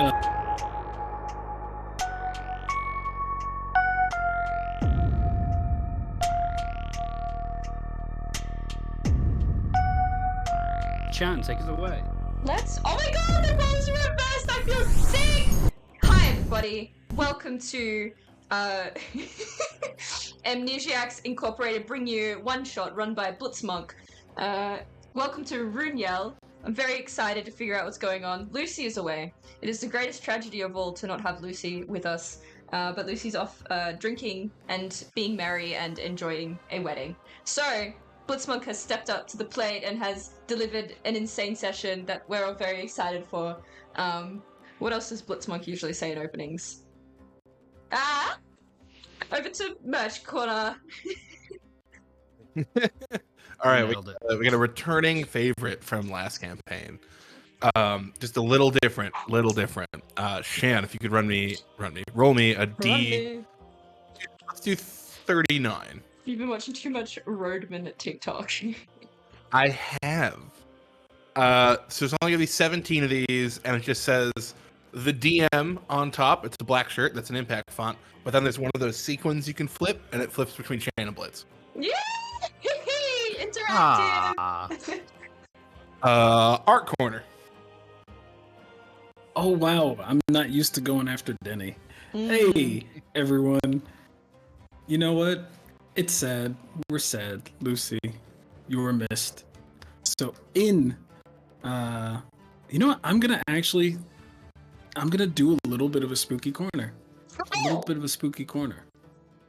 Chan, take us away. Oh my god, the roles are reversed! I feel sick! Hi, everybody. Welcome to Amnesiacs Incorporated bring you One Shot run by Blitzmonk. Welcome to Rune Yell. I'm very excited to figure out what's going on. Lucy is away. It is the greatest tragedy of all to not have Lucy with us. But Lucy's off drinking and being merry and enjoying a wedding. So, Blitzmonk has stepped up to the plate and has delivered an insane session that we're all very excited for. What else does Blitzmonk usually say in openings? Over to merch corner. All right, we got a returning favorite from last campaign. Just a little different. Shan, if you could roll me a D. Let's do 39. You've been watching too much Roadman at TikTok. I have. So there's only gonna be 17 of these, and it just says the DM on top. It's a black shirt. That's an impact font. But then there's one of those sequins you can flip, and it flips between Shan and Blitz. Yeah! Interactive! Art corner. Oh wow, I'm not used to going after Denny. Hey, everyone. You know what? It's sad. We're sad. Lucy, you were missed. So you know what? I'm gonna do a little bit of a spooky corner.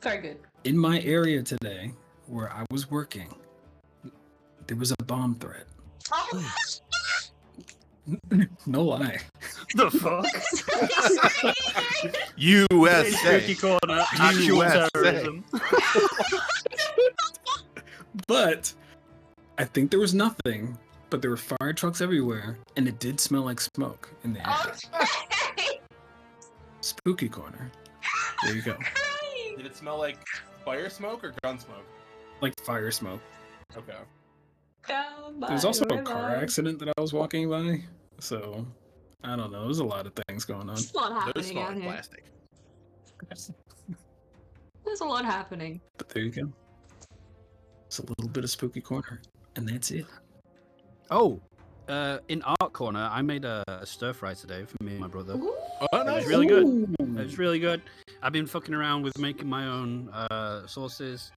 Very good. In my area today, where I was working, there was a bomb threat. Oh. No lie. The fuck? USA. Spooky corner. Actual USA. terrorism. But I think there was nothing. But there were fire trucks everywhere, and it did smell like smoke in the air. Okay. Spooky corner. There you go. Did it smell like fire smoke or gun smoke? Like fire smoke. Okay. There was also a car accident that I was walking by, so I don't know. There's a lot of things going on. There's a lot Those happening smell out like here. plastic. There's a lot happening. But there you go. It's a little bit of spooky corner, and that's it. Oh, In art corner, I made a stir fry today for me and my brother. Ooh. Oh, It nice. was really good. It was really good. I've been fucking around with making my own sauces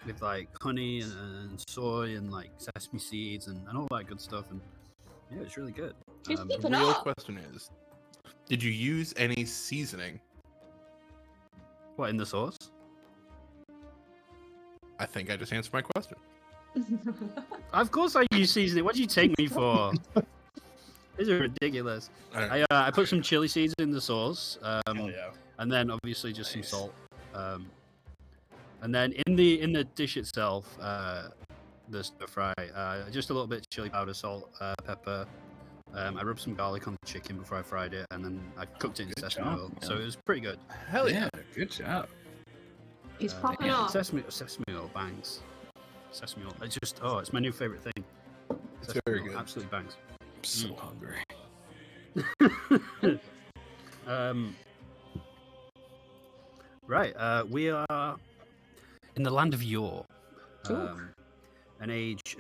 with like honey and soy and like sesame seeds and all that good stuff. And yeah, it's really good. He's The keeping real up. question is, did you use any seasoning? What, in the sauce? I think I just answered my question. Of course I use seasoning. What do you take me for? These are ridiculous. All right. I put some chili seeds in the sauce. Hell yeah. And then obviously just Nice. some salt. And then in the dish itself, the stir fry, just a little bit of chili powder, salt, pepper. I rubbed some garlic on the chicken before I fried it, and then I cooked it in Good sesame job, oil. man. So it was pretty good. Hell yeah. Good job. He's popping Yeah, off. sesame oil bangs. Sesame oil. It's just it's my new favorite thing. It's Sesame very oil, good. Absolutely bangs. I'm so hungry. Right, we are in the land of yore, Ooh. an age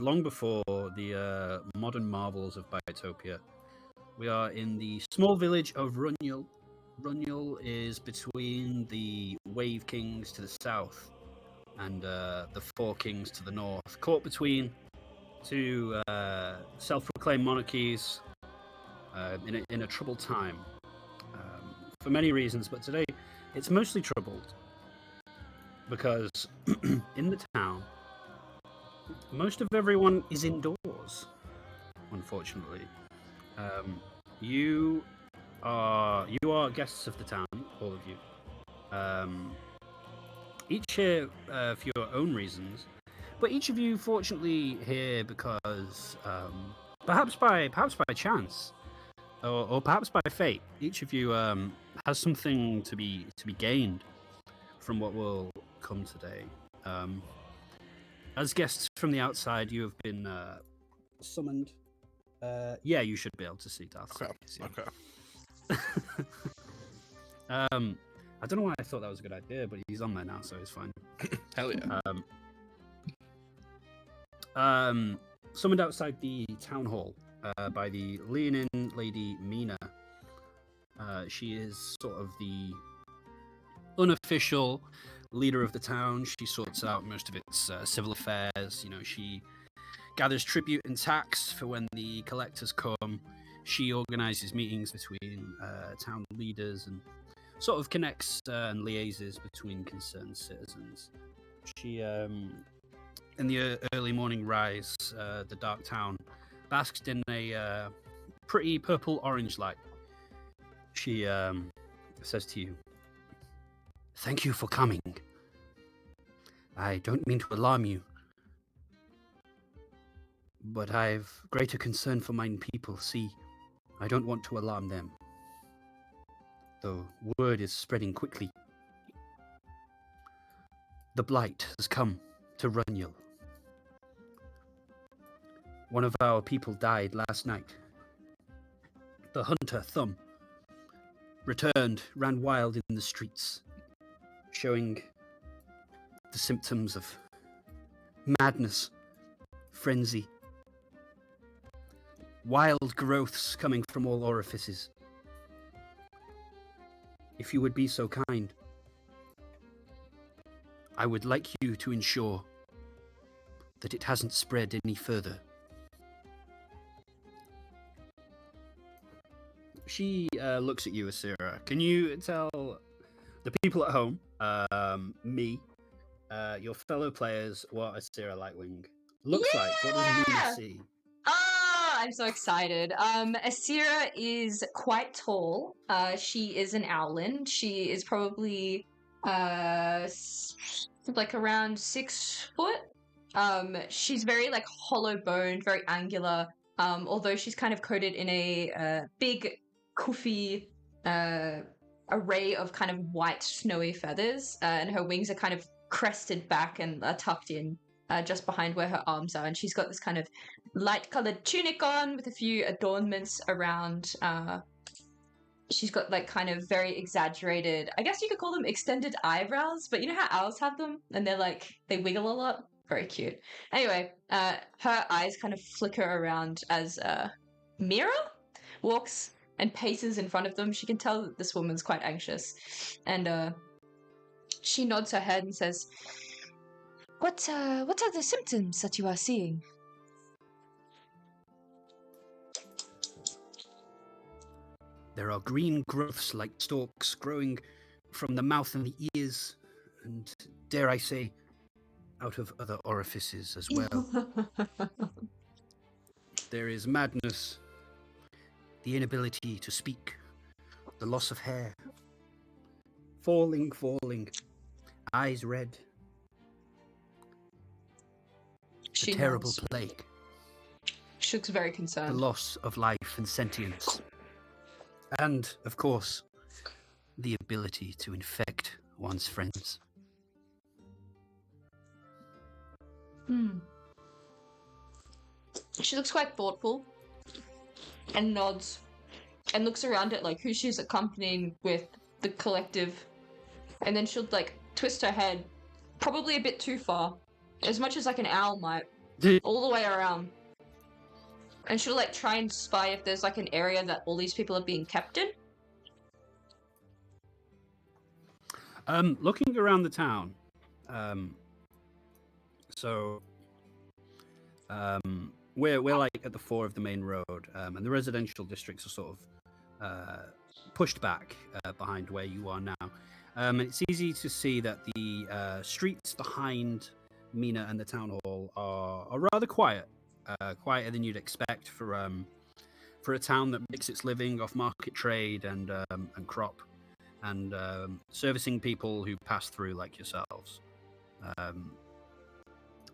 long before the modern marvels of Biotopia. We are in the small village of Runyul. Runyul is between the Wave Kings to the south and the Four Kings to the north, caught between two self-proclaimed monarchies in a troubled time for many reasons, but today it's mostly troubled because in the town most of everyone is indoors, unfortunately. You are guests of the town, all of you. Each here for your own reasons, but each of you fortunately here because perhaps by chance, or perhaps by fate, each of you has something to be gained from what will come today. As guests from the outside, you have been summoned Yeah, you should be able to see Darth Okay. Sidious, yeah. Okay. I don't know why I thought that was a good idea, but he's on there now, so it's fine. Hell yeah. Summoned outside the town hall by the leonin lady Mina. She is sort of the unofficial leader of the town. She sorts out most of its civil affairs. You know, she gathers tribute and tax for when the collectors come. She organizes meetings between town leaders and sort of connects and liaises between concerned citizens. She, in the early morning rise, the dark town basked in a pretty purple-orange light. She says to you, "Thank you for coming. I don't mean to alarm you, but I've greater concern for mine people. See, I don't want to alarm them. The word is spreading quickly. The blight has come to Runyel. One of our people died last night. The hunter, Thumb, returned, ran wild in the streets, showing the symptoms of madness, frenzy, wild growths coming from all orifices. If you would be so kind, I would like you to ensure that it hasn't spread any further." She looks at you, Asira. Can you tell the people at home, me, your fellow players, what Asira Lightwing looks like? What does Mina see? Ah, I'm so excited. Asira is quite tall. She is an owlin. She is probably like around 6 foot. She's very like hollow boned, very angular. Although she's kind of coated in a big, kuffy array of kind of white, snowy feathers, and her wings are kind of crested back and are tucked in just behind where her arms are. And she's got this kind of light-colored tunic on with a few adornments around. She's got like kind of very exaggerated, I guess you could call them extended eyebrows, but you know how owls have them and they're like, they wiggle a lot? Very cute. Anyway, her eyes kind of flicker around as Mira walks and paces in front of them. She can tell that this woman's quite anxious. And she nods her head and says, What are the symptoms that you are seeing?" There are green growths like stalks growing from the mouth and the ears, and dare I say, out of other orifices as well. There is madness, the inability to speak, the loss of hair, falling, eyes red, She the terrible nods. plague, She looks very the concerned. loss of life and sentience, and, of course, the ability to infect one's friends. She looks quite thoughtful and nods and looks around at like who she's accompanying with the collective, and then she'll like twist her head probably a bit too far, as much as like an owl might, all the way around, and she'll like try and spy if there's like an area that all these people are being kept in. Looking around the town, we're like at the fore of the main road, and the residential districts are sort of pushed back behind where you are now. It's easy to see that the streets behind Mina and the town hall are rather quiet, quieter than you'd expect for a town that makes its living off market trade and crop, and servicing people who pass through like yourselves.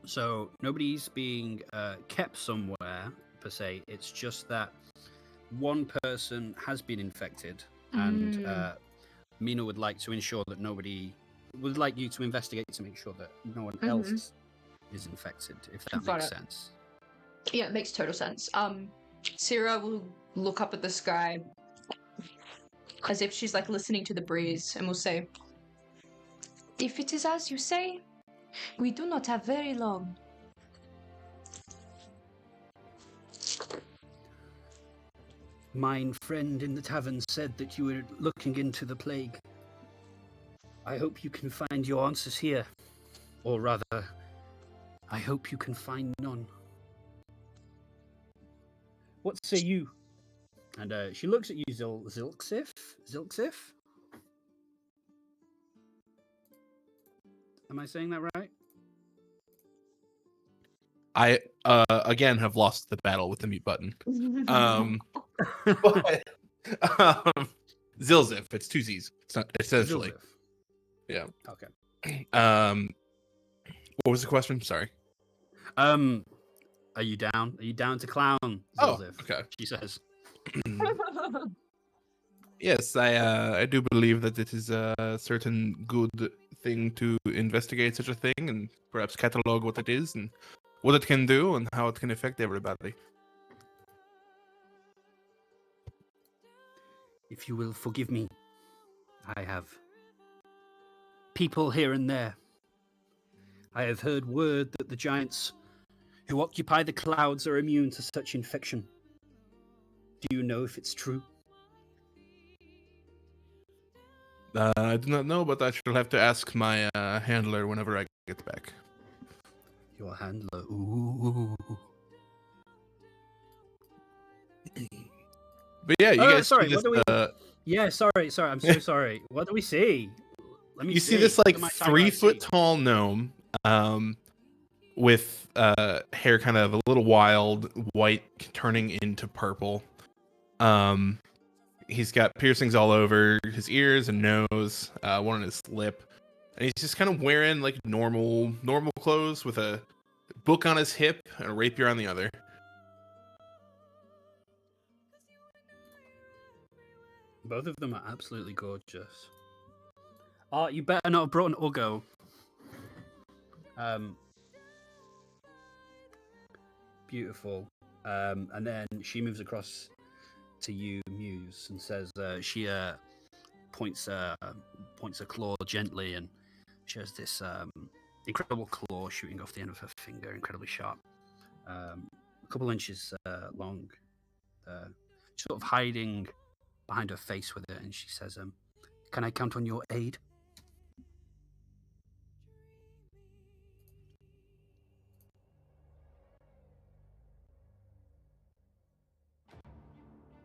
So nobody's being kept somewhere per se. It's just that one person has been infected, and Mina would like to ensure that nobody would like you to investigate to make sure that no one else is infected, if that Got makes it. sense. Yeah, it makes total sense. Syrah will look up at the sky as if she's like listening to the breeze and will say, "If it is as you say, we do not have very long." Mine friend in the tavern said that you were looking into the plague. I hope you can find your answers here. Or rather, I hope you can find none. What say you? And she looks at you, Zilksif? Zilksif? Am I saying that right? I again have lost the battle with the mute button. But Zilzif, it's two Z's. It's not essentially. Zilksif. Yeah. Okay. What was the question? Sorry. Are you down? Are you down to clown, Zilksif? Oh, okay. She says. Yes, I do believe that it is a certain good thing to investigate such a thing and perhaps catalog what it is and what it can do and how it can affect everybody. If you will forgive me, I have people here and there. I have heard word that the giants who occupy the clouds are immune to such infection. Do you know if it's true? I do not know, but I shall have to ask my handler whenever I get back. Your handler. Ooh. But yeah, you guys sorry, see this, what do we... Yeah, sorry. I'm so sorry. What do we see? Let me see this like What am I 3 foot see? tall gnome with hair kind of a little wild, white turning into purple. He's got piercings all over his ears and nose, one on his lip, and he's just kind of wearing like normal clothes with a book on his hip and a rapier on the other. Both of them are absolutely gorgeous. Oh, you better not have brought an Uggo. Beautiful. And then she moves across to you, Muse, and says she points a claw gently, and she has this incredible claw shooting off the end of her finger, incredibly sharp, a couple inches long, sort of hiding behind her face with it, and she says, "Can I count on your aid?"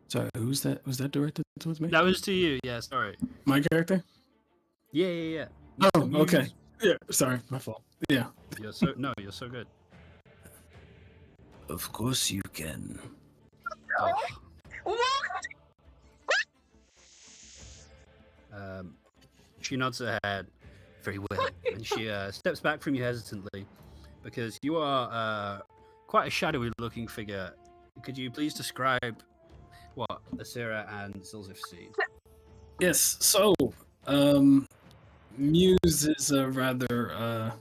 Sorry, who's that? Was that directed towards me? That was to you. Yeah, sorry. My character? Yeah. Oh, Muse. okay. Yeah, sorry, my fault. Yeah. You're so good. Of course you can. Oh. What? She nods her head very well, and she steps back from you hesitantly, because you are quite a shadowy-looking figure. Could you please describe what Asira and Zilzif see? Yes, so, Muse is a rather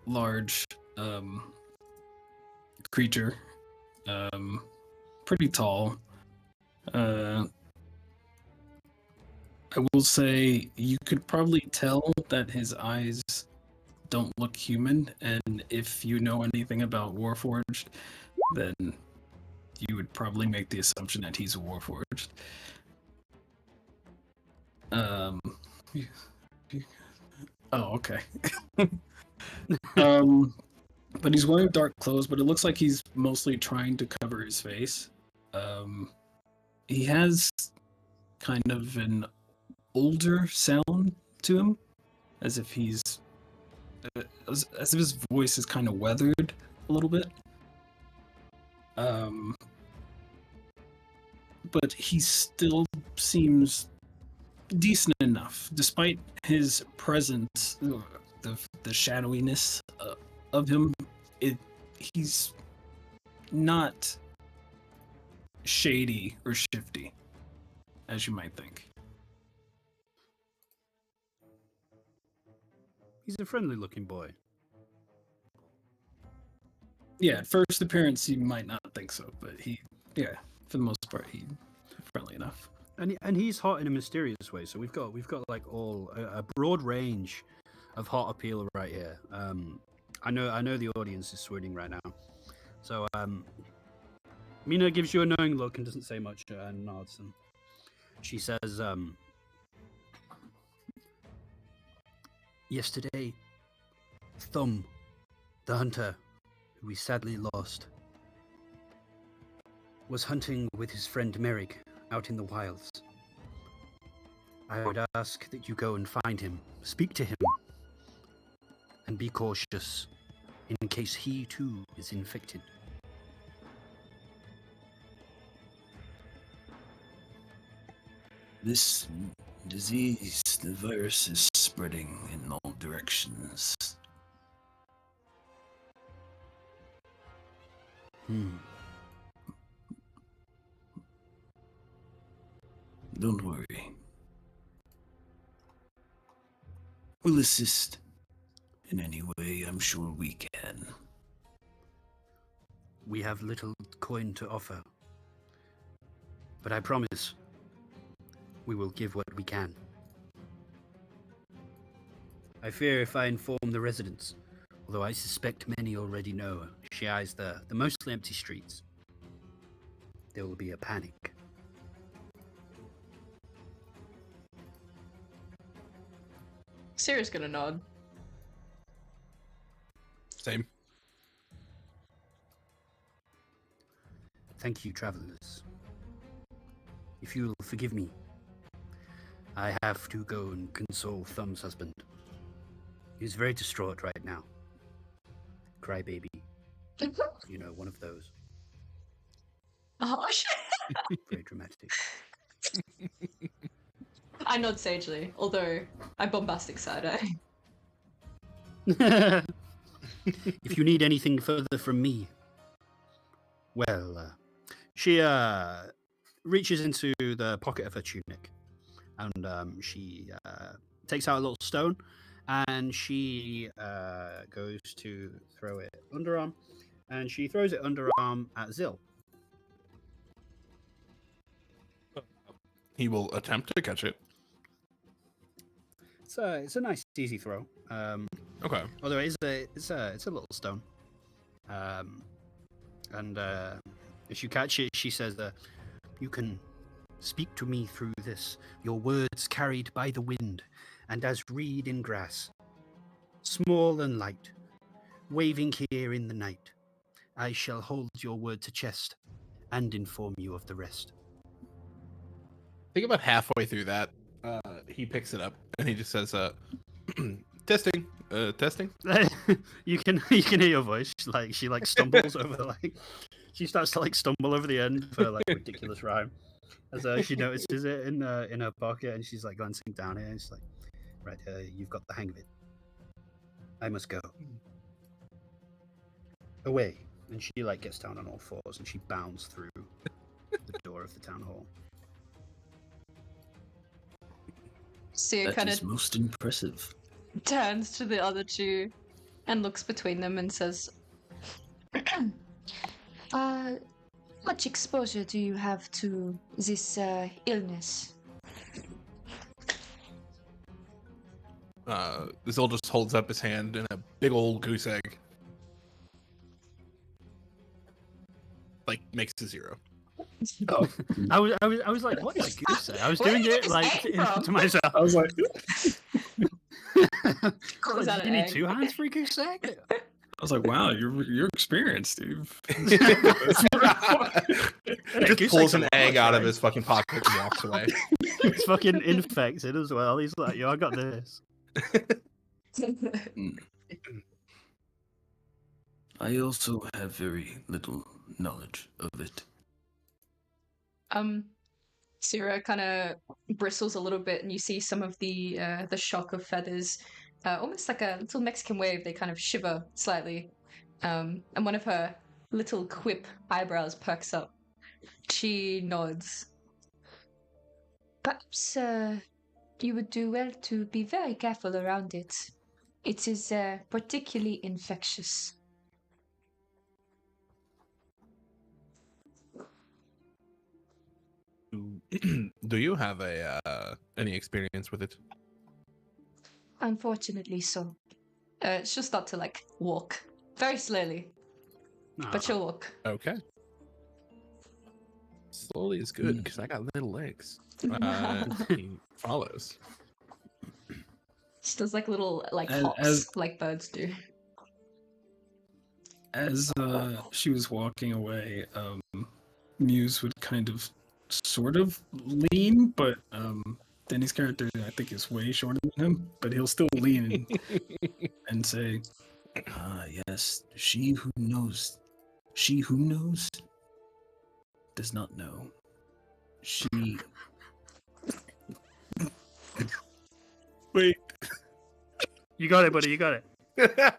large creature, pretty tall. I will say you could probably tell that his eyes don't look human, and if you know anything about Warforged, then you would probably make the assumption that he's a Warforged. Oh, okay. But he's wearing dark clothes, but it looks like he's mostly trying to cover his face. He has kind of an older sound to him, as if he's as if his voice is kind of weathered a little bit. But he still seems decent enough, despite his presence, the shadowiness of him. He's not shady or shifty, as you might think. He's a friendly-looking boy. Yeah, at first appearance, you might not think so, but Yeah, for the most part, he's friendly enough. And he's hot in a mysterious way. So we've got like all a broad range of hot appeal right here. I know the audience is swooning right now. So Mina gives you a knowing look and doesn't say much and nods. And she says, yesterday, Thumb, the hunter, who we sadly lost, was hunting with his friend Merrick out in the wilds. I would ask that you go and find him, speak to him, and be cautious in case he too is infected. This disease, the virus, is spreading in all directions. Don't worry. We'll assist in any way I'm sure we can. We have little coin to offer, but I promise we will give what we can. I fear if I inform the residents, although I suspect many already know, she eyes the mostly empty streets, there will be a panic. Siri's gonna nod. Same. Thank you, travelers. If you'll forgive me, I have to go and console Thumb's husband. He's very distraught right now. Crybaby. You know, one of those. Oh, shit. Very dramatic. I nod sagely, although I bombastic side eye. If you need anything further from me, well, she reaches into the pocket of her tunic, and she takes out a little stone, and she goes to throw it underarm, and she throws it underarm at Zil. He will attempt to catch it. It's a nice, easy throw. Okay. Although it's a little stone. And as you catch it, she says, "You can speak to me through this. Your words carried by the wind, and as reed in grass, small and light, waving here in the night. I shall hold your word to chest, and inform you of the rest." I think about halfway through that, he picks it up and he just says, testing, testing. You can hear your voice. She stumbles over she starts to stumble over the end of her ridiculous rhyme as she notices it in her pocket, and she's glancing down here and she's like, "Right, you've got the hang of it. I must go away." And she gets down on all fours and she bounds through the door of the town hall. Sir That kind is of most impressive. turns to the other two and looks between them and says, Much exposure do you have to this illness? Zil just holds up his hand in a big old goose egg. Makes a 0. Oh, I was like, "What is a goose egg?" I was doing Where it did this egg from? to myself. I was like, Was that "Do an you need egg?" 2 hands for a goose egg?" wow, you're experienced, Steve. He just Goose pulls eggs an are egg large, out of right? his fucking pocket and walks away. He's fucking infected as well. He's like, "Yo, I got this." I also have very little knowledge of it. Sira kind of bristles a little bit, and you see some of the shock of feathers, almost like a little Mexican wave. They kind of shiver slightly, and one of her little quip eyebrows perks up. She nods. Perhaps you would do well to be very careful around it. It is particularly infectious. do you have any experience with it? Unfortunately, so. She'll start to like walk very slowly, but she'll walk. Okay. Slowly is good because I got little legs. He follows. She does like little like As- hops as- like birds do. As she was walking away, Muse would kind of, sort of lean, but Denny's character, I think, is way shorter than him, but he'll still lean and say, Ah, yes, she who knows does not know. She Wait. You got it, buddy. You got it.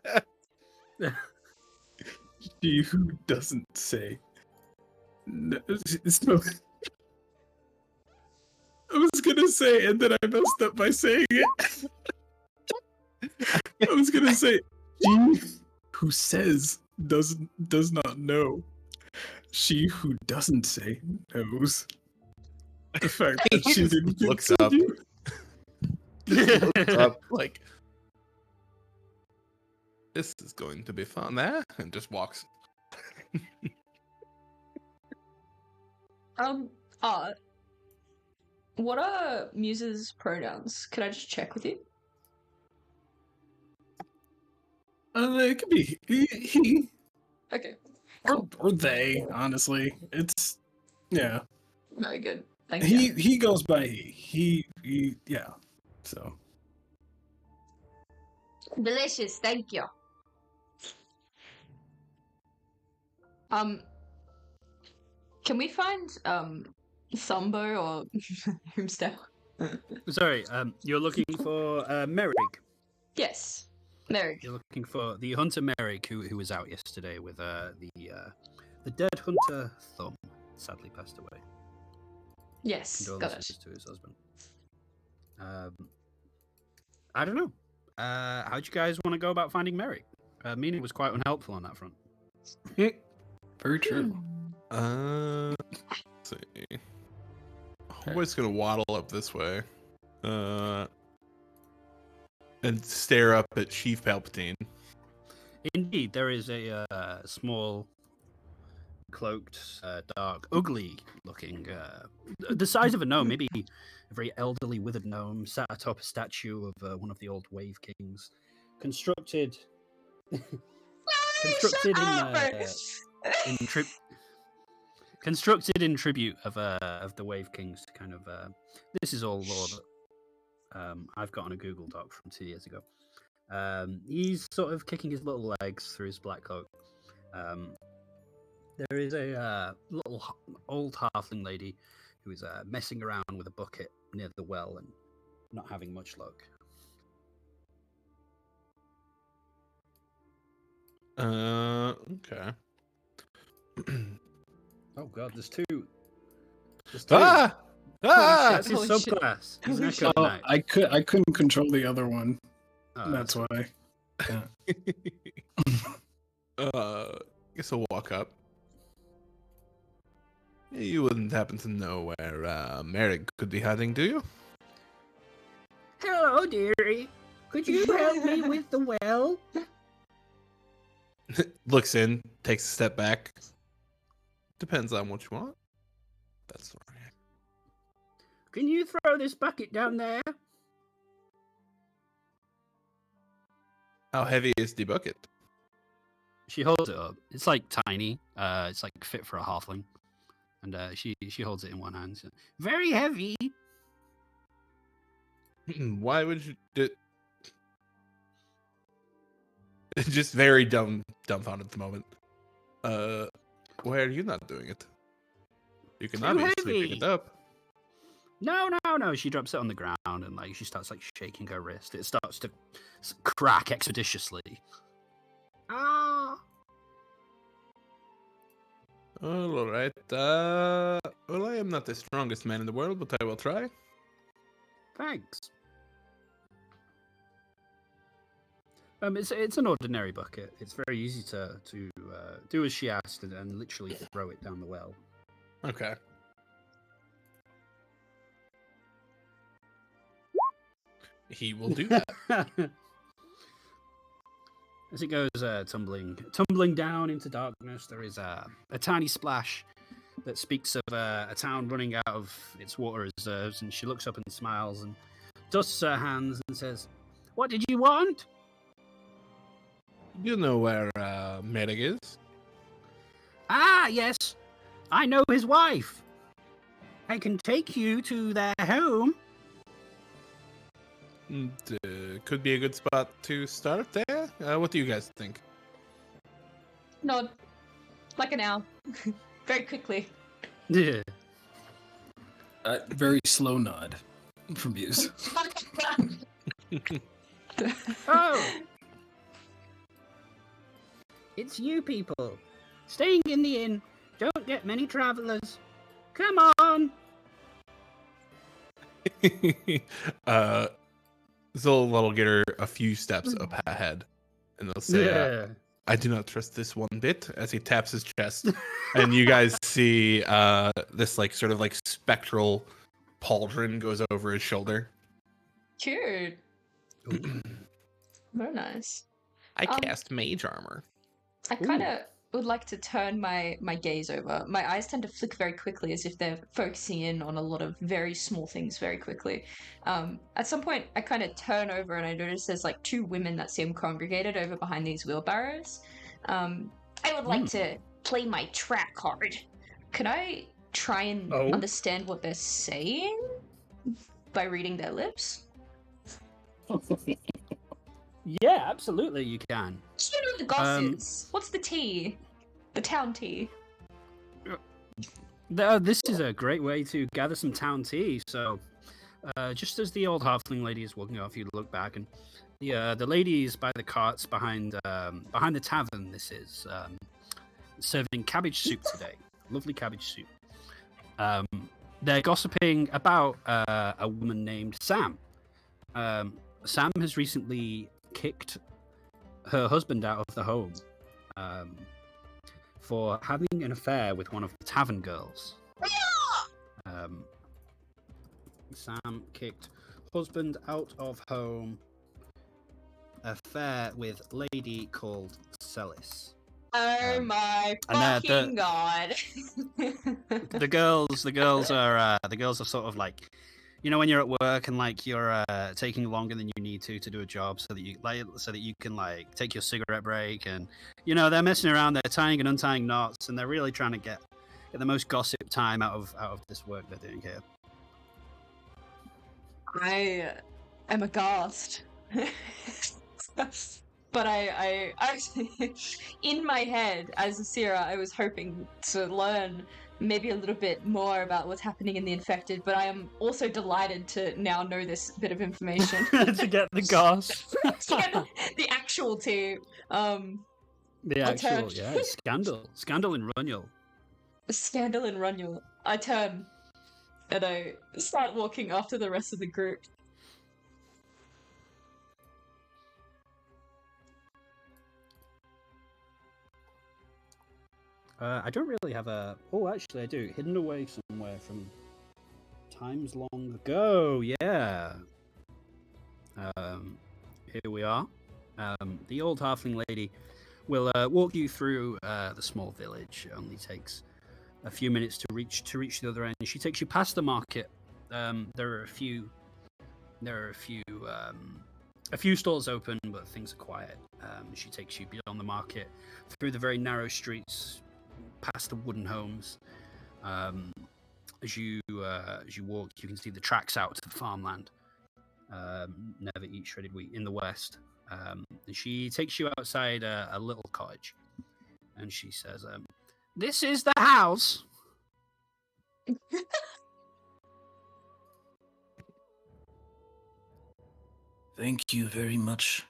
she who doesn't say. No, it's no. I was gonna say, and then I messed up by saying it. I was gonna say, she who says does not know. She who doesn't say knows. The fact that He she just didn't looks up. continue. Looks up like, this is going to be fun, and just walks. What are Muse's pronouns? Can I just check with you? It could be he Okay. or they. Honestly, it's yeah. Very good. Thank you. He goes by he yeah. So Delicious, thank you. Can we find Sambo or Homestyle? Sorry, you're looking for Merrick. Yes, Merrick. You're looking for the hunter Merrick, who was out yesterday with the dead hunter Thumb. Sadly passed away. Yes, got it. Condolences to his husband. I don't know. How do you guys want to go about finding Merrick? Mina was quite unhelpful on that front. very true. Let's see. Always gonna waddle up this way, and stare up at Chief Palpatine. Indeed, there is a small, cloaked, dark, ugly-looking, the size of a gnome, maybe a very elderly, withered gnome, sat atop a statue of one of the old Wave Kings, constructed constructed in tribute of the Wave Kings. To kind of this is all lore that I've got on a Google Doc from 2 years ago. He's sort of kicking his little legs through his black cloak. There is a little old halfling lady who is messing around with a bucket near the well and not having much luck. Okay. Oh god, there's two. Ah! Ah! That's his Holy shit. subclass. He's an Echo Oh, Knight. I couldn't control the other one. Oh, That's why. Guess I'll walk up. You wouldn't happen to know where Merrick could be hiding, do you? Hello, dearie. Could you help me with the well? Looks in, takes a step back. Depends on what you want. That's all right. Can you throw this bucket down there? How heavy is the bucket? She holds it up. It's like tiny. It's like fit for a halfling, and she holds it in one hand. So, very heavy. Why would you do? Just very dumbfounded at the moment. Why are you not doing it? You can Too obviously pick heavy. it up. No. She drops it on the ground and like she starts like shaking her wrist. It starts to crack expeditiously. Ah. All right. Well, I am not the strongest man in the world, but I will try. Thanks. It's an ordinary bucket. It's very easy to do as she asked and literally throw it down the well. Okay. He will do that. As it goes tumbling down into darkness, there is a tiny splash that speaks of a town running out of its water reserves, and she looks up and smiles and dusts her hands and says, "What did you want?" You know where Merrick is? "Ah, yes, I know his wife. I can take you to their home." Could be a good spot to start there. What do you guys think? Nod. Like an owl. Very quickly. Yeah. Very slow nod from Muse. Oh! It's you people. Staying in the inn. Don't get many travelers. Come on! Zillow will get her a few steps up ahead, and they'll say, "I do not trust this one bit," as he taps his chest. And you guys see this like sort of like spectral pauldron goes over his shoulder. Cute. Very nice. I cast mage armor. I kind of would like to turn my gaze over. My eyes tend to flick very quickly as if they're focusing in on a lot of very small things very quickly. At some point, I kind of turn over and I notice there's like two women that seem congregated over behind these wheelbarrows. I would like to play my track card. Could I try and understand what they're saying by reading their lips? Yeah, absolutely you can. You know what the goss is. What's the tea? The town tea. This is a great way to gather some town tea. So, just as the old halfling lady is walking off, you look back, and the ladies by the carts behind the tavern. This is serving cabbage soup today. Lovely cabbage soup. They're gossiping about a woman named Sam. Sam has recently kicked her husband out of the home for having an affair with one of the tavern girls. Sam kicked husband out of home, affair with lady called Celis. Oh my fucking god! The girls are sort of like, you know, when you're at work and like you're taking longer than you need to do a job, so that you can like take your cigarette break, and you know they're messing around, they're tying and untying knots, and they're really trying to get the most gossip time out of this work they're doing here. I am aghast. But I in my head, as a seer, I was hoping to learn maybe a little bit more about what's happening in the infected, but I am also delighted to now know this bit of information. To get the goss. To get the actual tea. The actual, yeah, Scandal in Runyul. Scandal in Runyul. I turn and I start walking after the rest of the group. I don't really have a... Oh, actually, I do. Hidden away somewhere from times long ago. Yeah. Here we are. The old halfling lady will walk you through the small village. It only takes a few minutes to reach the other end. She takes you past the market. There are a few stores open, but things are quiet. She takes you beyond the market, through the very narrow streets, past the wooden homes. As you walk, you can see the tracks out to the farmland. Never eat shredded wheat in the west. She takes you outside a little cottage, and she says, "This is the house." Thank you very much.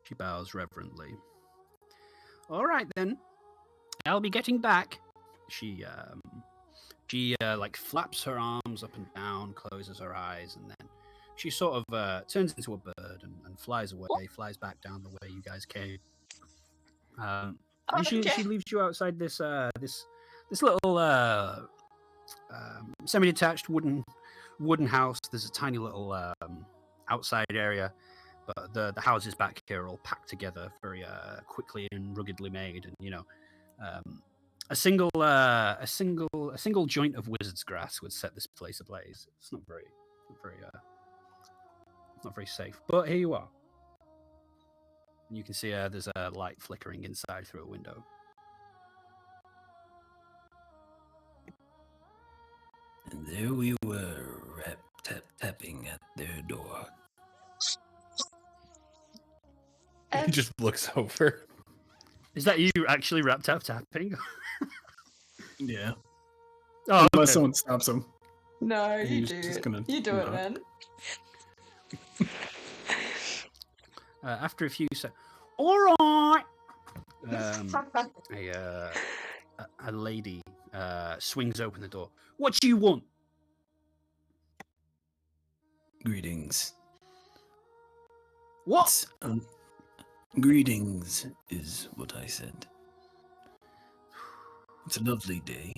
She bows reverently. All right then, I'll be getting back. She like flaps her arms up and down, closes her eyes, and then she sort of turns into a bird and flies away, flies back down the way you guys came. And she leaves you outside this little semi-detached wooden wooden house. There's a tiny little outside area, but the houses back here are all packed together very quickly and ruggedly made. And a single joint of wizard's grass would set this place ablaze. It's not very safe. But here you are. And you can see there's a light flickering inside through a window. And there we were, tapping at their door. He just looks over. Is that you actually tapping? Yeah. Oh, Unless okay. someone stops him. No, you He's do just it. gonna You do it, knock. man. After a few seconds, all right. A lady swings open the door. What do you want? Greetings. What? Greetings is what I said. It's a lovely day.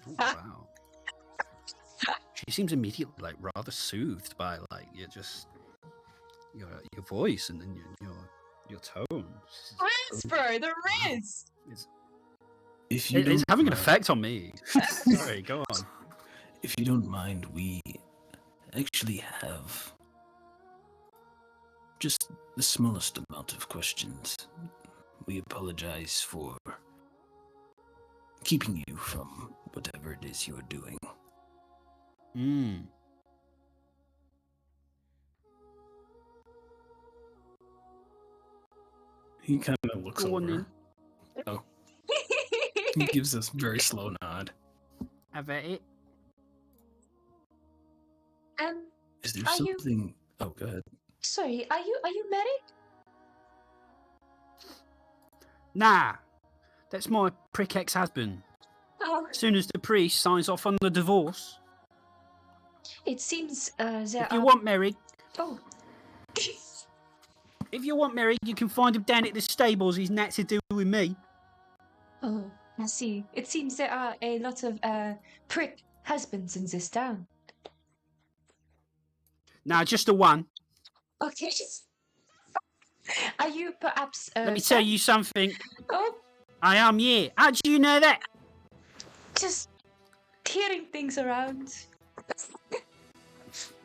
Oh, wow. She seems immediately rather soothed by your voice and then your tone. Riz, bro, the Riz! If you It's don't having an mind- effect on me. Sorry, go on. If you don't mind, we actually have just the smallest amount of questions. We apologize for keeping you from whatever it is you're doing. He kind of looks Go on over. then. Oh, he gives us a very slow nod. Have at it. Is there Are you- something? Oh, go ahead. Sorry, are you married? Nah, that's my prick ex-husband. Oh, As soon as the priest signs off on the divorce, it seems there if you are. want married, Oh, you can find him down at the stables. He's not to do with me. oh, I see. It seems there are a lot of prick husbands in this town. Nah, just the one. Okay. Are you perhaps? Let me tell Sam? you something. Oh, I am, yeah. How do you know that? just hearing things around.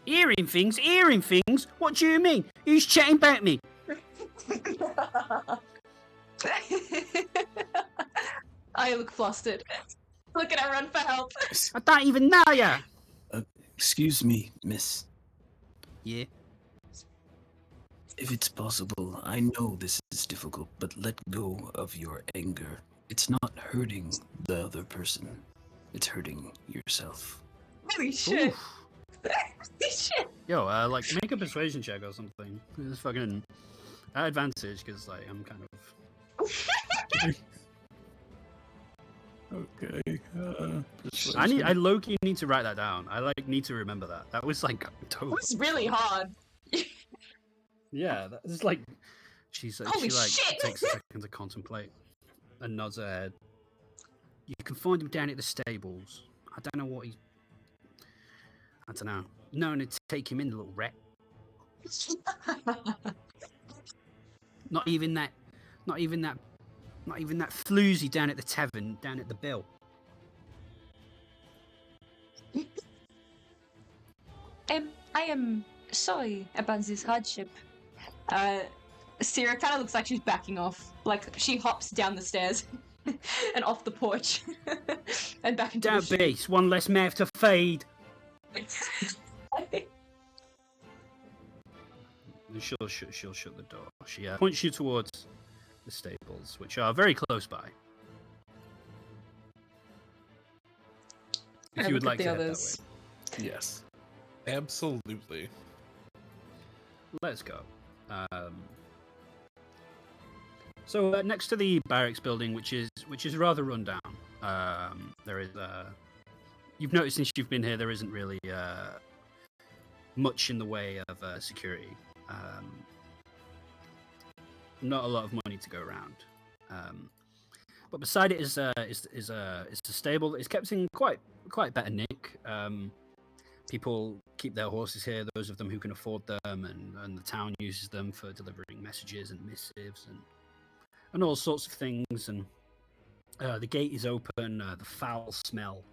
Hearing things? What do you mean? Who's chatting about me? I look flustered. Look at her run for help. I don't even know ya. Excuse me, miss. Yeah. If it's possible, I know this is difficult, but let go of your anger. It's not hurting the other person. It's hurting yourself. Holy shit. Oof. Holy shit. Yo, make a persuasion check or something. It's fucking at advantage because I'm kind of. Okay. I low-key need to write that down. I need to remember that. That was It dope. was really hard. Yeah, that's she Holy shit! takes a second to contemplate and nods her head. You can find him down at the stables. I don't know what I don't know. No one to take him in, the little rat. Not even that floozy down at the tavern, down at the Bill. I am sorry about this hardship. Sierra kind of looks like she's backing off. Like she hops down the stairs and off the porch and back into Don't the be, it's one less mouth to feed. chute. She'll shut the door. She points you towards the stables, which are very close by. If I you would look like at to the head others. that way. Yes. Absolutely. Let's go. So next to the barracks building, which is rather run down, there is. You've noticed since you've been here, there isn't really much in the way of security. Not a lot of money to go around. But beside it is a stable that is kept in quite better nick. people keep their horses here, those of them who can afford them, and the town uses them for delivering messages and missives and all sorts of things. And the gate is open. The foul smell,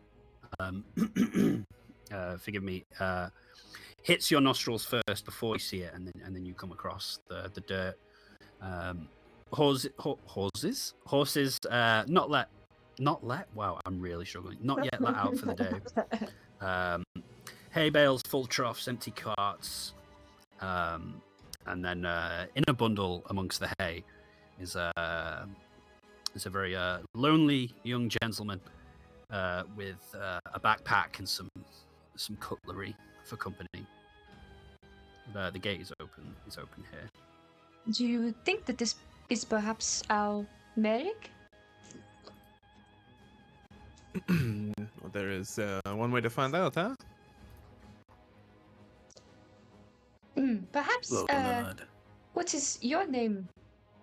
forgive me, hits your nostrils first before you see it, and then you come across the dirt. Horses, not let. Wow, I'm really struggling. Not yet let out for the day. Hay bales, full troughs, empty carts, and then in a bundle amongst the hay is a very lonely young gentleman with a backpack and some cutlery for company. The gate is open. It's open here. Do you think that this is perhaps our Merrick? Well, there is one way to find out, huh? Perhaps. Welcome, lad. What is your name,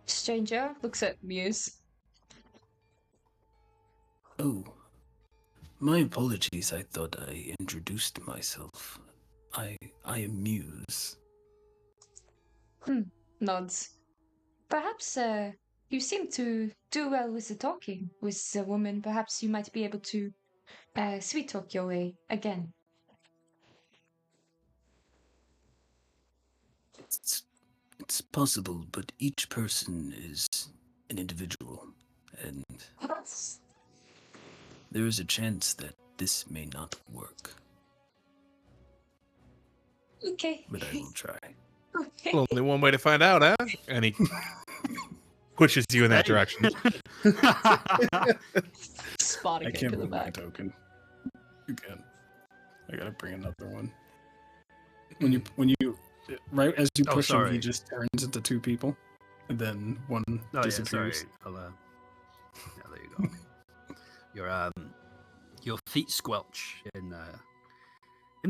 stranger? Looks at Muse. Oh, my apologies. I thought I introduced myself. I am Muse. Nods. Perhaps you seem to do well with the talking with the woman. Perhaps you might be able to sweet talk your way again. It's possible, but each person is an individual, and there is a chance that this may not work. Okay. But I will try. Okay. Well, only one way to find out, huh? And he pushes you in that direction. Spotting I it can't in the move my back. token. You can. I gotta bring another one. When you right as you Oh, push him, he sorry. just turns into two people, and then one Oh, disappears. yeah, sorry. Yeah, there you go. Your feet squelch in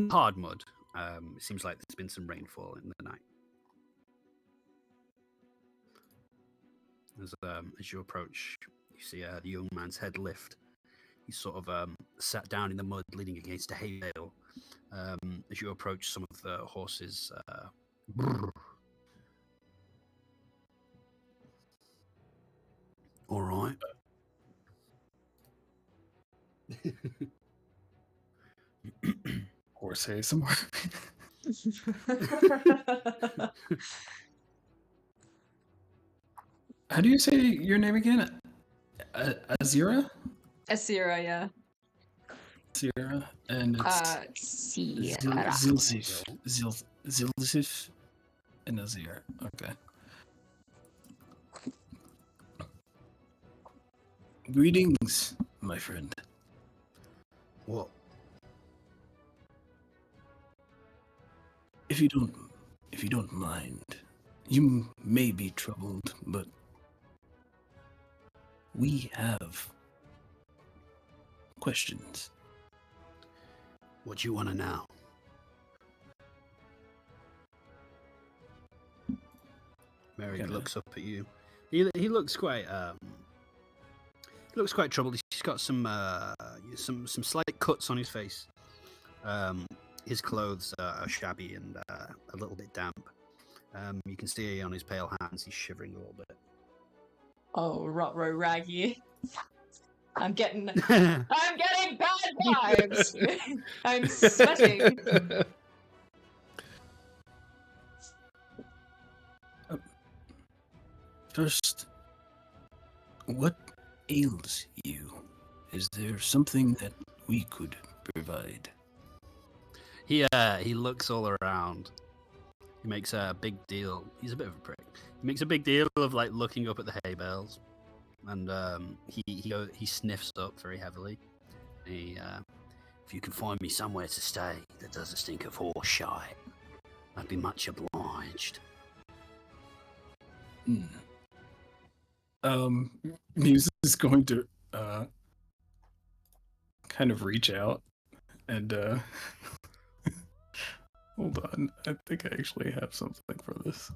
hard mud. It seems like there's been some rainfall in the night. As you approach, you see the young man's head lift. He's sort of sat down in the mud, leaning against a hay bale. As you approach, some of the horses. All right. Horse hay somewhere. How do you say your name again? Azira? Asira, yeah. Azira, and it's Sierra. Zilsif and Azir. Okay. Greetings, my friend. What? If you don't mind, you may be troubled, but we have questions. What do you want to know? Mary looks up at you. He looks quite troubled. He's got some slight cuts on his face. His clothes are shabby and a little bit damp. You can see on his pale hands he's shivering a little bit. Oh, Rotro Raggy. I'm getting bad vibes. I'm sweating. First, what ails you? Is there something that we could provide? He looks all around. He makes a big deal. He's a bit of a prick. He makes a big deal of like looking up at the hay bales, and he sniffs up very heavily. If you can find me somewhere to stay that doesn't stink of horse shite, I'd be much obliged. Muse is going to kind of reach out and hold on. I think I actually have something for this.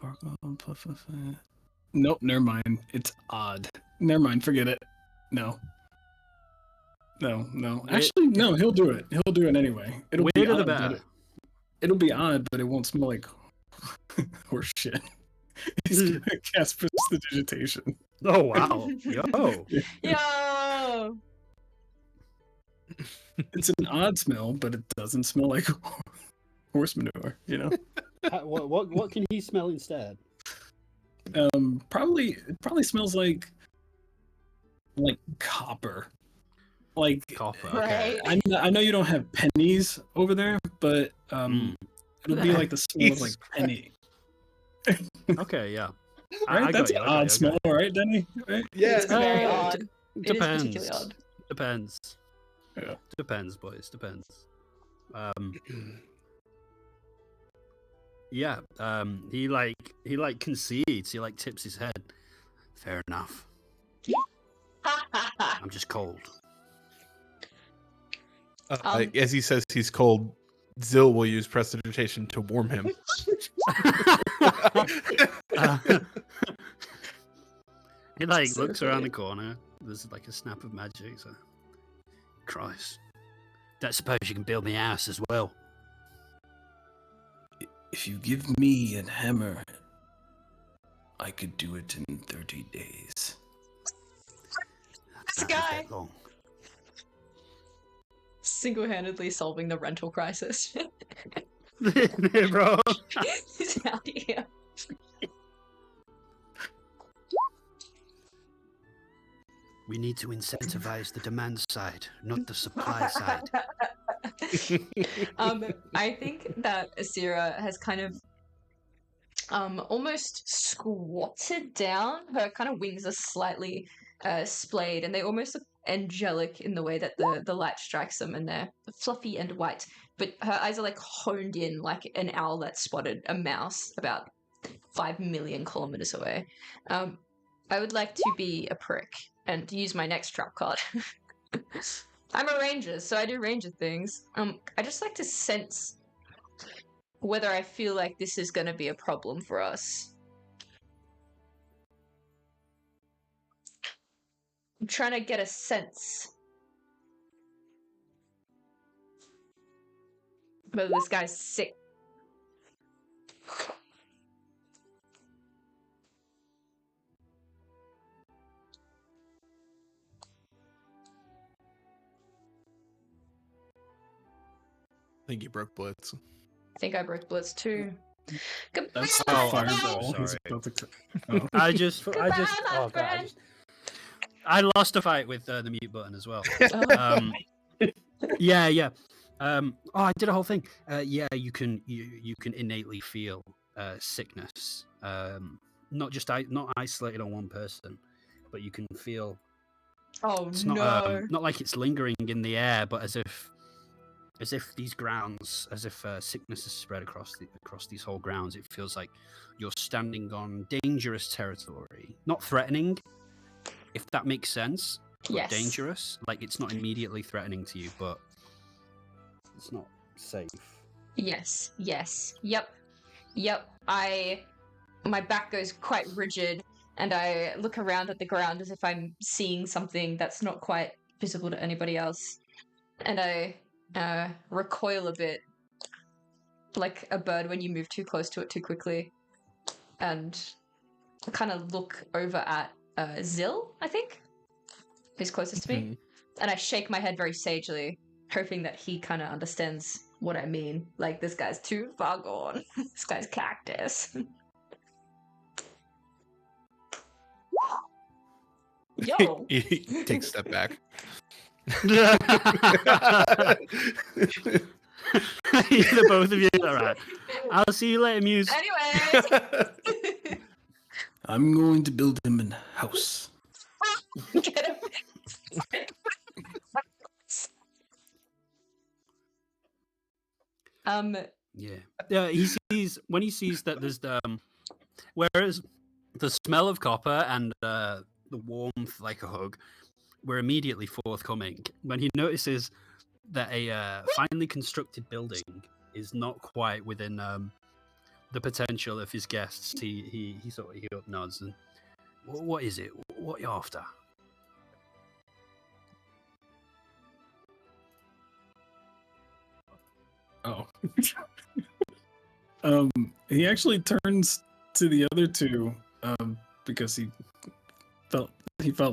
sparkle. Nope, never mind. It's odd. Never mind, forget it. No. Actually, no, he'll do it. He'll do it anyway. It'll be Weirder the odd, but better. it'll be odd, but it won't smell like horse shit. He's gonna cast prestidigitation. Oh wow! Yo, Yo! It's an odd smell, but it doesn't smell like horse manure, you know? what can he smell instead? It probably smells like copper. Like Copper. Right. Okay. I know you don't have pennies over there, but it'll be like the smell of like penny. Okay. Yeah. Right? I got That's you, an I got odd you, smell, right, Denny? Right? Yeah. It's very Uh, odd. It is Depends. particularly odd. Depends. Yeah. Depends, boys. Depends. Yeah. He concedes. He tips his head. Fair enough. I'm just cold. As he says he's cold, Zill will use prestidigitation to warm him. He So looks around funny. the corner. There's a snap of magic. So, Christ, don't suppose you can build me a house as well? If you give me a hammer, I could do it in 30 days. This Not guy that long. single-handedly solving the rental crisis. Bro. He's out here. We need to incentivize the demand side, not the supply side. I think that Asira has kind of almost squatted down. Her kind of wings are slightly splayed, and they almost look angelic in the way that the light strikes them, and they're fluffy and white. But her eyes are honed in like an owl that spotted a mouse about 5 million kilometers away. I would like to be a prick and use my next trap card. I'm a ranger, so I do ranger things. I just like to sense whether I feel like this is going to be a problem for us. I'm trying to get a sense whether this guy's sick. I think he broke Blitz. I think I broke Blitz too. Goodbye, That's the my fireball. friend. He's sorry. about to. Goodbye, my friend. I lost a fight with the mute button as well. Oh. Yeah. I did a whole thing. Yeah, you can innately feel sickness. Not isolated on one person, but you can feel. Oh It's no! not like it's lingering in the air, but as if these grounds, sickness is spread across these whole grounds. It feels like you're standing on dangerous territory, not threatening, if that makes sense. But Yes. dangerous. Like it's not immediately threatening to you, but it's not safe. Yes. Yep. My back goes quite rigid, and I look around at the ground as if I'm seeing something that's not quite visible to anybody else. And I recoil a bit, like a bird when you move too close to it too quickly, and kind of look over at Zill, I think, who's closest to me, and I shake my head very sagely, hoping that he kind of understands what I mean. Like, this guy's too far gone. This guy's cactus. Yo! He takes a step back. The both of you, all right. I'll see you later, Muse. Anyway! I'm going to build him a house. Get him. Yeah. He sees that there's whereas the smell of copper and the warmth like a hug were immediately forthcoming. When he notices that a finely constructed building is not quite within the potential of his guests, he sort of nods and, what is it? What are you after? Oh. He actually turns to the other two, because he felt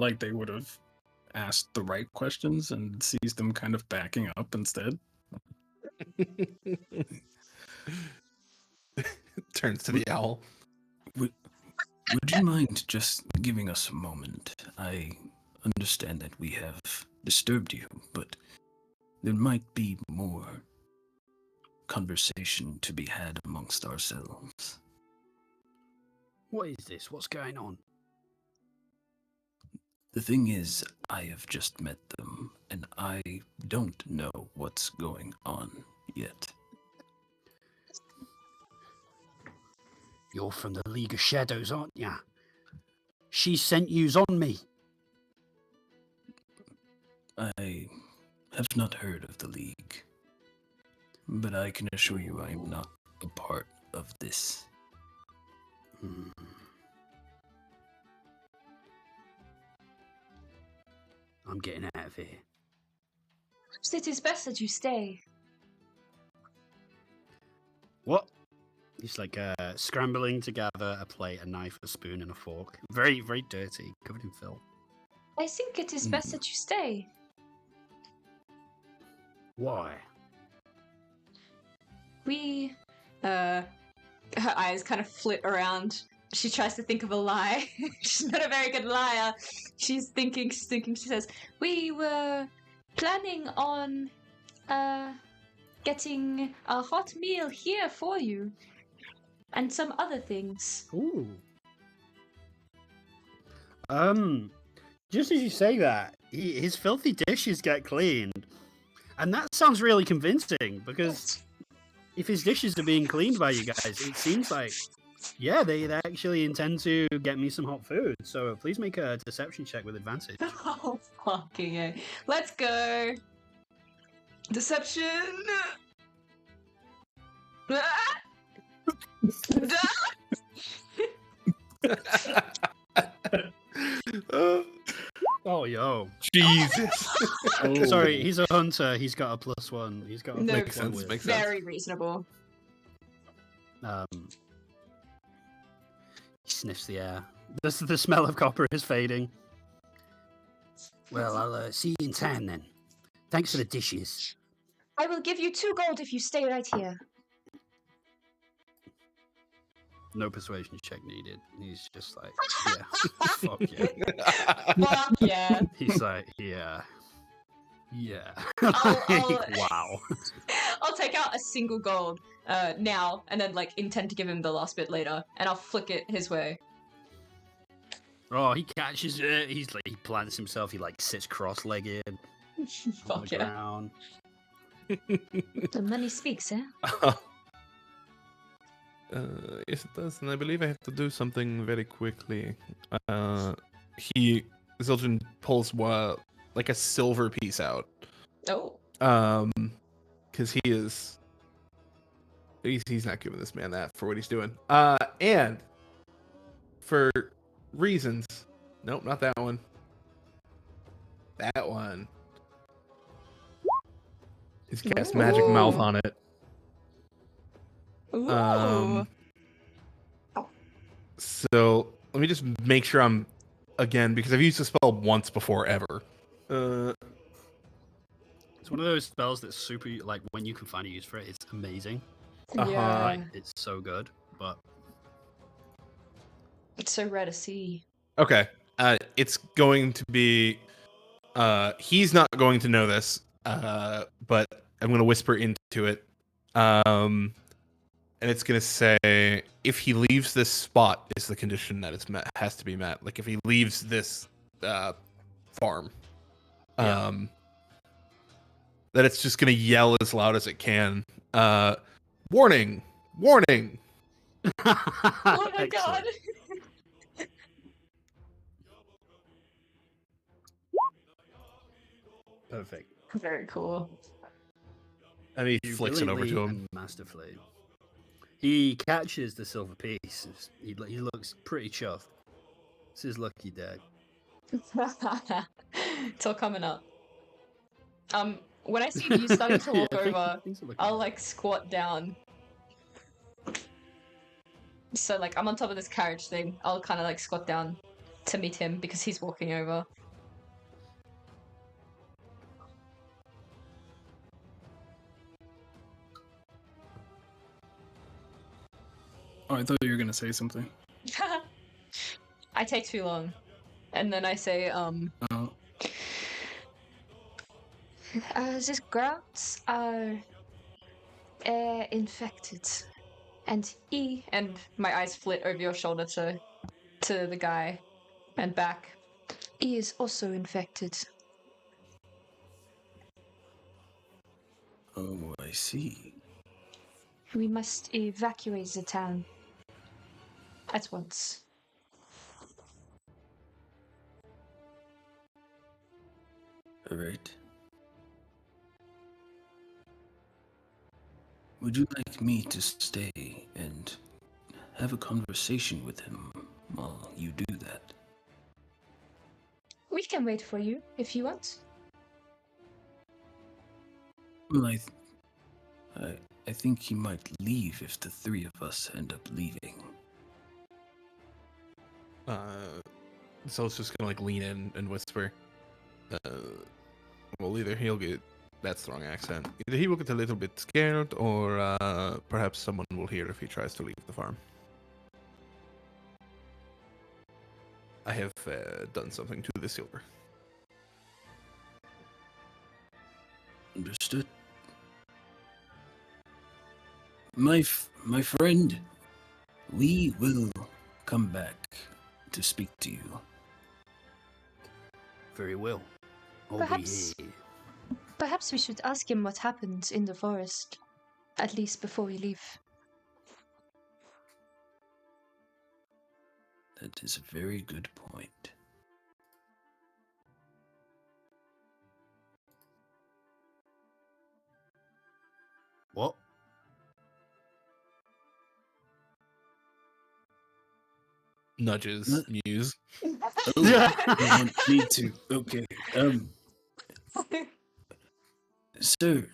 like they would have asked the right questions and sees them kind of backing up instead. Turns to the owl. Would you mind just giving us a moment? I understand that we have disturbed you, but there might be more conversation to be had amongst ourselves. What is this? What's going on? The thing is, I have just met them, and I don't know what's going on yet. You're from the League of Shadows, aren't ya? She sent yous on me. I have not heard of the League, but I can assure you I am not a part of this. I'm getting out of here. Perhaps it is best that you stay. What? He's like scrambling to gather a plate, a knife, a spoon, and a fork. Very, very dirty, covered in filth. I think it is best that you stay. Why? We, her eyes kind of flit around. She tries to think of a lie. She's not a very good liar. She's thinking, she says, We were planning on getting a hot meal here for you. And some other things. Ooh. Just as you say that, his filthy dishes get cleaned. And that sounds really convincing, because if his dishes are being cleaned by you guys, it seems like, yeah, they actually intend to get me some hot food. So please make a deception check with advantage. oh, fucking A. Let's go. Deception. Oh, yo. Jesus. Sorry, he's a hunter. He's got a +1. He's got a No, Makes sense. Makes sense. Very reasonable. He sniffs the air. The smell of copper is fading. Well, I'll see you in town then. Thanks for the dishes. I will give you 2 gold if you stay right here. No persuasion check needed. He's just like, yeah, fuck yeah. Fuck yeah. He's like, yeah. I'll- Wow. I'll take out a single gold now, and then like intend to give him the last bit later, and I'll flick it his way. Oh, he catches it. He's like, he plants himself. He like sits cross-legged on Fuck the yeah. ground. The money speaks, eh? Yes, it does, and I believe I have to do something very quickly. Zildjian pulls like a silver piece out. Oh. Because he's not giving this man that for what he's doing. And for reasons, nope, not that one. That one. He's cast magic mouth on it. Ooh. So let me just make sure I'm again, because I've used the spell once before ever. It's one of those spells that's super, like, when you can find a use for it, it's amazing. Yeah. Like, it's so good, but It's so rare to see. Okay. It's going to be he's not going to know this, but I'm going to whisper into it. And it's going to say, if he leaves this spot is the condition that it's met, has to be met. Like if he leaves this farm. That it's just going to yell as loud as it can. Warning! Warning! Oh my god. Perfect. Very cool. And he flicks it over to him. And masterfully. He catches the silver piece. He looks pretty chuffed. It's his lucky day. It's all coming up. When I see you starting to walk over, I'll like squat down. So like I'm on top of this carriage thing. I'll kind of like squat down to meet him because he's walking over. Oh, I thought you were gonna say something. I take too long, and then I say, Oh, These grounds are infected, and and my eyes flit over your shoulder to the guy, and back. he is also infected. Oh, I see. We must evacuate the town at once. All right. Would you like me to stay and have a conversation with him while you do that? We can wait for you if you want. Well, I think he might leave if the three of us end up leaving. So it's just gonna like lean in and whisper. Well, either he'll get that strong accent. Either he will get a little bit scared, or perhaps someone will hear if he tries to leave the farm. I have done something to the silver. Understood. My friend, we will come back to speak to you. Very well. I'll Perhaps- be here. Perhaps we should ask him what happened in the forest, at least before we leave. That is a very good point. What? Nudges Muse. Oh, you want me to? Okay. Sir,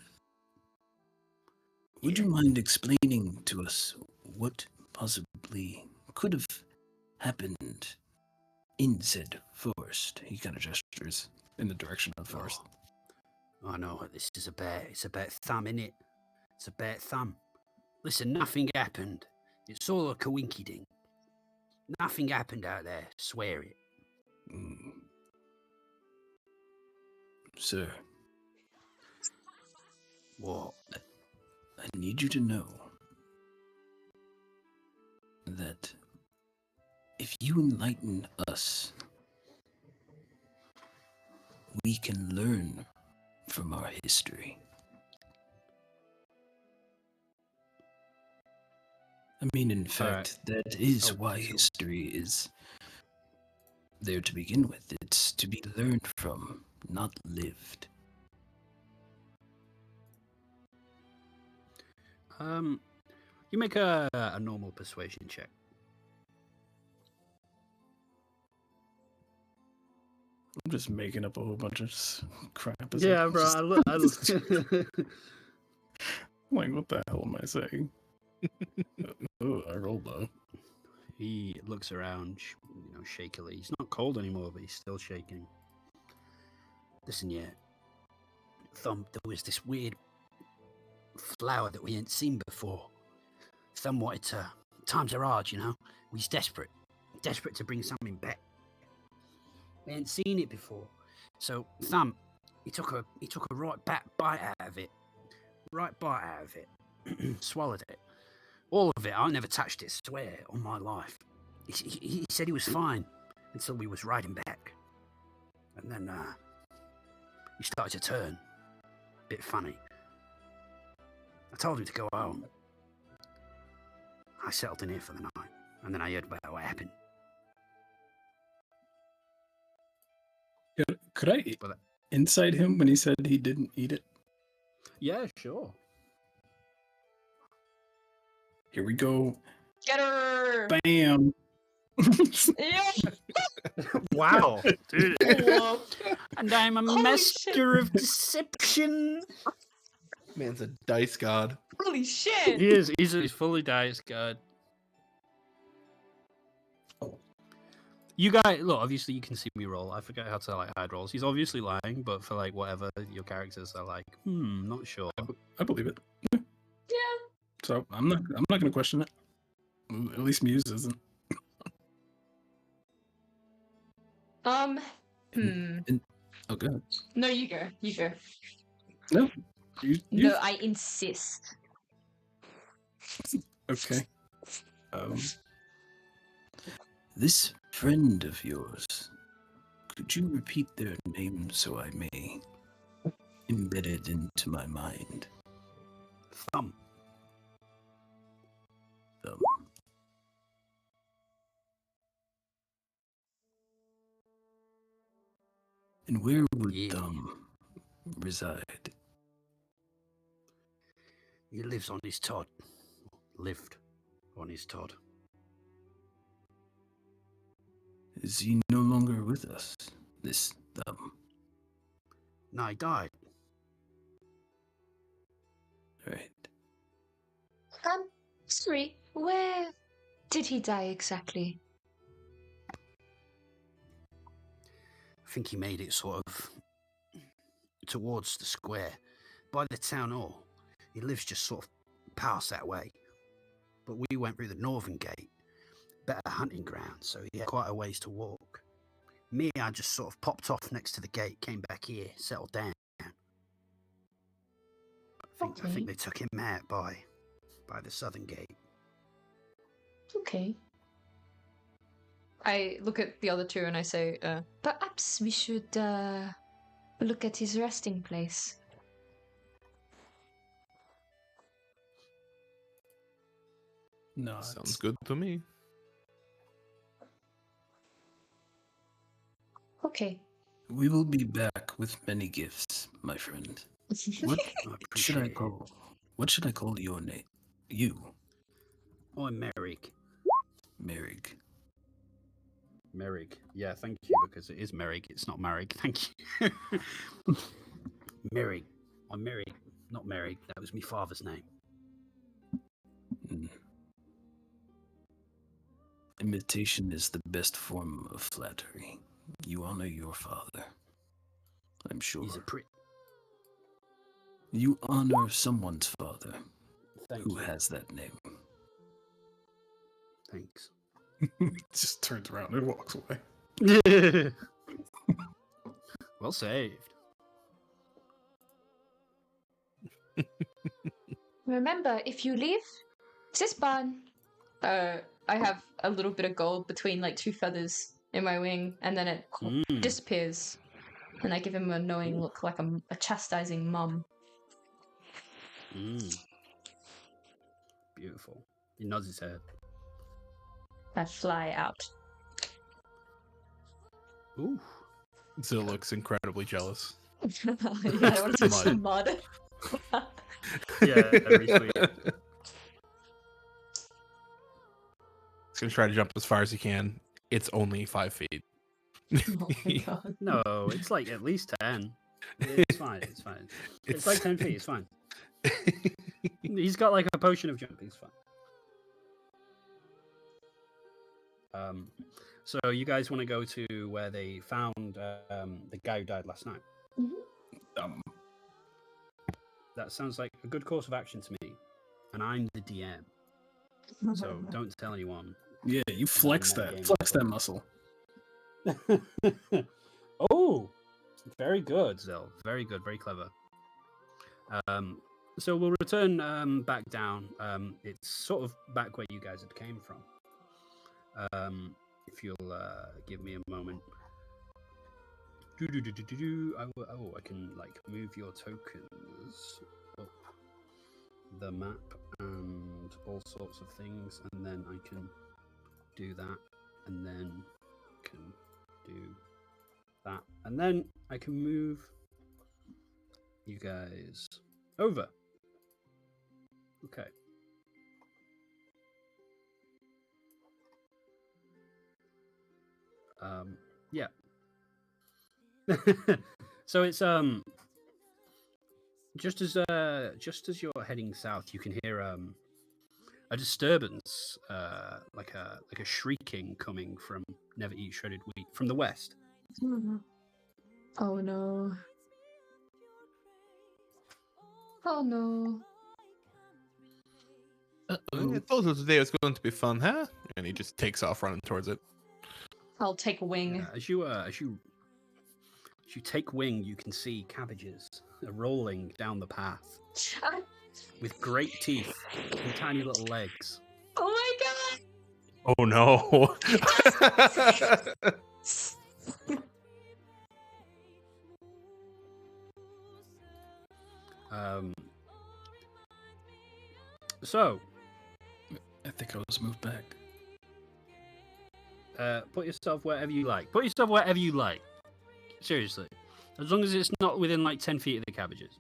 would you mind explaining to us what possibly could have happened in said forest? He kind of gestures in the direction of the forest. Oh, I know this is it's about thumb, innit? It's about thumb. Listen, nothing happened. It's all a coinky ding. Nothing happened out there. Swear it. Mm. Sir, What? I need you to know that if you enlighten us, we can learn from our history. I mean, in fact, that is why history is there to begin with. It's to be learned from, not lived. You make a normal persuasion check. I'm just making up a whole bunch of crap. Yeah, bro. I look. Like, what the hell am I saying? Oh, I rolled low. He looks around, shakily. He's not cold anymore, but he's still shaking. Listen, yeah. Thumb, there was this weird flower that we ain't seen before. Thumb wanted to. Times are hard, He's desperate to bring something back. We ain't seen it before, so Thumb, he took a right bite out of it, swallowed it, all of it. I never touched it, swear on my life. He said he was fine until we was riding back, and then he started to turn a bit funny. I told him to go home. I settled in here for the night, and then I heard about what happened. Could I insight him when he said he didn't eat it? Yeah, sure. Here we go. Get her! Bam. Yeah. Wow, dude. Whoa. And I'm a Holy master of deception. Man's a dice god. Holy shit! He is. He's fully dice god. You guys, look. Obviously, you can see me roll. I forget how to like hide rolls. He's obviously lying, but for like whatever your characters are like, not sure. I believe it. Yeah. So I'm not gonna question it. At least Muse isn't. Oh, good. No, you go. You go. No. No, I insist. Okay. This friend of yours, could you repeat their name so I may embed it into my mind? Thumb. And where would Yeah. Thumb reside? He lives on his Todd. Lived on his Todd. Is he no longer with us, this Thumb? No, he died. Right. Sorry, where did he die exactly? I think he made it sort of towards the square, by the town hall. He lives just sort of past that way. But we went through the northern gate, better hunting ground, so he had quite a ways to walk. Me, I just sort of popped off next to the gate, came back here, settled down. I think they took him out by the southern gate. Okay. I look at the other two and I say, Perhaps we should look at his resting place. No. Sounds good to me. Okay. We will be back with many gifts, my friend. What should I call? What should I call your name? You, I'm Merrick. Merrick. Merrick. Yeah, thank you, because it is Merrick. It's not Marrick. Thank you. Merrick. I'm Merrick, not Merrick. That was my father's name. Imitation is the best form of flattery. You honor your father, I'm sure. He's a prick. You honor someone's father Thank who you. has that name. Thanks. Just turns around and walks away. Well saved. Remember, if you leave, this barn. I have a little bit of gold between like two feathers in my wing, and then it disappears. And I give him a knowing look, like a chastising mum. Beautiful. He nods his head. I fly out. Ooh. Zil looks incredibly jealous. Yeah, I want to touch the mud. Yeah, very sweet. He's gonna try to jump as far as he can. It's only 5 feet. Oh my god. No, it's like at least 10. It's fine. It's fine. It's like 10 feet. It's fine. He's got like a potion of jump. He's fine. So you guys want to go to where they found the guy who died last night? That sounds like a good course of action to me, and I'm the DM, so don't tell anyone. Yeah, you flex that. Flex that muscle. Oh, very good, Zil. Very good. Very clever. So we'll return back down. It's sort of back where you guys had came from. If you'll give me a moment. I can like move your tokens up the map and all sorts of things, and then I can do that, and then can do that, and then I can move you guys over. Okay. Yeah. So it's just as you're heading south, you can hear a disturbance, like a shrieking coming from Never Eat Shredded Wheat from the west. Oh no. Oh no. I told you today was going to be fun, huh? And he just takes off running towards it. I'll take wing. As you take wing, you can see cabbages rolling down the path with great teeth and tiny little legs. Oh my god! Oh no! So, I think I was moved back. put yourself wherever you like. Put yourself wherever you like. Seriously. As long as it's not within like 10 feet of the cabbages.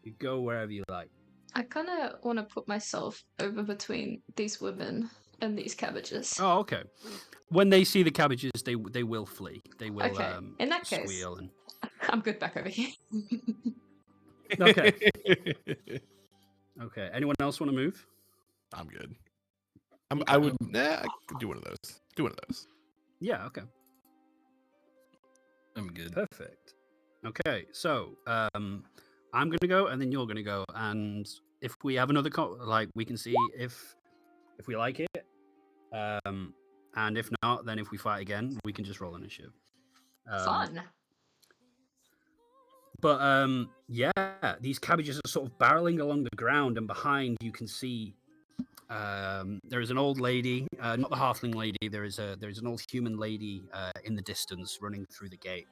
You go wherever you like. I kind of want to put myself over between these women and these cabbages. Oh, okay. When they see the cabbages, they will flee. They will Okay, in that case. squeal and... I'm good back over here. Okay. Okay. Anyone else want to move? I'm good. I would. I could do one of those. Do one of those. Yeah. Okay. I'm good. Perfect. Okay. So, I'm gonna go, and then you're gonna go, and if we have another we can see if we like it, and if not, then if we fight again, we can just roll initiative. Fun. But yeah, these cabbages are sort of barreling along the ground, and behind you can see there is an old lady, not the halfling lady. There is an old human lady in the distance running through the gate,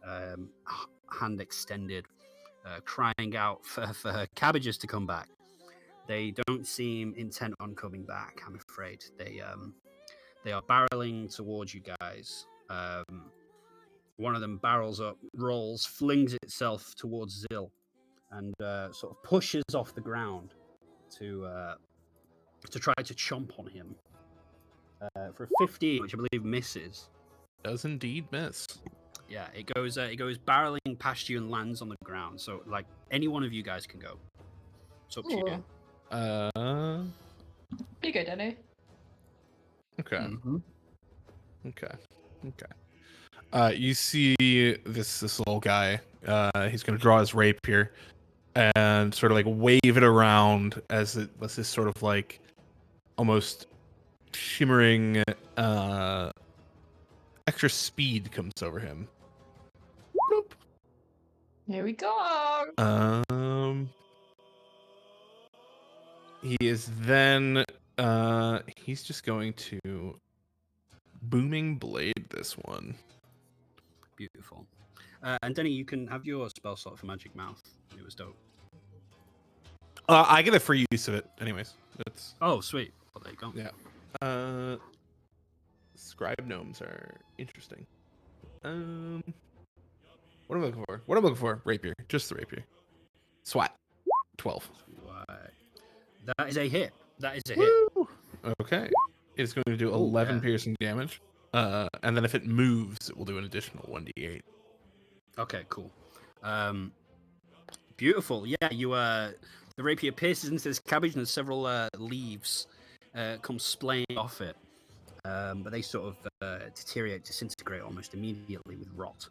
hand extended, crying out for her cabbages to come back. They don't seem intent on coming back, I'm afraid. They are barreling towards you guys. One of them barrels up, rolls, flings itself towards Zil, and sort of pushes off the ground to try to chomp on him. For a 15, which I believe misses. Does indeed miss. Yeah, it goes barreling past you and lands on the ground. So like any one of you guys can go. It's up to you. You go, Danny. Okay. Mm-hmm. Okay. You see this little guy. He's gonna draw his rapier and sort of like wave it around as this sort of like almost shimmering extra speed comes over him. Bloop. Here we go. He is then he's just going to booming blade this one. Beautiful. And Denny, you can have your spell slot for Magic Mouth. It was dope. I get a free use of it anyways. It's Oh, sweet. Well, there you go. yeah. Scribe gnomes are interesting. What am I looking for? What am I looking for? Rapier. Just the rapier. Swat. 12. That is a hit. That is a Woo! hit. Okay. It's going to do 11 piercing damage. And then if it moves, it will do an additional 1d8. Okay, cool. Beautiful. Yeah, you the rapier pierces into this cabbage, and several leaves come splaying off it. But they sort of deteriorate, disintegrate almost immediately with rot.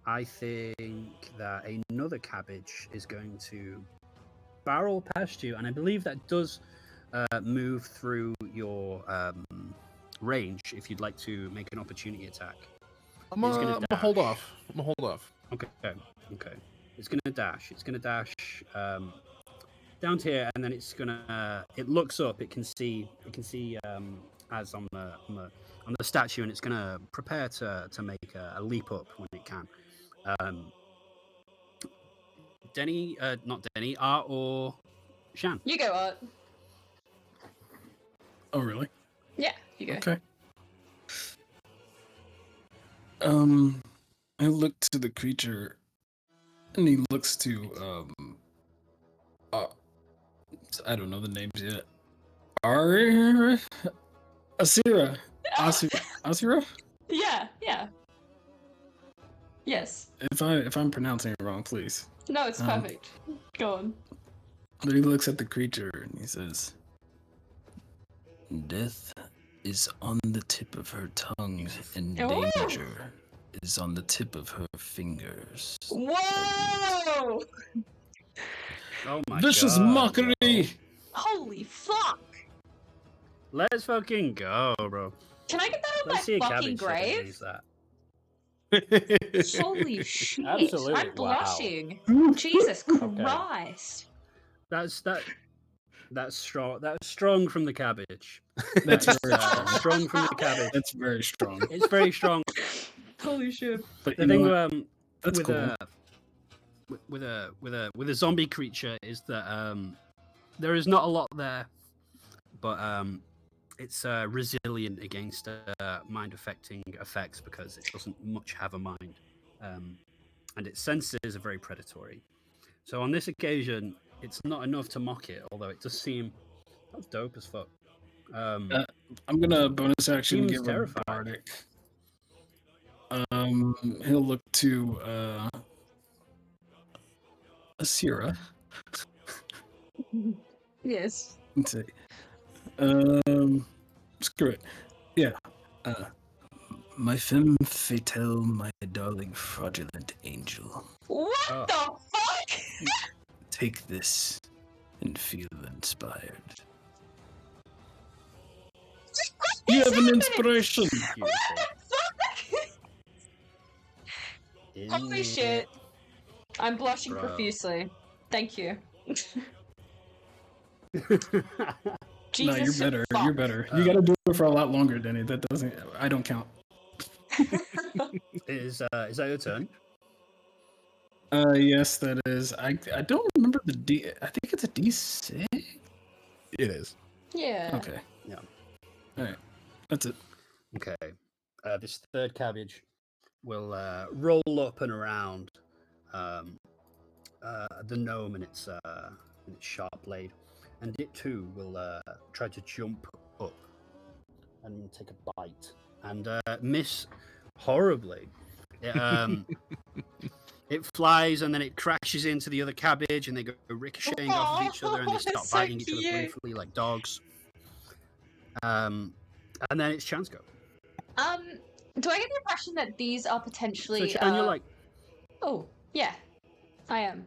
I think that another cabbage is going to barrel past you, and I believe that does move through your range if you'd like to make an opportunity attack. I'm gonna hold off. Okay. It's gonna dash. It's gonna dash down to here, and then it's gonna. It looks up. It can see. As on the statue, and it's gonna prepare to make a leap up when it can. Denny, not Denny, Art or Shan? You go, Art. Oh, really? Yeah, you go. Okay. I look to the creature, and he looks to I don't know the names yet. Asira. Asura? Yeah. Yes. If I'm pronouncing it wrong, please. No, it's perfect. Go on. But he looks at the creature and he says, Death is on the tip of her tongue, and Ooh. danger is on the tip of her fingers. Whoa! Oh my "Vicious god. mockery!" Bro. Holy fuck! Let's fucking go, bro. Can I get that on Let's see my a fucking cabbage that grave? needs that. Holy shit! Absolutely, I'm wow. blushing. Jesus Christ! That's strong. That's strong from the cabbage. That's That's very strong. strong from the cabbage. That's very strong. It's very strong. Holy shit! But The you know thing what? That's with cool. with a zombie creature is that there is not a lot there, but it's resilient against mind affecting effects because it doesn't much have a mind, and its senses are very predatory. So on this occasion, it's not enough to mock it, although it does seem that's dope as fuck. I'm gonna bonus action Seems give terrified. a bardic. He'll look to Asira Yes. and say, screw it. Yeah. My femme fatale, my darling fraudulent angel. What Oh. the fuck? Take this and feel inspired. You have an happening? inspiration. What the fuck? Holy shit! I'm blushing Bro. profusely. Thank you. No, you're Jesus better. fuck. You're better. You gotta do it for a lot longer, Denny. That doesn't. I don't count. Is that your turn? Yes, that is. I don't remember the D. I think it's a D6. It is. Yeah. Okay. Yeah. All right. That's it. Okay. This third cabbage will roll up and around the gnome in its sharp blade, and it too will try to jump up and take a bite and miss horribly. It flies and then it crashes into the other cabbage, and they go ricocheting off of each other, and they start That's so biting each other cute. briefly like dogs. And then it's chance go. Do I get the impression that these are potentially? So, and you're like, Oh, yeah, I am.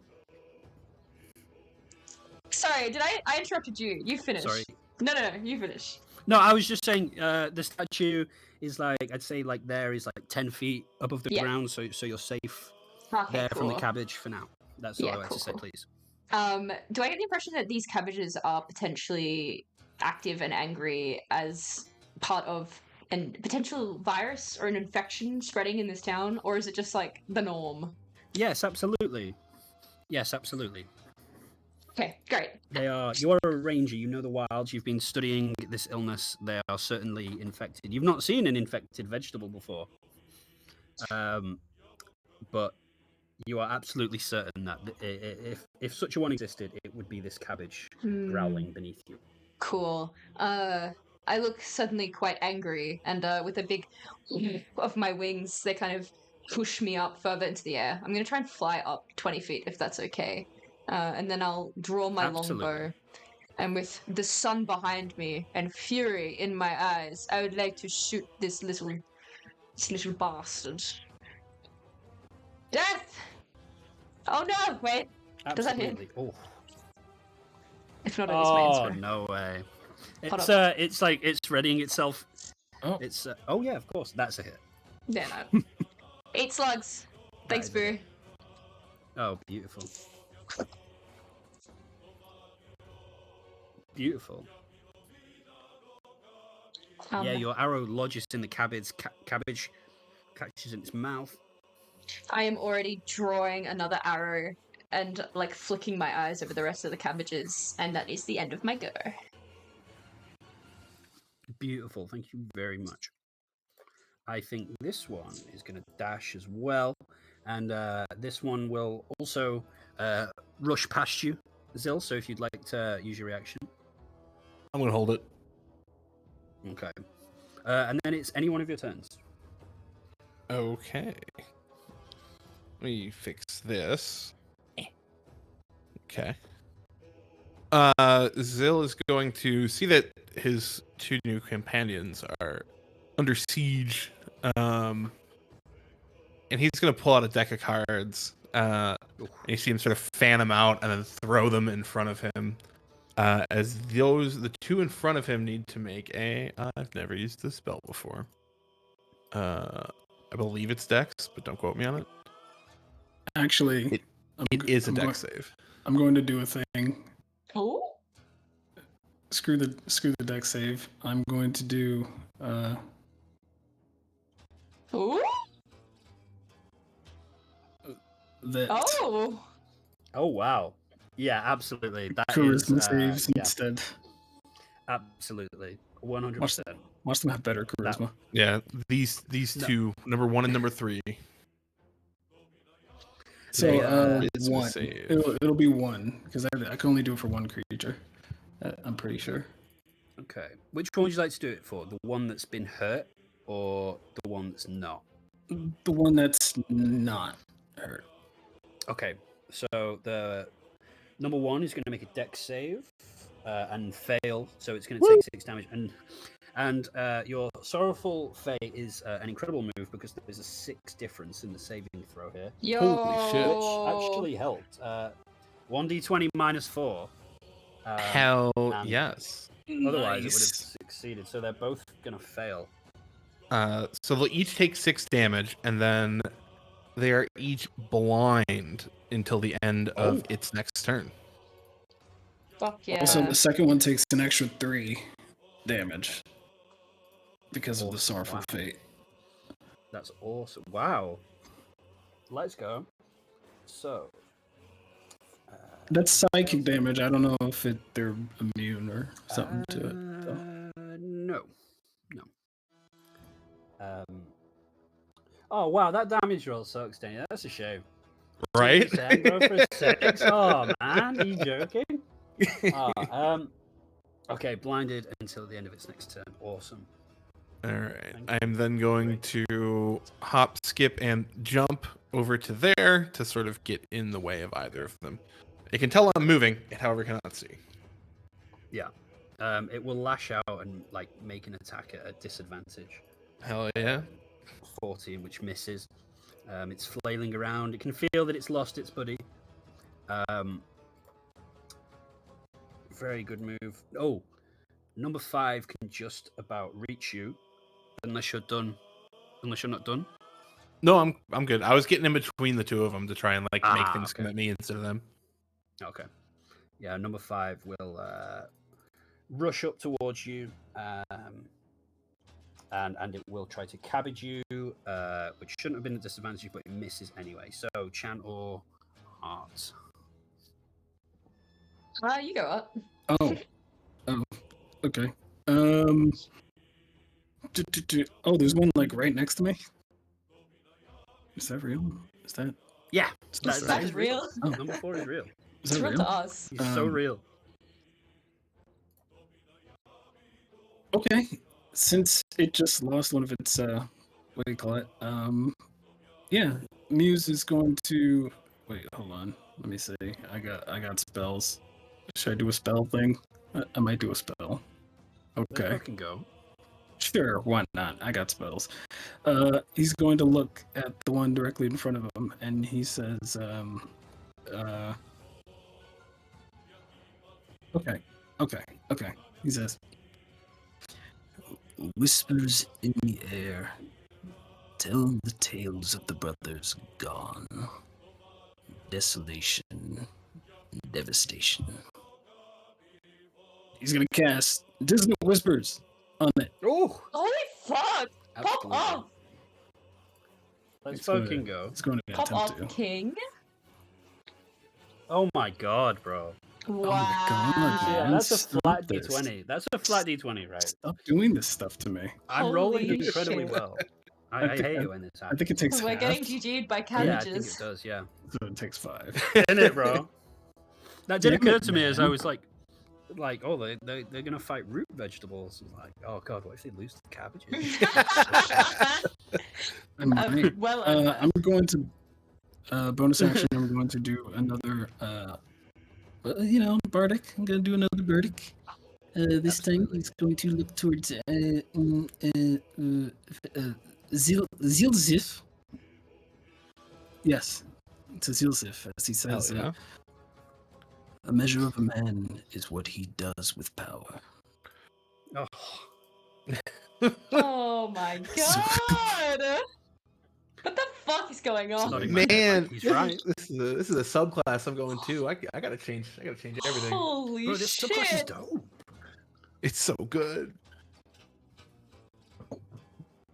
Sorry, did I interrupted you? You finish. sorry. No, you finish. No, I was just saying the statue is like, I'd say like there is like 10 feet above the Yeah. ground, so you're safe Okay, there cool. from the cabbage for now. That's all Yeah, I had to say, cool. please. Do I get the impression that these cabbages are potentially active and angry as part of a potential virus or an infection spreading in this town, or is it just like the norm? Yes, absolutely. Yes, absolutely. Okay, great. They are. You are a ranger. You know the wilds. You've been studying this illness. They are certainly infected. You've not seen an infected vegetable before, but you are absolutely certain that if such a one existed, it would be this cabbage growling beneath you. Cool. I look suddenly quite angry, and with a big of my wings, they kind of push me up further into the air. I'm gonna try and fly up 20 feet, if that's okay. And then I'll draw my Absolutely. longbow. And with the sun behind me and fury in my eyes, I would like to shoot this little bastard. Death! Oh no! Wait. Does that hit? Absolutely. Oh. If not, I'll use my Oh inspiration. no way! Hold It's like it's readying itself. Oh. It's oh yeah, of course, that's a hit. Yeah, no. 8 slugs. Thanks, That is a Boo. Oh, beautiful. Beautiful. Yeah, your arrow lodges in the cabbage. Cabbage catches in its mouth. I am already drawing another arrow and like flicking my eyes over the rest of the cabbages, and that is the end of my go. Beautiful. Thank you very much. I think this one is going to dash as well, and this one will also rush past you, Zil. So if you'd like to use your reaction. I'm gonna hold it. Okay. And then it's any one of your turns. Okay. Let me fix this. Okay. Zill is going to see that his two new companions are under siege. And he's going to pull out a deck of cards. And you see him sort of fan them out and then throw them in front of him. As the two in front of him need to make a... I've never used this spell before. I believe it's Dex, but don't quote me on it. Actually, It is a Dex save. I'm going to do a thing. Oh? Screw the deck save. I'm going to do Ooh? that Oh! Oh wow! Yeah, absolutely. That charisma is, saves yeah, instead. absolutely, 100%. Watch them have better charisma. Yeah, these two, number 1 and number 3. So It's a 1. save. It'll be 1 because I can only do it for one creature. I'm pretty sure. Okay. Which one would you like to do it for? The one that's been hurt, or the one that's not? The one that's not hurt. Okay. So the number 1 is going to make a dex save and fail, so it's going to take 6 damage. And your Sorrowful Fate is an incredible move because there's a 6 difference in the saving throw here. Yo! Holy shit. Which actually helped. 1d20 minus 4. Hell yes. Otherwise, it would have succeeded. So they're both going to fail. So they'll each take 6 damage, and then they are each blind until the end of its next turn. Fuck yeah. Also, the second one takes an extra 3 damage because of the Sorrowful Fate. That's awesome. Wow. Let's go. So. That's psychic damage. I don't know if they're immune or something to it. So. No. Oh wow, that damage roll sucks, Danny. That's a shame. Right? Go for a 6. Oh man, are you joking? Okay, blinded until the end of its next turn. Awesome. All right. I'm then going to hop, skip, and jump over to there to sort of get in the way of either of them. It can tell I'm moving, it however cannot see. Yeah. It will lash out and like make an attack at a disadvantage. Hell yeah. 14, which misses. It's flailing around. It can feel that it's lost its buddy. Very good move. Oh, number 5 can just about reach you, unless you're done. Unless you're not done. No, I'm good. I was getting in between the two of them to try and like make things come at me instead of them. Okay. Yeah, number 5 will rush up towards you, and it will try to cabbage you, which shouldn't have been a disadvantage, but it misses anyway. So, Chant or Heart? You go up. Oh, okay. Oh, there's one like right next to me. Is that real? Is that? Yeah, That is real. Oh. Number 4 is real. Is It's that real real? to us. He's so real. Okay. Since it just lost one of its what do you call it? Yeah, Muse is going to wait, hold on. Let me see. I got spells. Should I do a spell thing? I might do a spell. Okay. I can go. Sure, why not? I got spells. He's going to look at the one directly in front of him and he says, Okay. He says, whispers in the air, tell the tales of the brothers gone. Desolation, devastation. He's gonna cast Dissonant Whispers on it. Oh! Holy fuck! Pop Absolutely. off! Let's It's gonna- fucking go. It's going to Pop attempt off, to. King. Oh my god, bro. Wow. God, Yeah, man. that's a stop flat this. D20. That's a flat D20, right? Stop doing this stuff to me. I'm rolling Holy incredibly shit. well. I think- hate it when this I happens. think it takes We're half, getting GG'd by Yeah, I think cabbages. it does, yeah. so it takes 5. Isn't it, bro? That did Damn occur it, to me as I man. was like, like, oh, they're gonna fight root vegetables. And like, oh god, what if they lose to the cabbages? I might. well, I'm going to bonus action. I'm going to do another. Bardic. I'm going to do another Bardic. This time he's going to look towards Zilzif. Yes, to Zilzif, as he Hell says. yeah. A measure of a man is what he does with power. Oh, oh my god! What the fuck is going on? Sorry, Man, he's right. This is a subclass I'm going to. I gotta change everything. Holy Bro, this subclass is shit! dope. It's so good.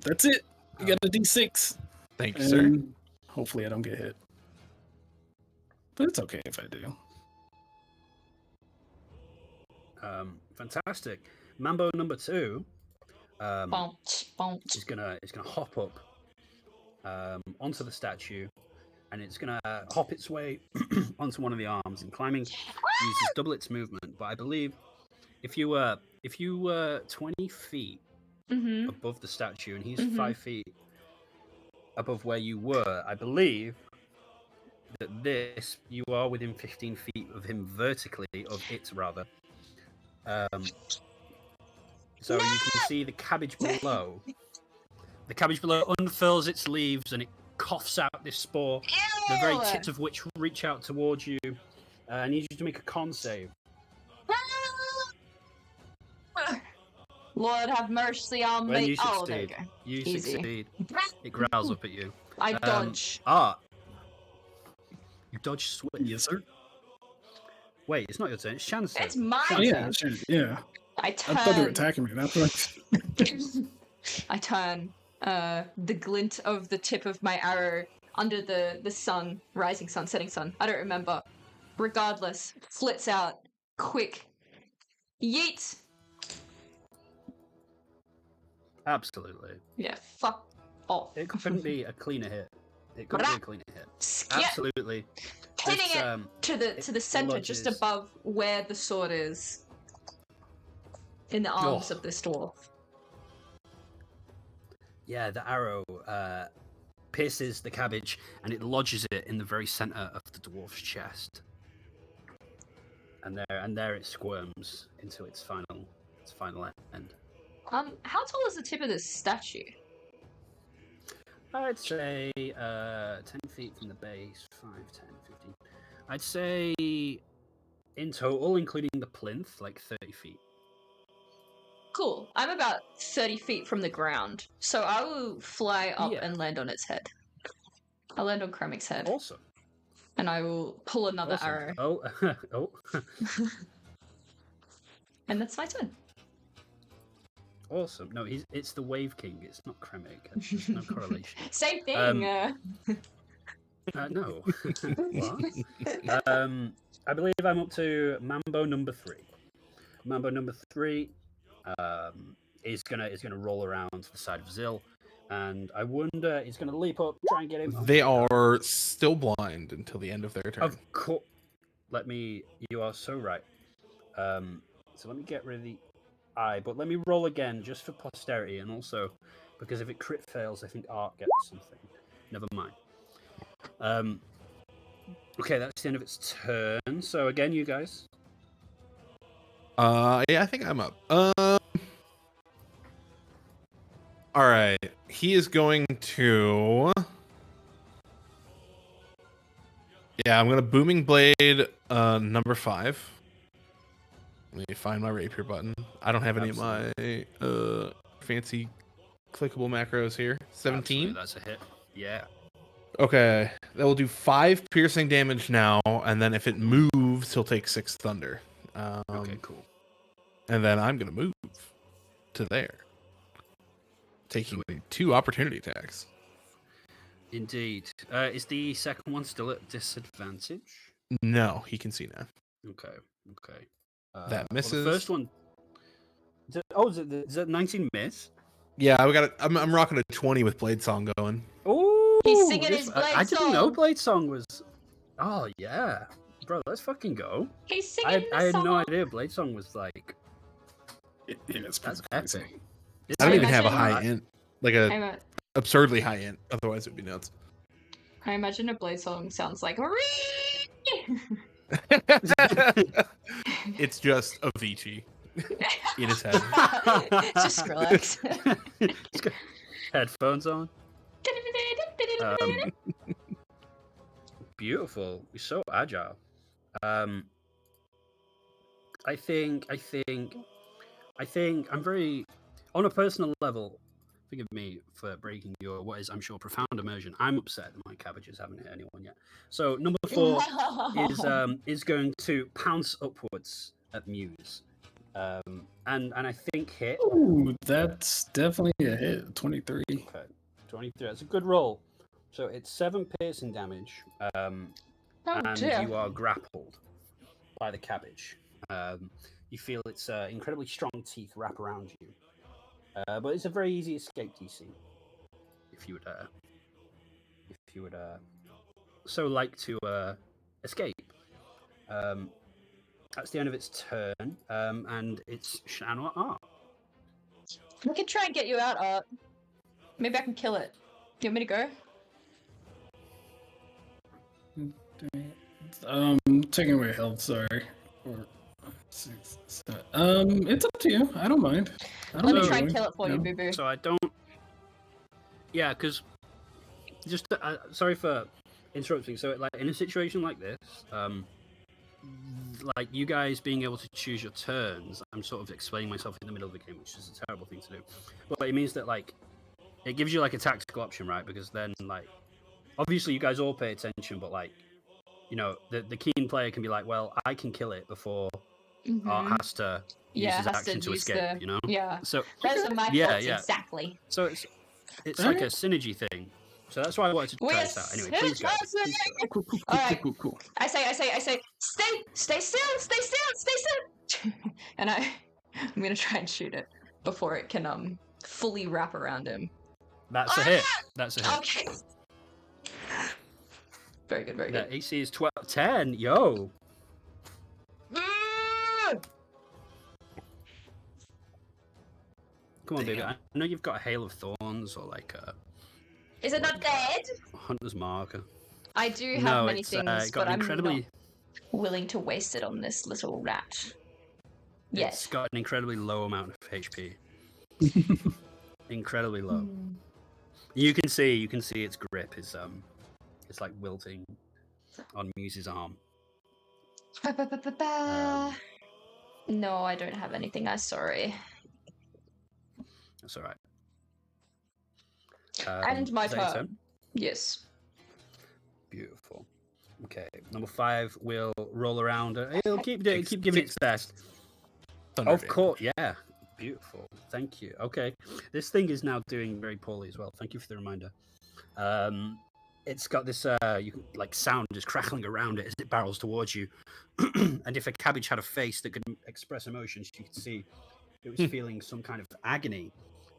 That's it. You got a D6. Thank you, sir. And hopefully I don't get hit. But it's okay if I do. Fantastic. Mambo number 2 Bounce, bounce. is gonna hop up onto the statue, and it's gonna hop its way onto one of the arms, and climbing uses double its movement. But I believe if you were 20 feet Mm-hmm. above the statue and he's 5 feet above where you were, I believe that you are within 15 feet of him vertically, of it rather. So you can see the cabbage below. The cabbage below unfurls its leaves and it coughs out this spore, the very tips of which reach out towards you. I need you to make a con save. Lord have mercy on When me. you Oh, there you succeed, go. you Easy. succeed. It growls up at you. I dodge. You dodge swift. Yes, sir. Wait, it's not your turn. It's Shan's turn. It's my Oh, turn. yeah, sure. Yeah. I I thought they were turn. attacking me. That's what I turn. The glint of the tip of my arrow under the sun, rising sun, setting sun. I don't remember. Regardless, flits out quick. Yeet. Absolutely. Yeah. Fuck off. It couldn't be a cleaner hit. It couldn't be a cleaner hit. Skip. Absolutely. Pinning This, it to the center, just lodges- above where the sword is. In the arms Oh. of this dwarf. Yeah, the arrow pierces the cabbage and it lodges it in the very center of the dwarf's chest. And there it squirms into its final end. How tall is the tip of this statue? I'd say 10 feet from the base, 5, 10, 15. I'd say in total, including the plinth, like 30 feet. Cool. I'm about 30 feet from the ground, so I will fly up Yeah. and land on its head. I'll land on Kremik's head, Awesome. and I will pull another Awesome. arrow. Oh, And that's my turn. awesome. No, it's the Wave King. It's not Kremik. There's no correlation. Same thing. No. What? I believe I'm up to Mambo number 3. Mambo number 3 is gonna roll around to the side of Zil, and I wonder he's gonna leap up, try and get him. They are still blind until the end of their turn. Of course. You are so right. So let me get rid of the eye, but let me roll again just for posterity, and also because if it crit fails, I think Art gets something. Never mind. Okay, that's the end of its turn. So again, you guys. Yeah, I think I'm up. All right. He is going to. Yeah, I'm gonna booming blade number 5. Let me find my rapier button. I don't have any of my fancy clickable macros here. 17. Absolutely, that's a hit. Yeah. Okay, that will do 5 piercing damage now, and then if it moves, he'll take 6 thunder. Okay, cool. And then I'm gonna move to there, taking 2 opportunity attacks. Indeed. Is the second one still at disadvantage? No, he can see now. Okay. Okay. That well, misses. the first one. Is that 19 miss? Yeah, I'm rocking a 20 with Blade Song going. Oh, He's singing his Blade I didn't know Song. Blade Song was. Oh yeah. Bro, let's fucking go. He's singing I the had song. no idea Blade Song was like. It's That's crazy. epic. I don't I even have a imagine- high int, like a I, absurdly high int. Otherwise, it would be nuts. I imagine a Blade song sounds like. It's just Avicii in his head. It's just Skrillex. Just got headphones on. Beautiful. You're so agile. I think I'm very, on a personal level. Forgive me for breaking your what is, I'm sure, profound immersion. I'm upset that my cabbages haven't hit anyone yet. So number 4 is going to pounce upwards at Muse, and I think hit. Ooh, that's definitely a hit. 23. Okay, 23. That's a good roll. So it's 7 piercing damage, and dear. you are grappled by the cabbage. You feel its incredibly strong teeth wrap around you, but it's a very easy escape DC. If you would so like to escape. That's the end of its turn, and it's Shanwa Art. We can try and get you out, Art. Maybe I can kill it. Do you want me to go? Taking away health, sorry. Or 6, 7. It's up to you. I don't mind. I don't Let me mind try and going. kill it for you, No. Boo Boo. So I don't. Yeah, because just sorry for interrupting. So like in a situation like this, like you guys being able to choose your turns, I'm sort of explaining myself in the middle of the game, which is a terrible thing to do. But it means that like it gives you like a tactical option, right? Because then like obviously you guys all pay attention, but like you know the keen player can be like, well, I can kill it before Art has to use his has action to use escape. You know. Yeah. So Those are my Yeah, thoughts yeah. exactly. so it's like Alright. a synergy thing. So that's why I wanted to try this out. Anyway, please go. Please go. Alright. Cool. I say, stay still. And I'm gonna try and shoot it before it can fully wrap around him. That's a hit. That's a hit. Okay. Very good, very The good. AC is 10. Yo. Come on, baby. I know you've got a Hail of Thorns or like a Is it not dead? Hunter's Marker. I do have No, many it's things, got but an I'm incredibly. not willing to waste it on this little rat. It's Yes. got an incredibly low amount of HP. Incredibly low. Hmm. You can see its grip is it's like wilting on Muse's arm. No, I don't have anything. I'm sorry. That's all right. And my is that your turn. Yes. Beautiful. Okay, number 5 will roll around. He'll keep giving its best. Of course, yeah. Beautiful. Thank you. Okay, this thing is now doing very poorly as well. Thank you for the reminder. It's got this you can, like sound just crackling around it as it barrels towards you. And if a cabbage had a face that could express emotions, you could see it was feeling some kind of agony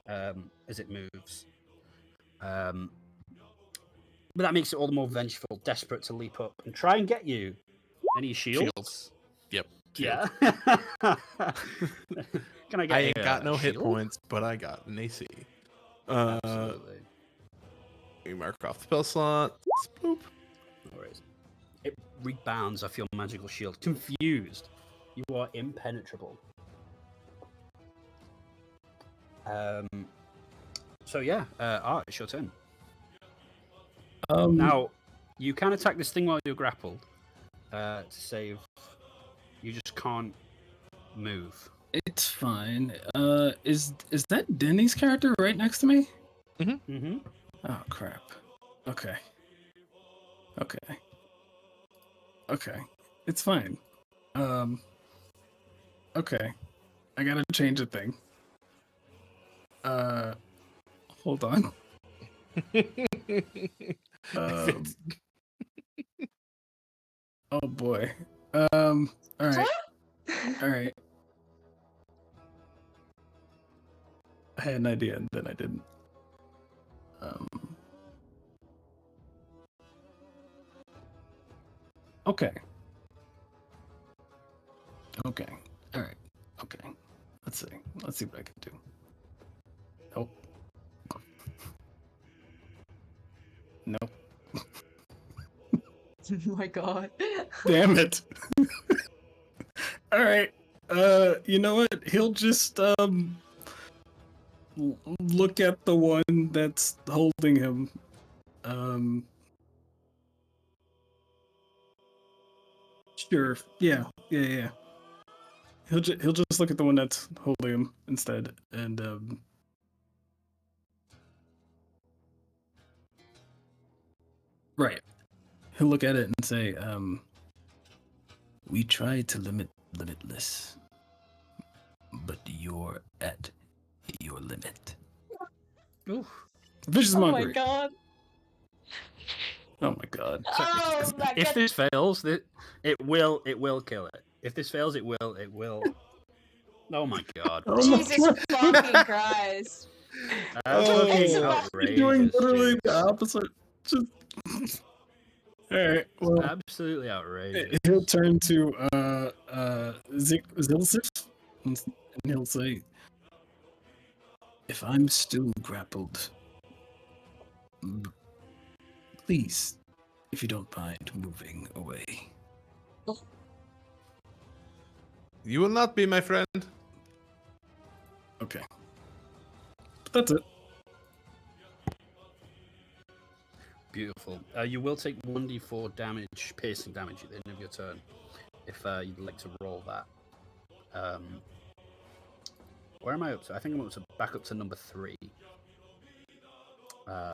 as it moves. But that makes it all the more vengeful, desperate to leap up and try and get you. Any shields? Yep. Yeah. Can I get? I ain't got no hit shield? points, but I got an AC. Absolutely. You mark off the spell slot. Boop. No worries. It rebounds off your magical shield. Confused. You are impenetrable. So yeah, Art, it's your turn. Now, you can attack this thing while you're grappled to save. You just can't move. It's fine. Is that Denny's character right next to me? Mm-hmm. Oh crap. Okay. It's fine. Okay. I gotta change a thing. Hold on. Oh boy. All right. I had an idea and then I didn't. Okay. Okay. All right. Okay. Let's see. Let's see what I can do. Nope. Nope. Oh my god. Damn it. All right. You know what? He'll just look at the one that's holding him. Sure. Yeah. Yeah. He'll just look at the one that's holding him instead, and right. He'll look at it and say, We try to limit limitless, but you're at your limit. Oof. "Vicious Oh my mockery." god. Oh my god. Oh my If god. this fails, it will kill it. If this fails, it will. Oh my god. Oh my Jesus god. fucking Christ. That's Oh, fucking You're You're doing outrageous. literally dude. the opposite. Just. All right. Well, Absolutely outrageous. he'll turn to Zilsif, and he'll say, If I'm still grappled, please, if you don't mind moving away. You will not be my friend. "Okay." But that's it. Beautiful. You will take 1d4 damage, piercing damage at the end of your turn, if you'd like to roll that. Where am I up to? I think I'm back up to number 3. I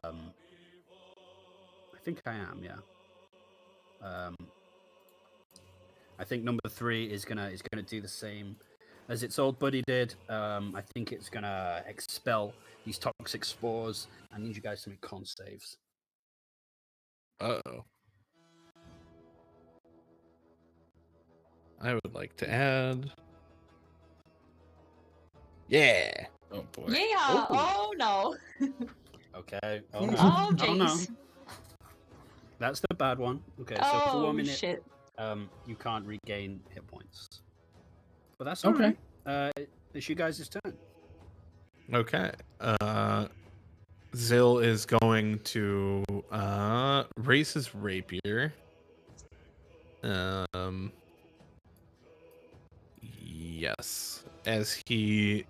think I am, yeah. I think number 3 is gonna do the same as its old buddy did. I think it's gonna expel these toxic spores. I need you guys to make con saves. Uh-oh. I would like to add... Yeah! Oh boy. Yeah. Oh no. Okay. Oh no. Oh Oh no. jeez. That's the bad one. Okay, so for 1 Oh minute, shit. you can't regain hit points. But that's Okay. alright. It's you guys' turn. Okay. Zil is going to raise his rapier. Yes. As it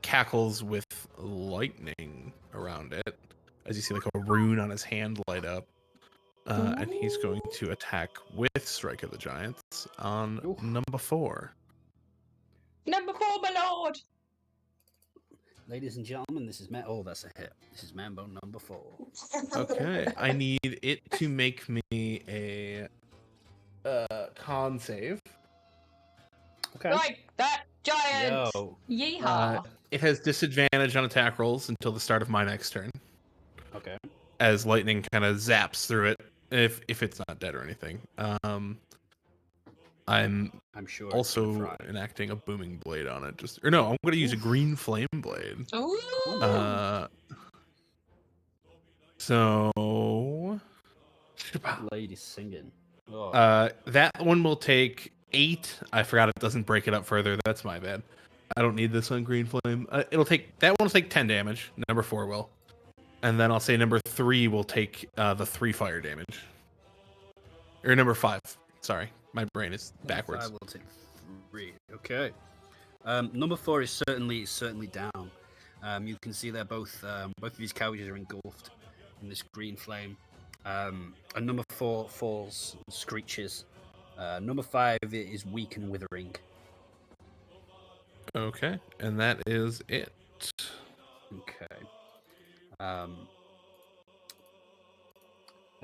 cackles with lightning around it. As you see like a rune on his hand light up. And he's going to attack with Strike of the Giants on number 4. Number 4, my lord. Ladies and gentlemen, this is Oh, that's a hit. This is Mambo number 4. Okay. I need it to make me a con save. Okay. Like that giant. Yo. Yeehaw. It has disadvantage on attack rolls until the start of my next turn. Okay. As lightning kind of zaps through it, if it's not dead or anything. I'm sure it's also gonna fry. enacting a booming blade on it. I'm going to use a green flame blade. Ooh. So Lady singing. Oh. that one will take 8. I forgot it doesn't break it up further. That's my bad. I don't need this on green flame. That one will take 10 damage. Number 4 will. And then I'll say number 3 will take the 3 fire damage. Or number 5. Sorry, my brain is backwards. 5 will take 3. Okay. Number 4 is certainly down. You can see they're both of these couches are engulfed in this green flame. And number 4 falls, screeches. Number 5 is weak and withering. Okay, and that is it. Okay.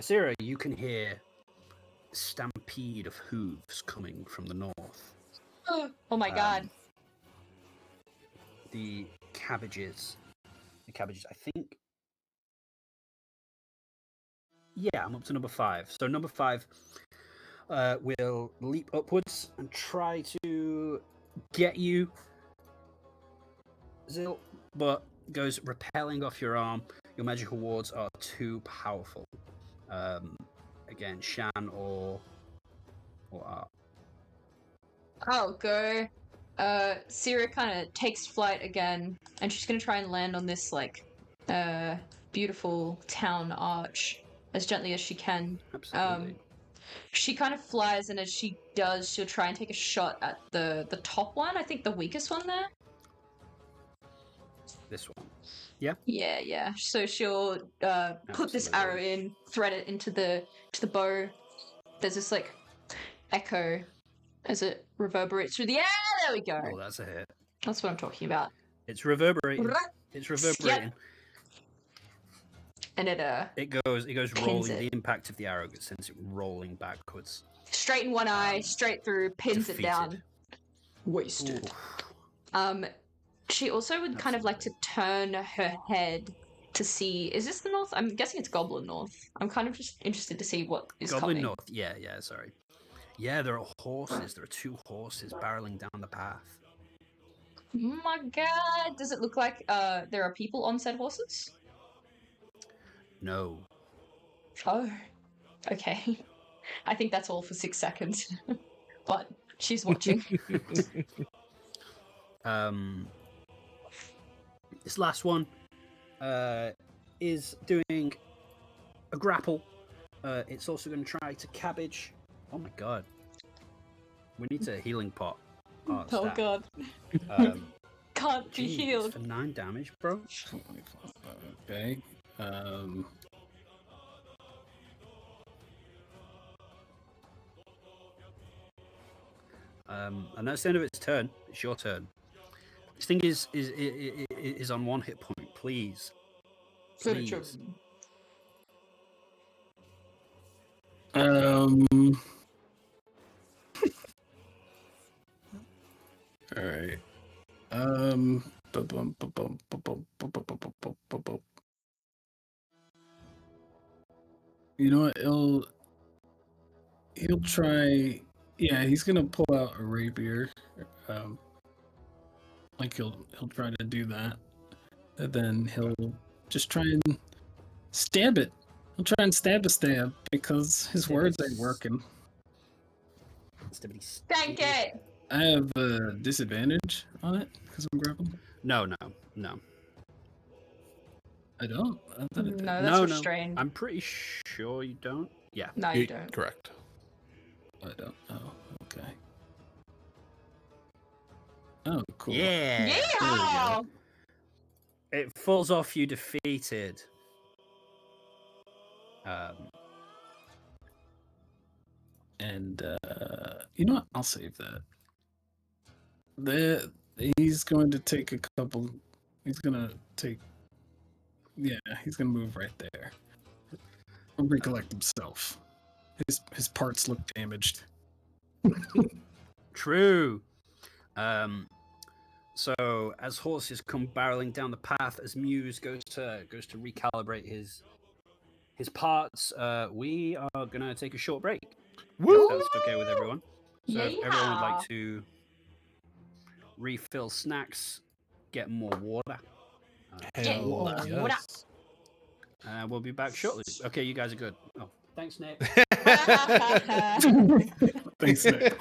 Asira, you can hear a stampede of hooves coming from the north. Oh my god. The cabbages, I think. Yeah, I'm up to number 5. So number 5 will leap upwards and try to get you, Zil, but goes repelling off your arm. Your magical wards are too powerful. Again, Shan or Art. I'll go. Sierra kind of takes flight again, and she's gonna try and land on this beautiful town arch as gently as she can. Absolutely. She kind of flies, and as she does, she'll try and take a shot at the top one. I think the weakest one there. This one. Yeah. Yeah. So she'll put this arrow in, thread it into the bow. There's this like echo as it reverberates through the air. There we go. Oh, that's a hit. That's what I'm talking about. It's reverberating. It's reverberating. Yep. And it goes pins rolling. it. The impact of the arrow sends it rolling backwards. Straight in one eye, straight through, pins defeated. it down. Wasted. She also would kind of like to turn her head to see. Is this the north? I'm guessing it's Goblin North. I'm kind of just interested to see what is Goblin coming. North. Yeah. Sorry. Yeah, there are horses. There are 2 horses barreling down the path. Oh my god! Does it look like there are people on said horses? No. Oh, okay. I think that's all for 6 seconds. But she's watching. This last one is doing a grapple. It's also going to try to cabbage. Oh my god. We need a healing pot. Oh stat. god. Can't be Jeez, healed. for 9 damage, bro. Okay. And that's the end of its turn. It's your turn. This thing is on 1 hit point. Please. Please. All right. You know what? He'll try. Yeah, he's gonna pull out a rapier. Like he'll try to do that, and then he'll just try and stab it. He'll try and stab because his words ain't working. Thank it! I have a disadvantage on it because I'm grappling. No. I don't. I thought it did. No, that's restrained. I'm pretty sure you don't. Yeah. No, you don't. Correct. I don't. Oh, okay. Oh, cool. Yeah. Yeah! It falls off you defeated. And you know what? I'll save that. He's going to take a couple. He's gonna take. Yeah, he's gonna move right there. He'll recollect himself. His parts look damaged. True. So as horses come barreling down the path, as Muse goes to recalibrate his parts, we are gonna take a short break. Woo! If that's okay with everyone. So if everyone would Yeah. like to refill snacks, get more water. Hell Yeah. yes. We'll be back shortly. Okay, you guys are good. Oh, thanks, Nick. Thanks, Nick.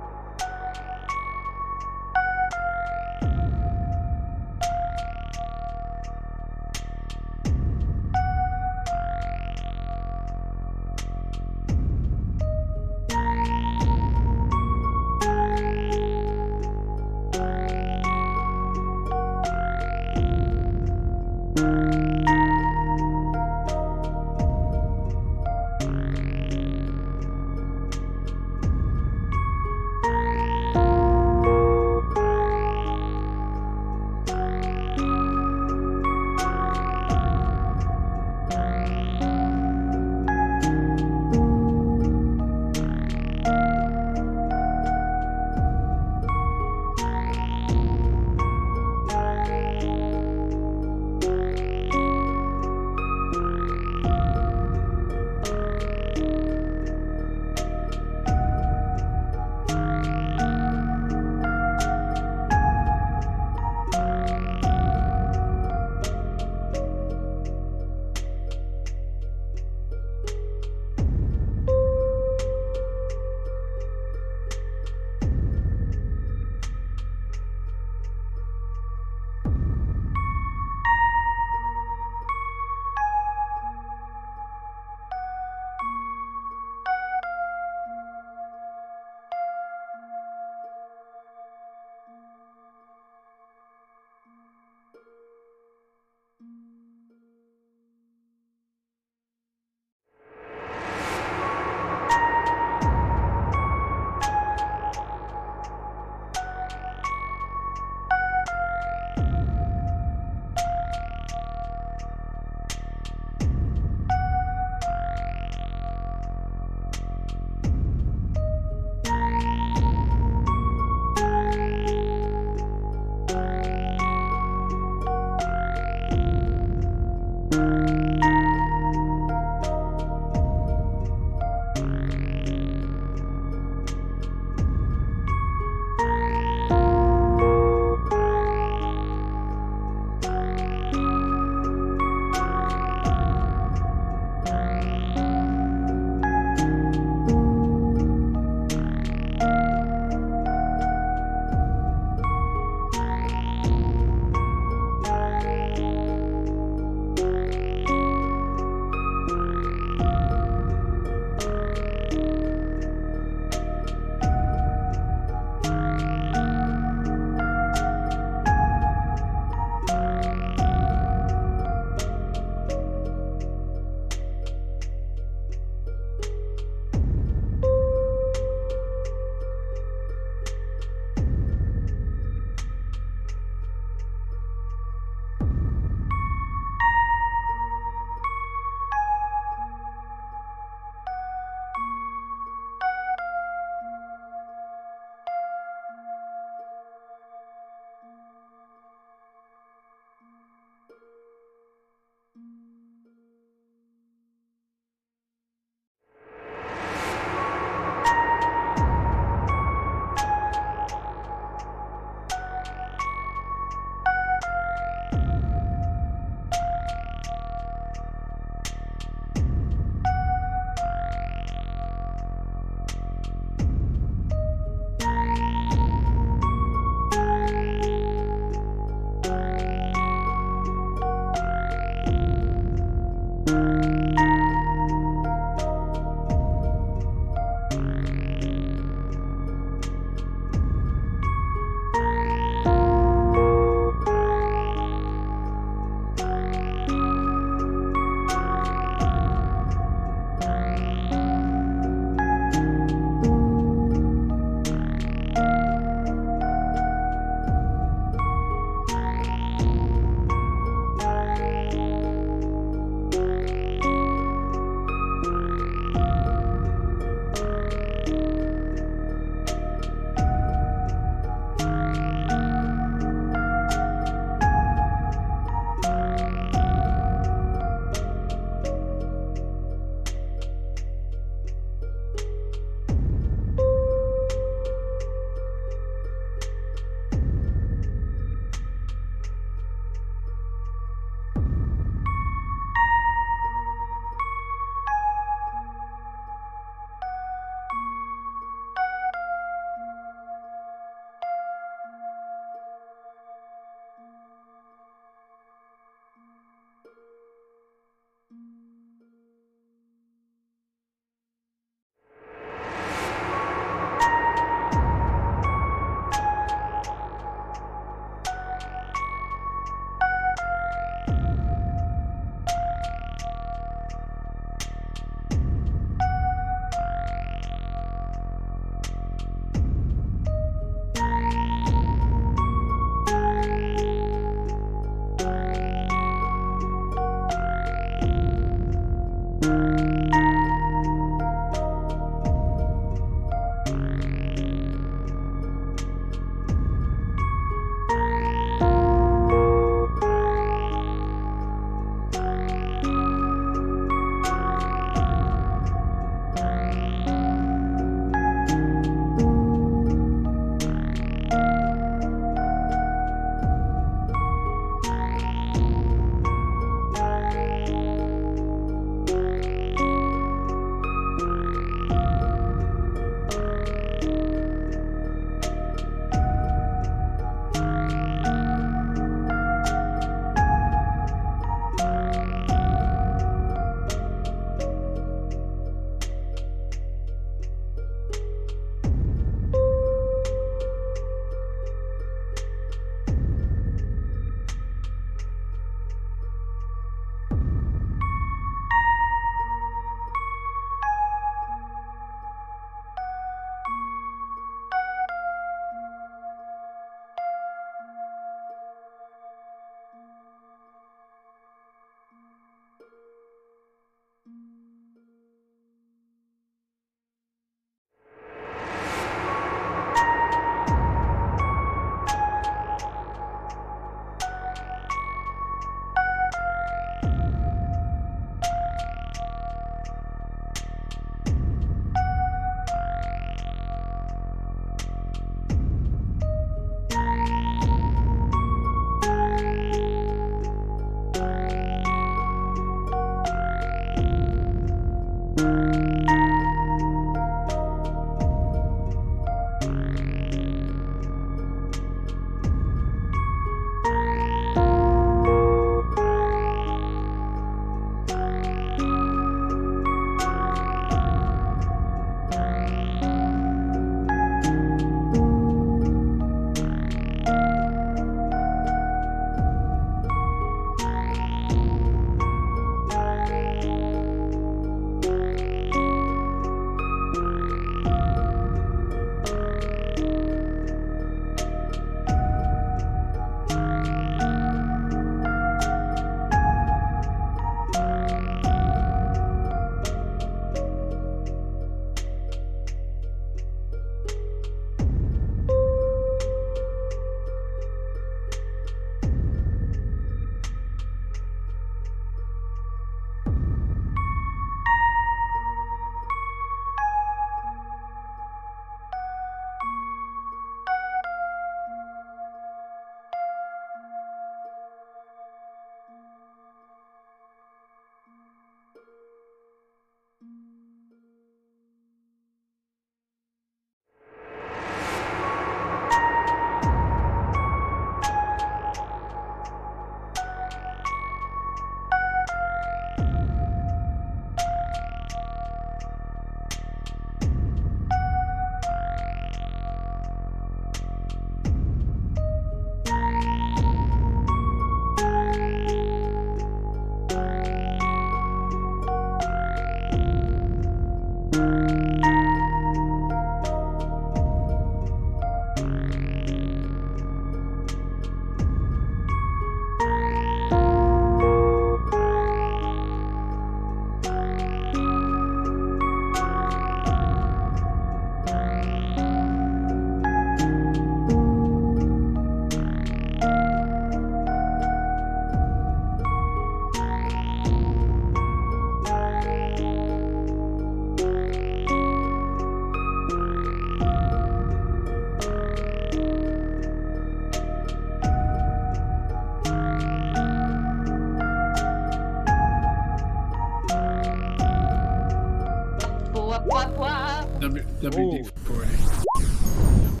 Wah, wah. WD-40.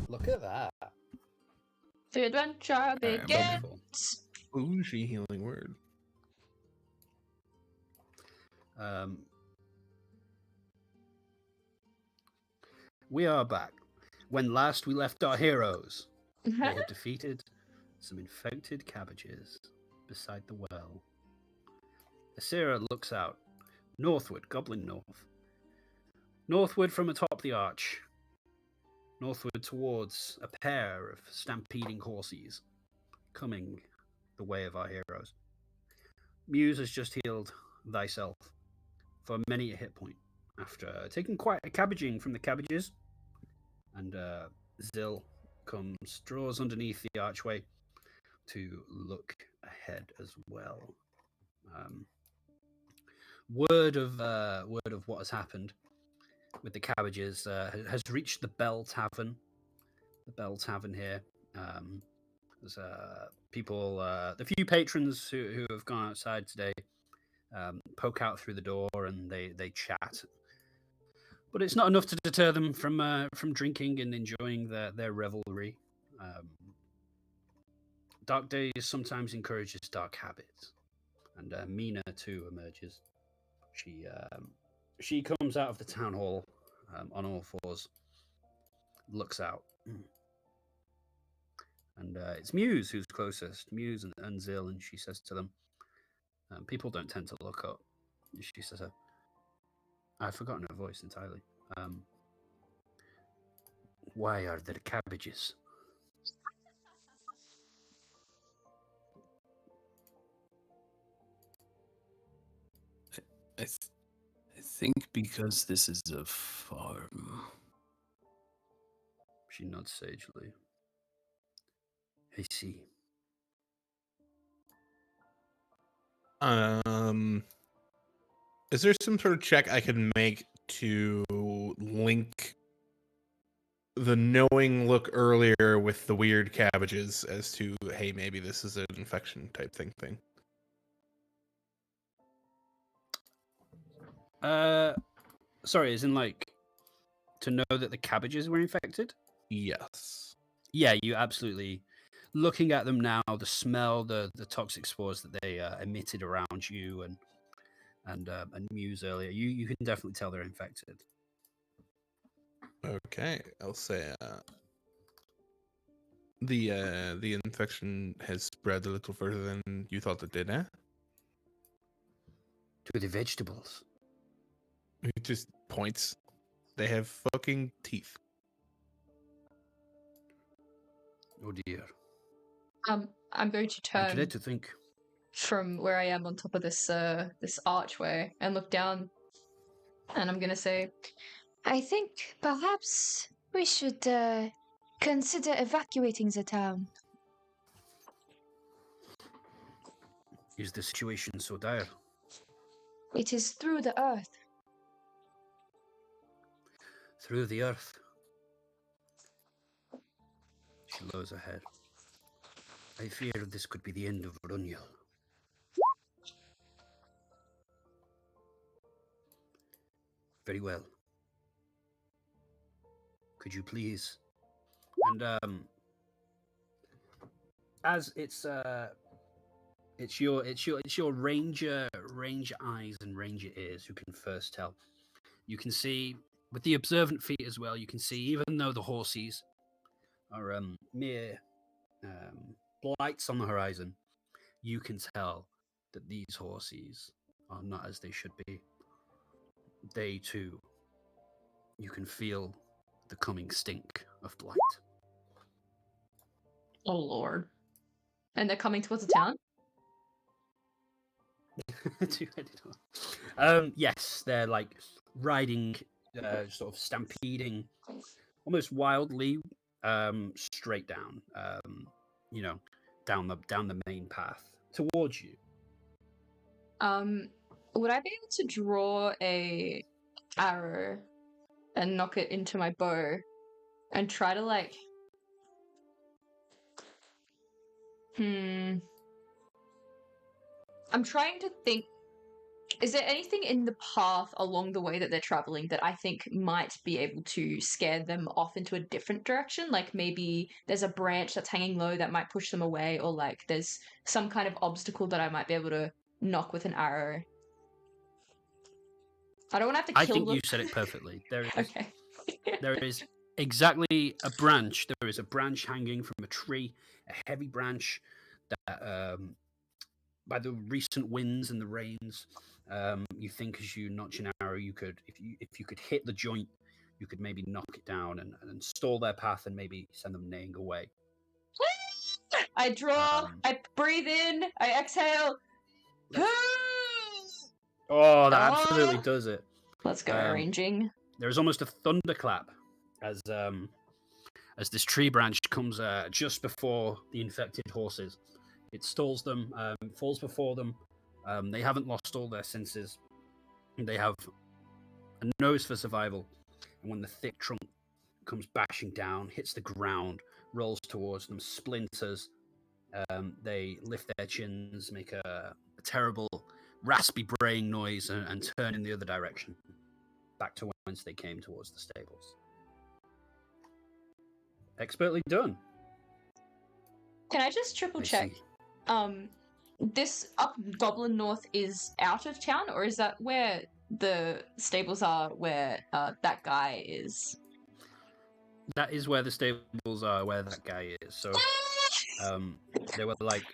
Look at that. The adventure I'm begins. Wonderful. Bougie healing word. We are back. When last we left our heroes, they had defeated some infected cabbages beside the well. Asira looks out, northward, goblin north. Northward from atop the arch. Northward towards a pair of stampeding horses coming the way of our heroes. Muse has just healed thyself for many a hit point after taking quite a cabbaging from the cabbages. And Zil draws underneath the archway to look ahead as well. Word of what has happened with the cabbages has reached the Bell Tavern. The Bell Tavern here. There's people, the few patrons who have gone outside today, poke out through the door and they chat. But it's not enough to deter them from drinking and enjoying their revelry. Dark days sometimes encourages dark habits, and Mina too emerges. She comes out of the town hall on all fours, looks out, and it's Muse who's closest. Muse and Zil, and she says to them, "People don't tend to look up." She says, "I've forgotten her voice entirely. Why are there cabbages?" I think because this is a farm. She nods sagely. I see. Is there some sort of check I can make to link the knowing look earlier with the weird cabbages as to, hey, maybe this is an infection type thing? Sorry, as in like to know that the cabbages were infected? Yes. Yeah, you absolutely. Looking at them now, the smell, the toxic spores that they emitted around you, and Muse earlier, you can definitely tell they're infected. Okay, I'll say the infection has spread a little further than you thought it did, eh? To the vegetables. It just points. They have fucking teeth. Oh dear. I'm going to I turn dread to think. from where I am on top of this archway and look down, and I'm gonna say, I think perhaps we should consider evacuating the town. Is the situation so dire? It is through the earth. Through the earth. She lowers her head. I fear this could be the end of Runyal. Very well. Could you please? And as it's your ranger eyes and ranger ears who can first tell. You can see with the observant feet as well. You can see even though the horses are mere blights on the horizon, you can tell that these horses are not as they should be. They too, you can feel the coming stink of blight. "Oh Lord!" And they're coming towards the town. Yes, they're like riding, sort of stampeding, almost wildly, straight down. Down the main path towards you. Would I be able to draw a arrow and knock it into my bow and try to like I'm trying to think Is there anything in the path along the way that they're traveling that I think might be able to scare them off into a different direction? Like maybe there's a branch that's hanging low that might push them away, or like there's some kind of obstacle that I might be able to knock with an arrow. I don't want to have to I kill think them. you said it perfectly. Okay. There is exactly a branch. There is a branch hanging from a tree, a heavy branch that, by the recent winds and the rains, you think as you notch an arrow, you could, if you could hit the joint, you could maybe knock it down and stall their path and maybe send them neighing away. I draw, Um, I breathe in, I exhale. Oh, that absolutely does it. Let's go Um, arranging. There is almost a thunderclap as this tree branch comes just before the infected horses. It stalls them, falls before them. They haven't lost all their senses. They have a nose for survival. And when the thick trunk comes bashing down, hits the ground, rolls towards them, splinters, they lift their chins, make a terrible, raspy braying noise, and turn in the other direction, back to whence they came, towards the stables. Expertly done. Can I just triple check? This up Goblin North is out of town, or is that where the stables are, where that guy is? That is where the stables are, where that guy is. So they were like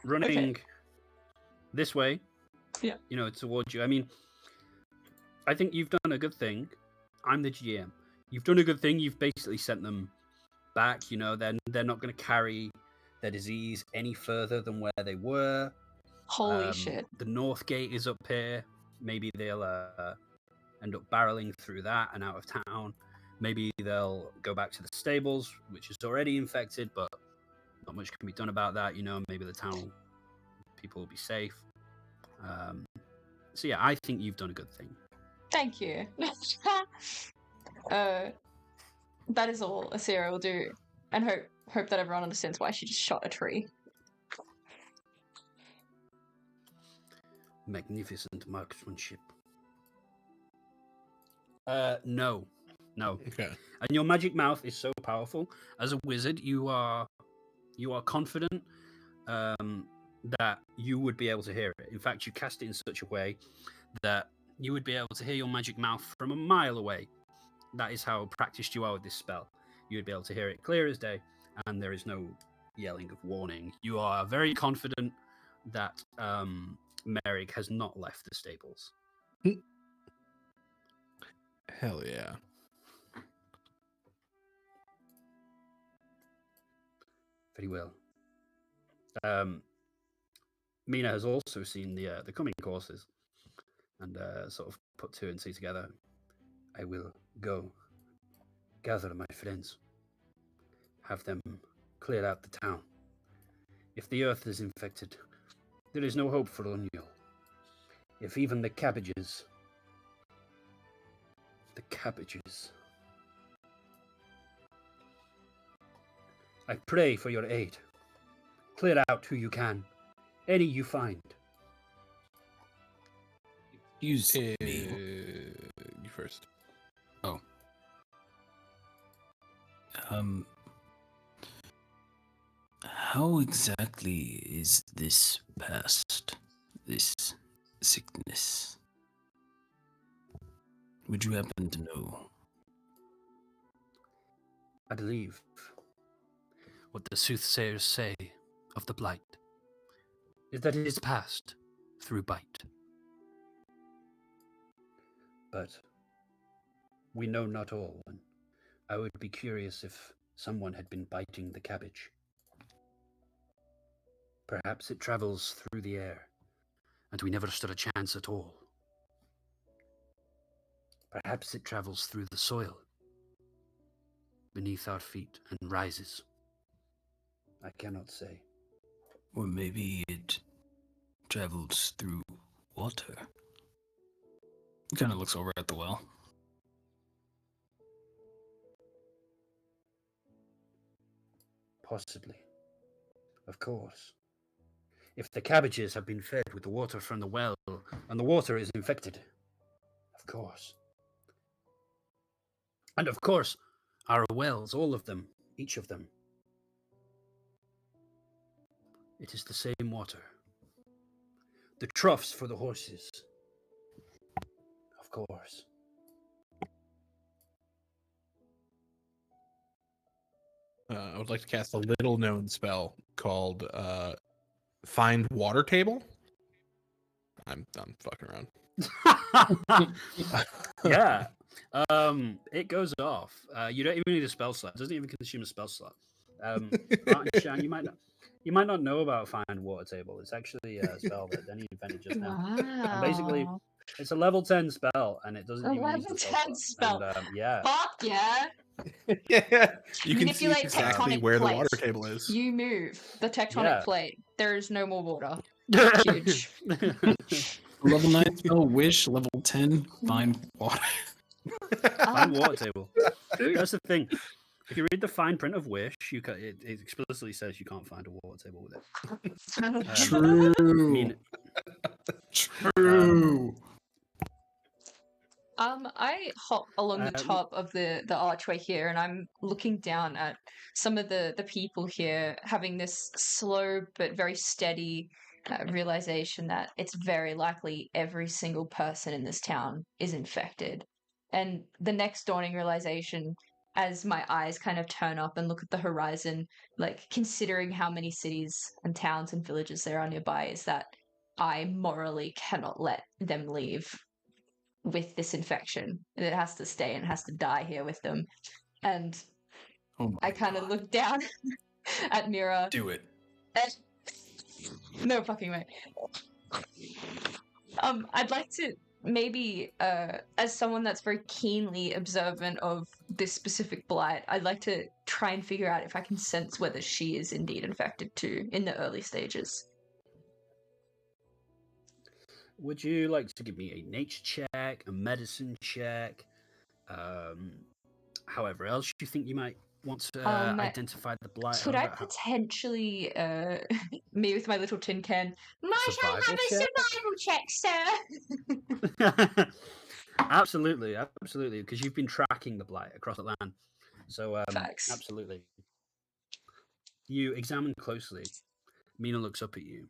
running this way, towards you. I mean, I think you've done a good thing. I'm the GM. You've done a good thing. You've basically sent them back. They're not going to carry their disease any further than where they were. Holy shit. The north gate is up here. Maybe they'll end up barreling through that and out of town. Maybe they'll go back to the stables, which is already infected, but not much can be done about that. Maybe the town people will be safe. So yeah, I think you've done a good thing. Thank you. That is all Asira will do, and hope that everyone understands why she just shot a tree. Magnificent marksmanship. No. Okay. And your magic mouth is so powerful. As a wizard, you are confident that you would be able to hear it. In fact, you cast it in such a way that you would be able to hear your magic mouth from a mile away. That is how practiced you are with this spell. You would be able to hear it clear as day, and there is no yelling of warning. You are very confident that Merrick has not left the stables. Hell yeah. Very well. Mina has also seen the coming courses and sort of put two and two together. I will go gather my friends, have them clear out the town. If the earth is infected, there is no hope for O'Neill. If even the cabbages... I pray for your aid. Clear out who you can. Any you find. Excuse me. You first. Oh. How exactly is this past? This sickness? Would you happen to know? I believe what the soothsayers say of the blight is that it is passed through bite. But we know not all, and I would be curious if someone had been biting the cabbage. Perhaps it travels through the air, and we never stood a chance at all. Perhaps it travels through the soil, beneath our feet, and rises. I cannot say. Or maybe it travels through water. He kind of looks over at the well. Possibly. Of course. if the cabbages have been fed with the water from the well, and the water is infected. Of course. And of course, our wells, all of them, each of them. It is the same water. The troughs for the horses. Of course. I would like to cast a little known spell called Find Water Table. I'm fucking around. Yeah. It goes off. You don't even need a spell slot. It doesn't even consume a spell slot. Art and Shan, you might not know about Find Water Table. It's actually a spell that Denny invented just now. And basically, Wow. it's a level 10 spell, and it doesn't A even use level the 10 spell. spell. And, yeah. Fuck yeah. Yeah, you can see Manipulate exactly tectonic where the plates. water table is. You move the tectonic Yeah. plate. There is no more water. Huge. Level 9 spell, wish. Level 10, find water. Find Water Table. That's the thing. If you read the fine print of Wish, it explicitly says you can't find a water table with it. True. I mean, True. I hop along the Um, top of the archway here, and I'm looking down at some of the people here, having this slow but very steady realization that it's very likely every single person in this town is infected. And the next dawning realization, as my eyes kind of turn up and look at the horizon, like considering how many cities and towns and villages there are nearby, is that I morally cannot let them leave with this infection. And it has to stay and has to die here with them. And Oh my I kind of God. look down at Mira. Do it. And... No fucking way. I'd like to maybe, as someone that's very keenly observant of this specific blight, I'd like to try and figure out if I can sense whether she is indeed infected too in the early stages. would you like to give me a nature check, a medicine check, however else you think you might want to identify the blight? Could I potentially, me with my little tin can, might I have a survival check, sir? Absolutely, because you've been tracking the blight across the land. So, Facts. absolutely. You examine closely. Mina looks up at you.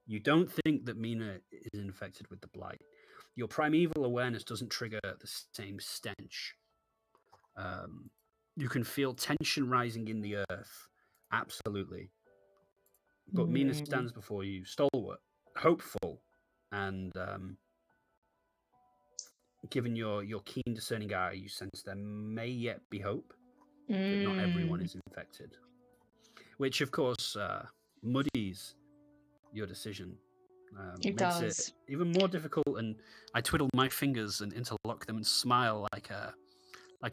You don't think that Mina is infected with the blight. Your primeval awareness doesn't trigger the same stench. You can feel tension rising in the earth. Absolutely. But Mina stands before you, stalwart, hopeful, and given your keen discerning eye, you sense there may yet be hope that not everyone is infected. Which, of course, muddies your decision. It Makes does. it even more difficult, and I twiddle my fingers and interlock them and smile like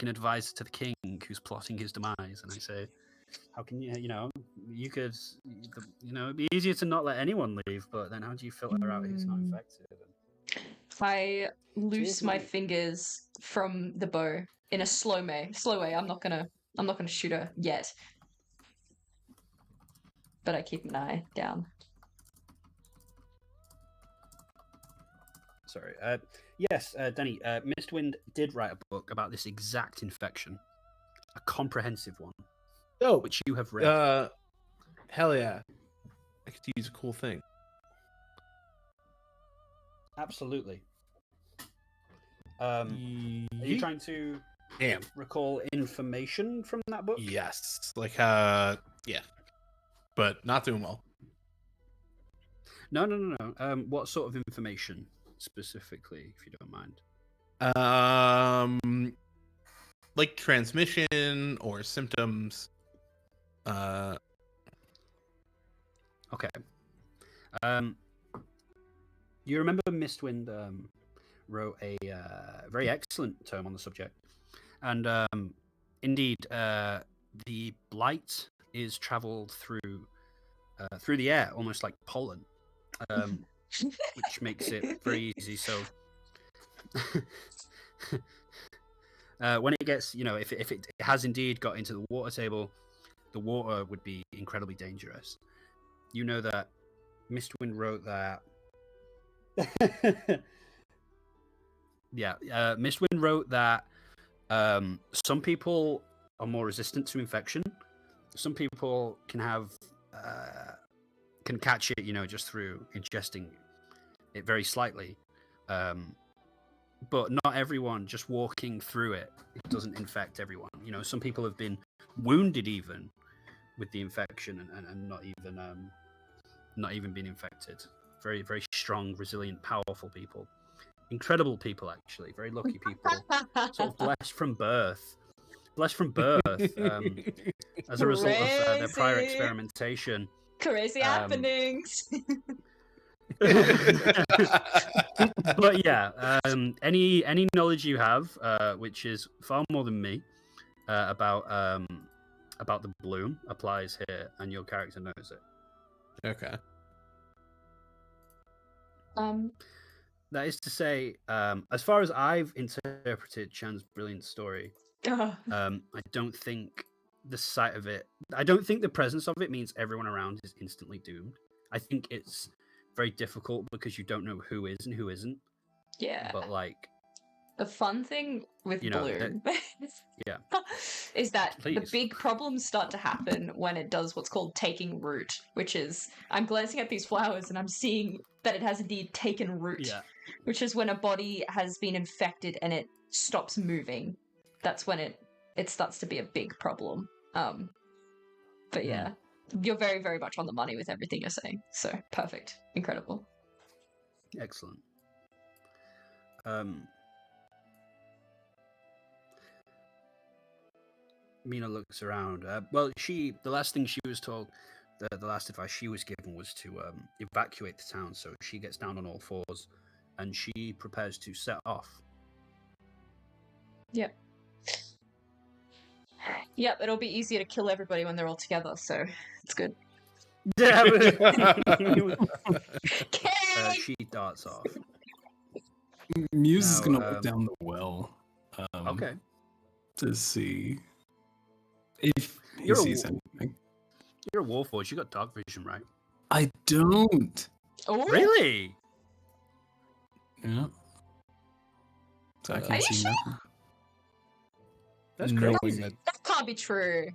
an advisor to the king who's plotting his demise. And I say, how can you could, it'd be easier to not let anyone leave, but then how do you filter out who's not infected? I loose Cheers, my mate. fingers from the bow in a slow way. I'm not gonna shoot her yet, but I keep an eye down. Sorry. Yes, Danny, Mistwind did write a book about this exact infection, a comprehensive one, which you have read. Hell yeah. I could use a cool thing. Absolutely. Are you trying to recall information from that book? Yes. Yeah. But not doing well. No. What sort of information specifically, if you don't mind? Like transmission or symptoms. Okay. You remember Mistwind wrote a very excellent tome on the subject, and indeed, the blight is travelled through the air, almost like pollen, which makes it very easy. So, when it gets, if it has indeed got into the water table, the water would be incredibly dangerous. you know that Mistwind wrote that. Yeah, Mistwind wrote that some people are more resistant to infection. Some people can have can catch it, just through ingesting it very slightly. But not everyone just walking through it doesn't infect everyone. Some people have been wounded even with the infection and not even been infected. Very, very strong, resilient, powerful people. Incredible people, actually. Very lucky people. Sort of blessed from birth. As a result of their prior experimentation. Crazy happenings. But yeah, any knowledge you have, which is far more than me, about the bloom applies here, and your character knows it. Okay. That is to say, as far as I've interpreted Chan's brilliant story, I don't think the sight of it, I don't think the presence of it means everyone around is instantly doomed. I think it's very difficult because you don't know who is and who isn't. Yeah. But the fun thing with bloom yeah, is that Please. the big problems start to happen when it does what's called taking root, which is I'm glancing at these flowers and I'm seeing that it has indeed taken root, which is when a body has been infected and it stops moving. That's when it starts to be a big problem. But yeah, you're very, very much on the money with everything you're saying. So perfect. Incredible. Excellent. Mina looks around. The last thing she was told, the last advice she was given was to evacuate the town. So she gets down on all fours and she prepares to set off. Yep. Yep, it'll be easier to kill everybody when they're all together, so it's good. She darts off. Muse is gonna look down the well. Okay. To see if he sees anything. You're a warforged. You got dark vision, right? I don't. Oh, really? Yeah. So I can't see nothing. That's crazy. That can't be true.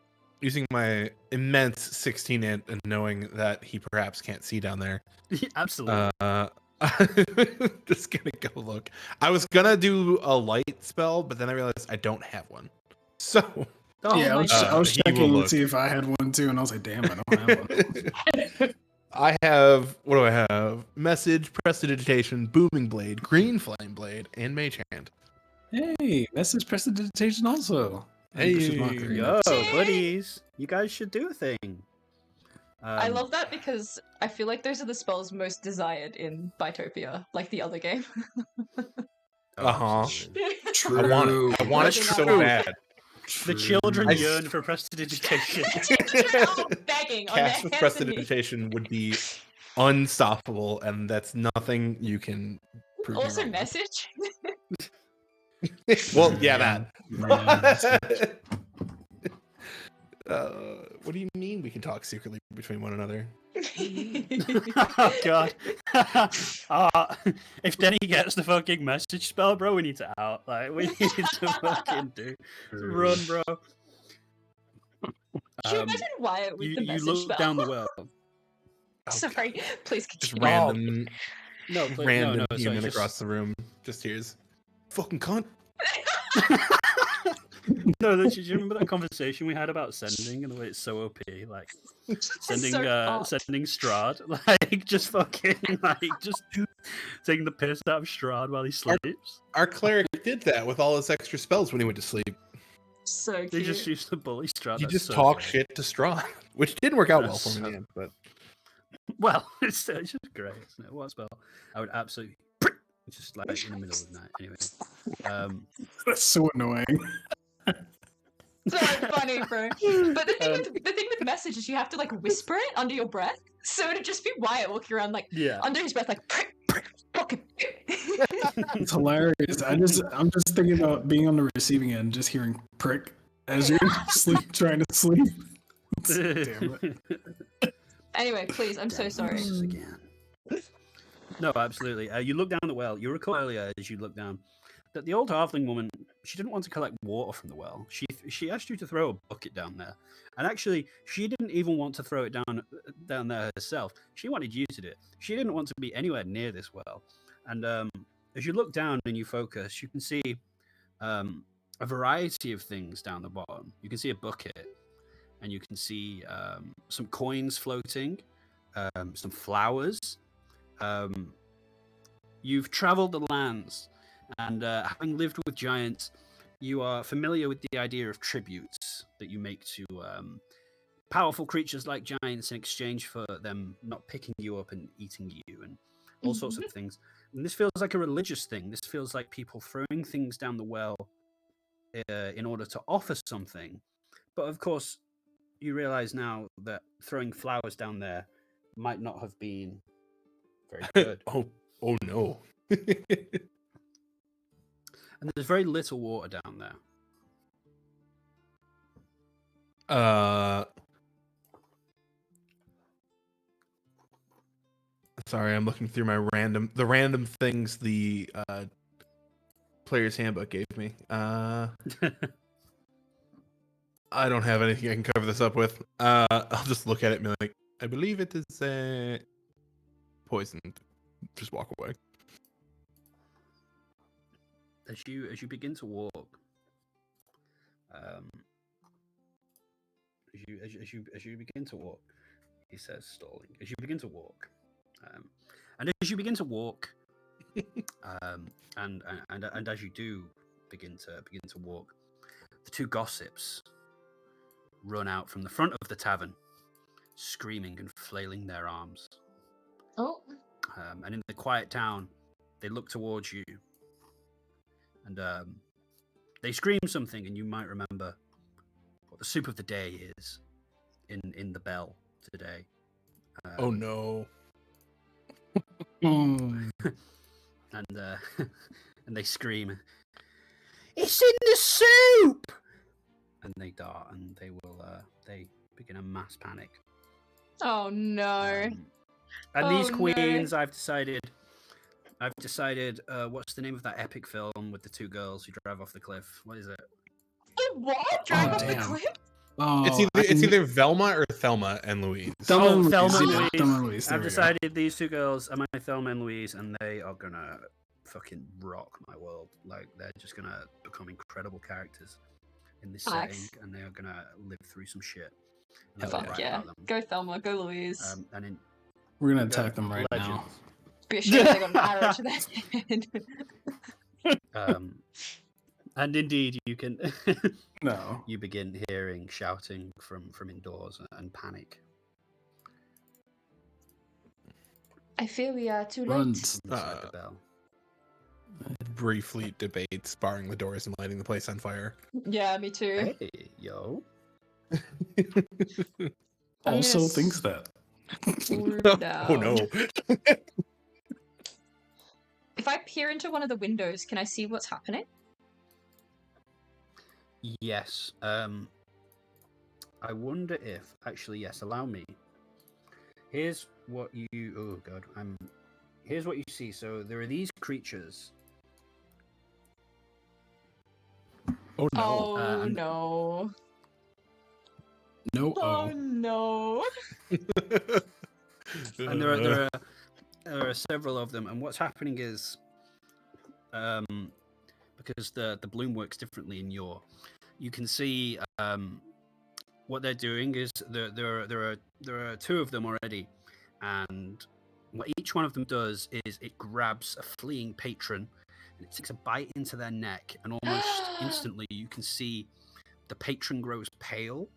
Using my immense 16 int and knowing that he perhaps can't see down there. Absolutely. Just gonna go look. I was gonna do a light spell, but then I realized I don't have one. So I was checking to see if I had one too, and I was like, damn, I don't have one. I have, what do I have? Message, Prestidigitation, Booming Blade, Green Flame Blade, and Mage Hand. Hey, message prestidigitation also. Hey, yo, buddies. You guys should do a thing. I love that because I feel like those are the spells most desired in Bytopia, like the other game. True. I want it so bad. The children yearn for prestidigitation. Begging on Cast their with hands and knees. Prestidigitation would be unstoppable, and that's nothing you can prove. Also, message. Well, yeah, that. What do you mean we can talk secretly between one another? Oh god. If Denny gets the fucking message spell, bro, we need to out. Like, we need to fucking run, bro. Can you imagine Wyatt with the message You look spell? down the well. Sorry, please Just continue. random sorry, human just- across the room just hears, fucking cunt. No, do you remember that conversation we had about sending and the way it's so OP? Like, sending sending Strahd, like, just fucking, like, just taking the piss out of Strahd while he sleeps. Our cleric did that with all his extra spells when he went to sleep. So cute. They just used to bully Strahd. He That's just so talked good. shit to Strahd, which didn't work out well That's for him in so- the end, but... Well, it's just great, isn't it? What spell? I would absolutely just like in the middle of the night. Anyway, That's so annoying. So funny, bro. But the thing with message is you have to like whisper it under your breath, so it'd just be Wyatt walking around like under his breath, like prick, prick, fucking. It's hilarious. I'm just thinking about being on the receiving end, just hearing prick as you're trying to sleep. Damn it. Anyway, please, I'm so Damn sorry. horses again. No, absolutely. You look down the well. You recall earlier as you look down that the old halfling woman, she didn't want to collect water from the well. She asked you to throw a bucket down there, and actually, she didn't even want to throw it down there herself. She wanted you to do it. She didn't want to be anywhere near this well. And as you look down and you focus, you can see a variety of things down the bottom. You can see a bucket, and you can see some coins floating, some flowers. You've traveled the lands, and having lived with giants, you are familiar with the idea of tributes that you make to powerful creatures like giants in exchange for them not picking you up and eating you and all sorts of things. And this feels like a religious thing. This feels like people throwing things down the well in order to offer something. But of course, you realize now that throwing flowers down there might not have been very good. Oh no. And there's very little water down there. Sorry, I'm looking through my random things the player's handbook gave me. I don't have anything I can cover this up with. I'll just look at it and be like, I believe it is poisoned. Just walk away. As you begin to walk, as you begin to walk, he says, stalling. As you begin to walk, and as you begin to walk, and as you do begin to walk, the two gossips run out from the front of the tavern, screaming and flailing their arms. Oh. And in the quiet town, they look towards you, and they scream something, and you might remember what the soup of the day is in the bell today. Oh no. And and they scream, "It's in the soup!" And they dart, and they begin a mass panic. Oh no. And Oh, these no. queens, I've decided. What's the name of that epic film with the two girls who drive off the cliff? What is it? What? Drive off the damn. cliff? Oh, It's either Velma or Thelma and Louise. Thelma and Thelma Louise. and Yeah, Louise. Thelma and Louise. There I've we go. decided these two girls are my Thelma and Louise, and they are gonna fucking rock my world. Like, they're just gonna become incredible characters in this Nice. setting, and they are gonna live through some shit. And Hell I'm gonna Fuck write yeah. about them. Go Thelma, go Louise. And in We're gonna attack them right now. legends. Be assured they got an arrow to their head. And indeed, you can No. you begin hearing shouting from indoors and panic. I fear we are too late. Runs. Inside the bell. Briefly debates barring the doors and lighting the place on fire. Yeah, me too. Hey, yo. Also Yes. thinks that. Oh no. If I peer into one of the windows, can I see what's happening? Yes. I wonder if actually yes. Allow me. Here's what you. Oh god. Here's what you see. So there are these creatures. Oh no. Oh and- no. No. Oh Oh. no. And there are several of them, and what's happening is, because the bloom works differently in you can see what they're doing is there are two of them already, and what each one of them does is it grabs a fleeing patron and it takes a bite into their neck, and almost instantly you can see the patron grows pale.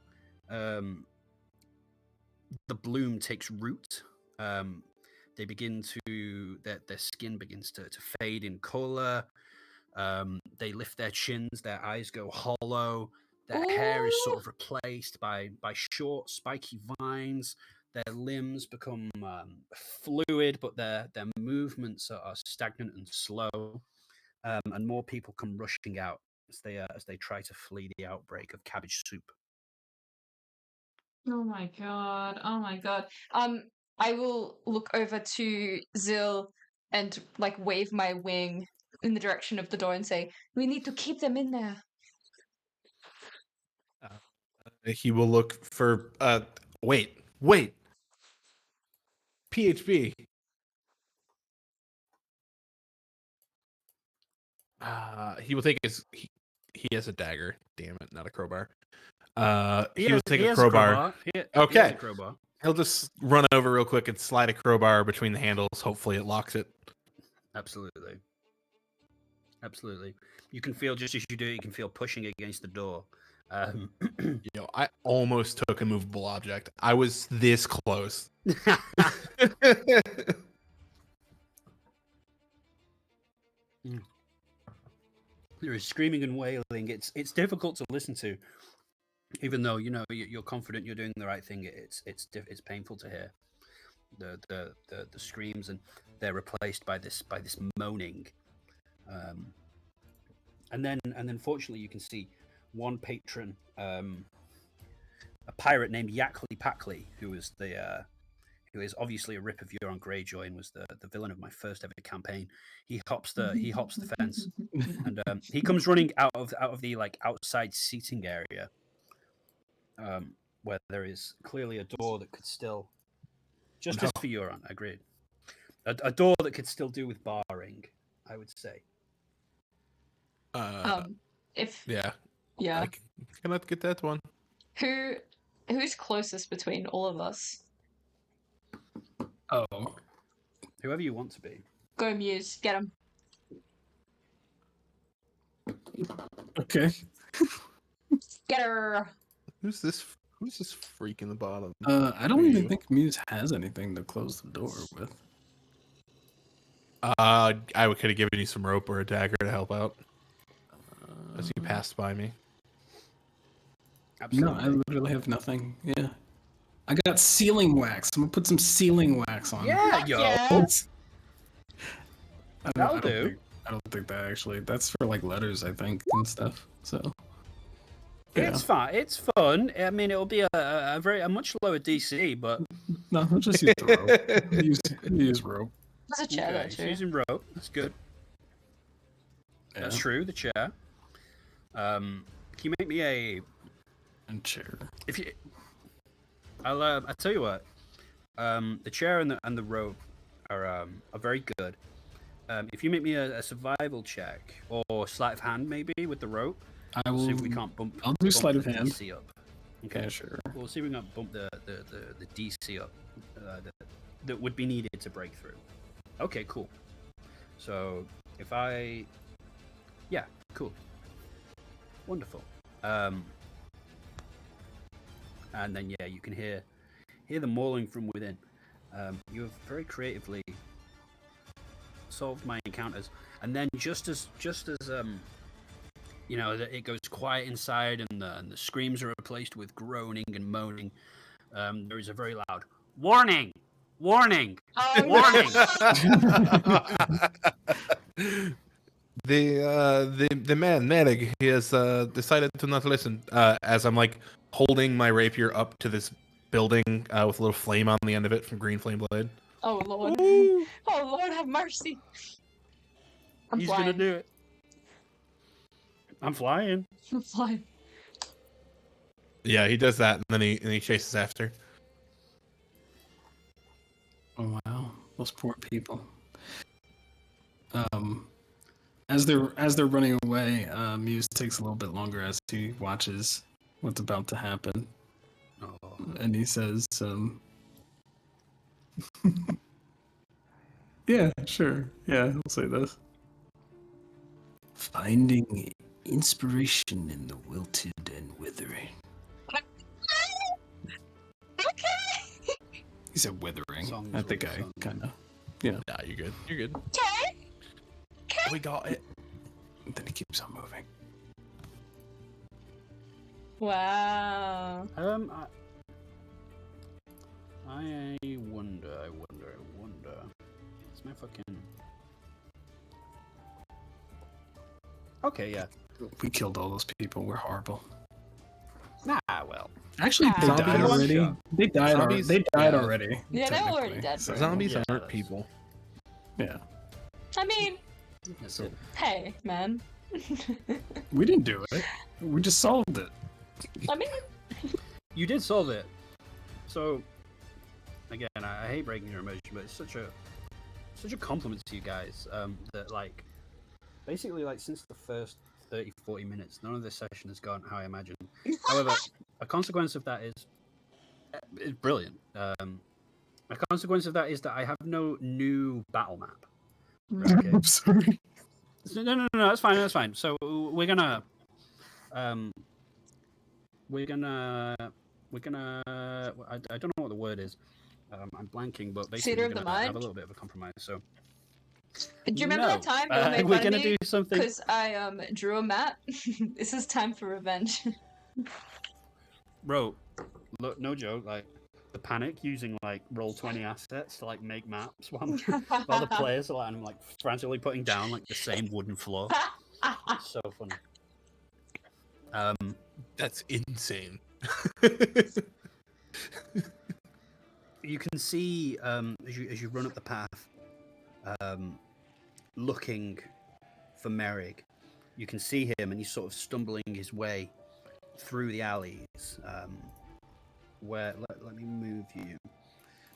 The bloom takes root. They begin to their skin begins to fade in color. They lift their chins, their eyes go hollow, their hair is sort of replaced by short spiky vines. Their limbs become fluid, but their movements are stagnant and slow. And more people come rushing out as they try to flee the outbreak of cabbage soup. Oh my god. Oh my god. I will look over to Zil and like wave my wing in the direction of the door and say, "We need to keep them in there." He will look for. Wait. PHB. He will take his. He has a dagger. Damn it, not a crowbar. He will take a crowbar. He has Okay. a crowbar. He'll just run over real quick and slide a crowbar between the handles. Hopefully, it locks it. Absolutely. Absolutely. You can feel, just as you do it, you can feel pushing against the door. I almost took a movable object. I was this close. There is screaming and wailing. It's difficult to listen to, even though you're confident you're doing the right thing. It's painful to hear the screams, and they're replaced by this moaning. And then fortunately you can see one patron, a pirate named Yakli Pakli, who is obviously a rip of Euron Greyjoy and was the villain of my first ever campaign. He hops the fence, and he comes running out of the like outside seating area, where there is clearly a door that could still, justice for Euron, agreed, a door that could still do with barring, I would say. Yeah. I cannot get that one. Who's closest between all of us? Oh. Whoever you want to be. Go Muse, get him. Okay. Get her. Who's this freak in the bottom? I don't even think Muse has anything to close the door with. I could have given you some rope or a dagger to help out as you passed by me. Absolutely. No, I literally have nothing. Yeah. I got sealing wax. I'm gonna put some sealing wax on. Yeah, yo. Yes. That'll do. I don't think that actually. That's for like letters, I think, and stuff. So. Yeah. It's fine. It's fun. I mean, it'll be a much lower DC, but No, I'll just use the rope. use rope. There's a chair there so too. using rope. That's good. Yeah. That's true. The chair. Can you make me a chair? If you, I'll tell you what. The chair and the rope are very good. If you make me a survival check or sleight of hand, maybe with the rope, I will. see if we can't bump. I'll do sleight of the hand. DC up. Okay, Yeah, sure. We'll see if we can bump the DC up that would be needed to break through. Okay, cool. So if yeah, cool, wonderful. And then you can hear the mauling from within. You have very creatively solved my encounters, and then just as it goes quiet inside, and the screams are replaced with groaning and moaning. There is a very loud warning, warning, warning. The man Nerig, he has decided to not listen. As I'm like holding my rapier up to this building with a little flame on the end of it from Green Flame Blade. Oh Lord. Ooh. Oh Lord, have mercy. He's gonna do it. I'm flying. I'm flying. Yeah, he does that, and then he chases after. Oh wow, those poor people. As they're running away, Muse takes a little bit longer as he watches what's about to happen, and he says, "Yeah, sure, yeah, I'll say this. Finding inspiration in the wilted and withering." Okay. He said withering. Songs I think I songs. kind of, yeah. Nah, you're good. You're good. Okay. We got it. And then he keeps on moving. Wow. I wonder. It's my fucking. Okay, yeah. We killed all those people. We're horrible. Nah, well, Actually, they Zombies died are already. shot. They died. Zombies- They died yeah. already. Yeah, they were already technically, dead. so- Zombies Yeah, aren't that's- people. Yeah, I mean, That's So- it. hey, man. we didn't do it. We just solved it. I mean, You did solve it. So, again, I hate breaking your emotion, but it's such a compliment to you guys. That like, basically, like since the first 30, 40 minutes, none of this session has gone how I imagined. However, a consequence of that is brilliant. A consequence of that is that I have no new battle map. Okay. I'm sorry. No, that's fine, that's fine. So we're gonna, I don't know what the word is. I'm blanking, but basically Theater we're of the gonna have a mind? little bit of a compromise. So do you remember that no, time you made we're fun gonna of me do something. because I drew a map? This is time for revenge. Bro, look, no joke. Like the panic using like roll 20 assets to like make maps while the players are like frantically putting down like the same wooden floor. It's so funny. That's insane. You can see as you run up the path, looking for Merrig, you can see him, and he's sort of stumbling his way through the alleys. Where let me move you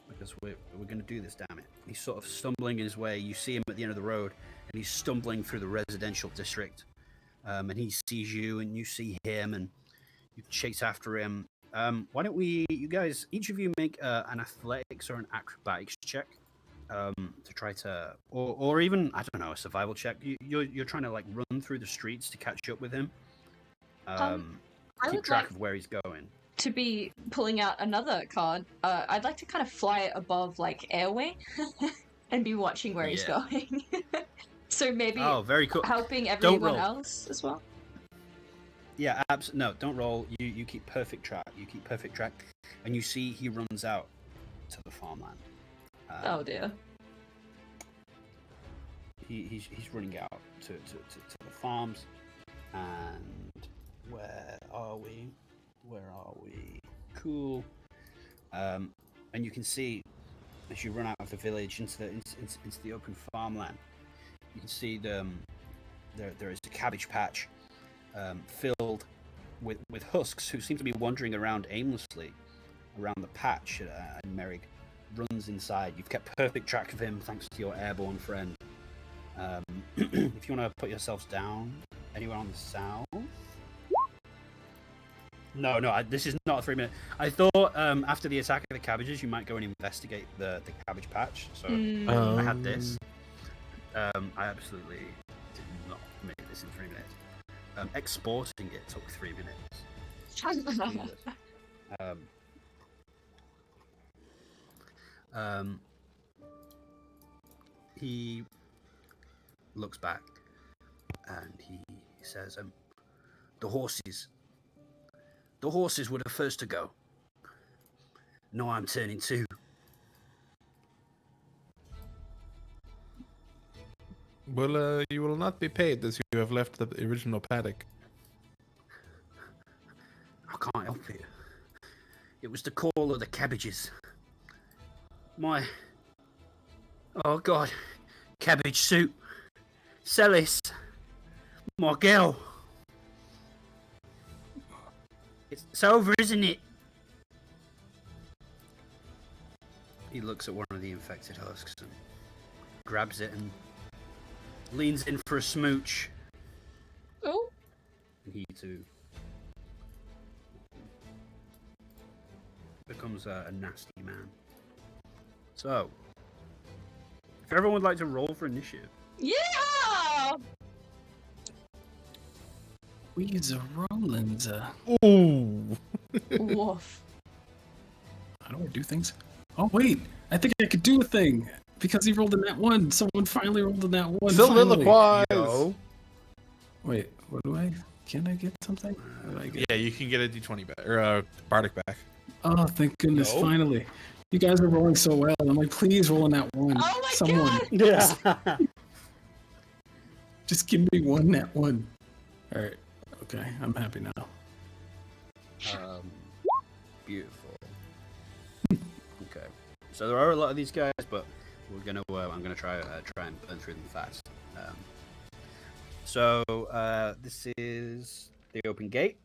because we're going to do this. Damn it! He's sort of stumbling his way. You see him at the end of the road, and he's stumbling through the residential district. And he sees you, and you see him, and you chase after him. Why don't you guys, each of you, make an athletics or an acrobatics check to try to, or even I don't know, a survival check. You're trying to like run through the streets to catch up with him. I Keep would track like of where he's going. to be pulling out another card. I'd like to kind of fly it above like airway and be watching where he's Yeah. going. So maybe Oh, very cool. helping everyone roll. else as well. Yeah, no, don't roll. You keep perfect track. You keep perfect track, and you see he runs out to the farmland. Oh dear. He's running out to the farms, and where are we? Cool. And you can see as you run out of the village into the open farmland, you can see there is a cabbage patch filled with husks who seem to be wandering around aimlessly around the patch, and Merrig runs inside. You've kept perfect track of him thanks to your airborne friend. If you want to put yourselves down anywhere on the south. No, this is not a 3 minute. I thought after the attack of the cabbages, you might go and investigate the cabbage patch. So I had this. I absolutely did not make this in 3 minutes. Exporting it took 3 minutes. He looks back and he says, the horses were the first to go. No, I'm turning too. Well, you will not be paid as you have left the original paddock. I can't help it. It was the call of the cabbages. Oh God, cabbage soup. Celis. My girl. It's over, isn't it? He looks at one of the infected husks and grabs it and leans in for a smooch. Oh. And he too becomes a nasty man. So, if everyone would like to roll for initiative. Yeah. We's a Rollins. Ooh. Woof. How do I do things? Oh wait, I think I could do a thing because he rolled in that one. Someone finally rolled in that one. Soliloquize. Yo. Wait, what do I? Can I get something? What do I get? Yeah, you can get a d20 back or a bardic back. Oh, thank goodness! No. Finally, you guys are rolling so well. I'm like, please roll in that one. Oh my Someone, god! Yeah. just give me one that one. All right. Okay, I'm happy now. Beautiful. Okay. So there are a lot of these guys, but we're gonna. I'm gonna try and burn through them fast. So this is the open gate.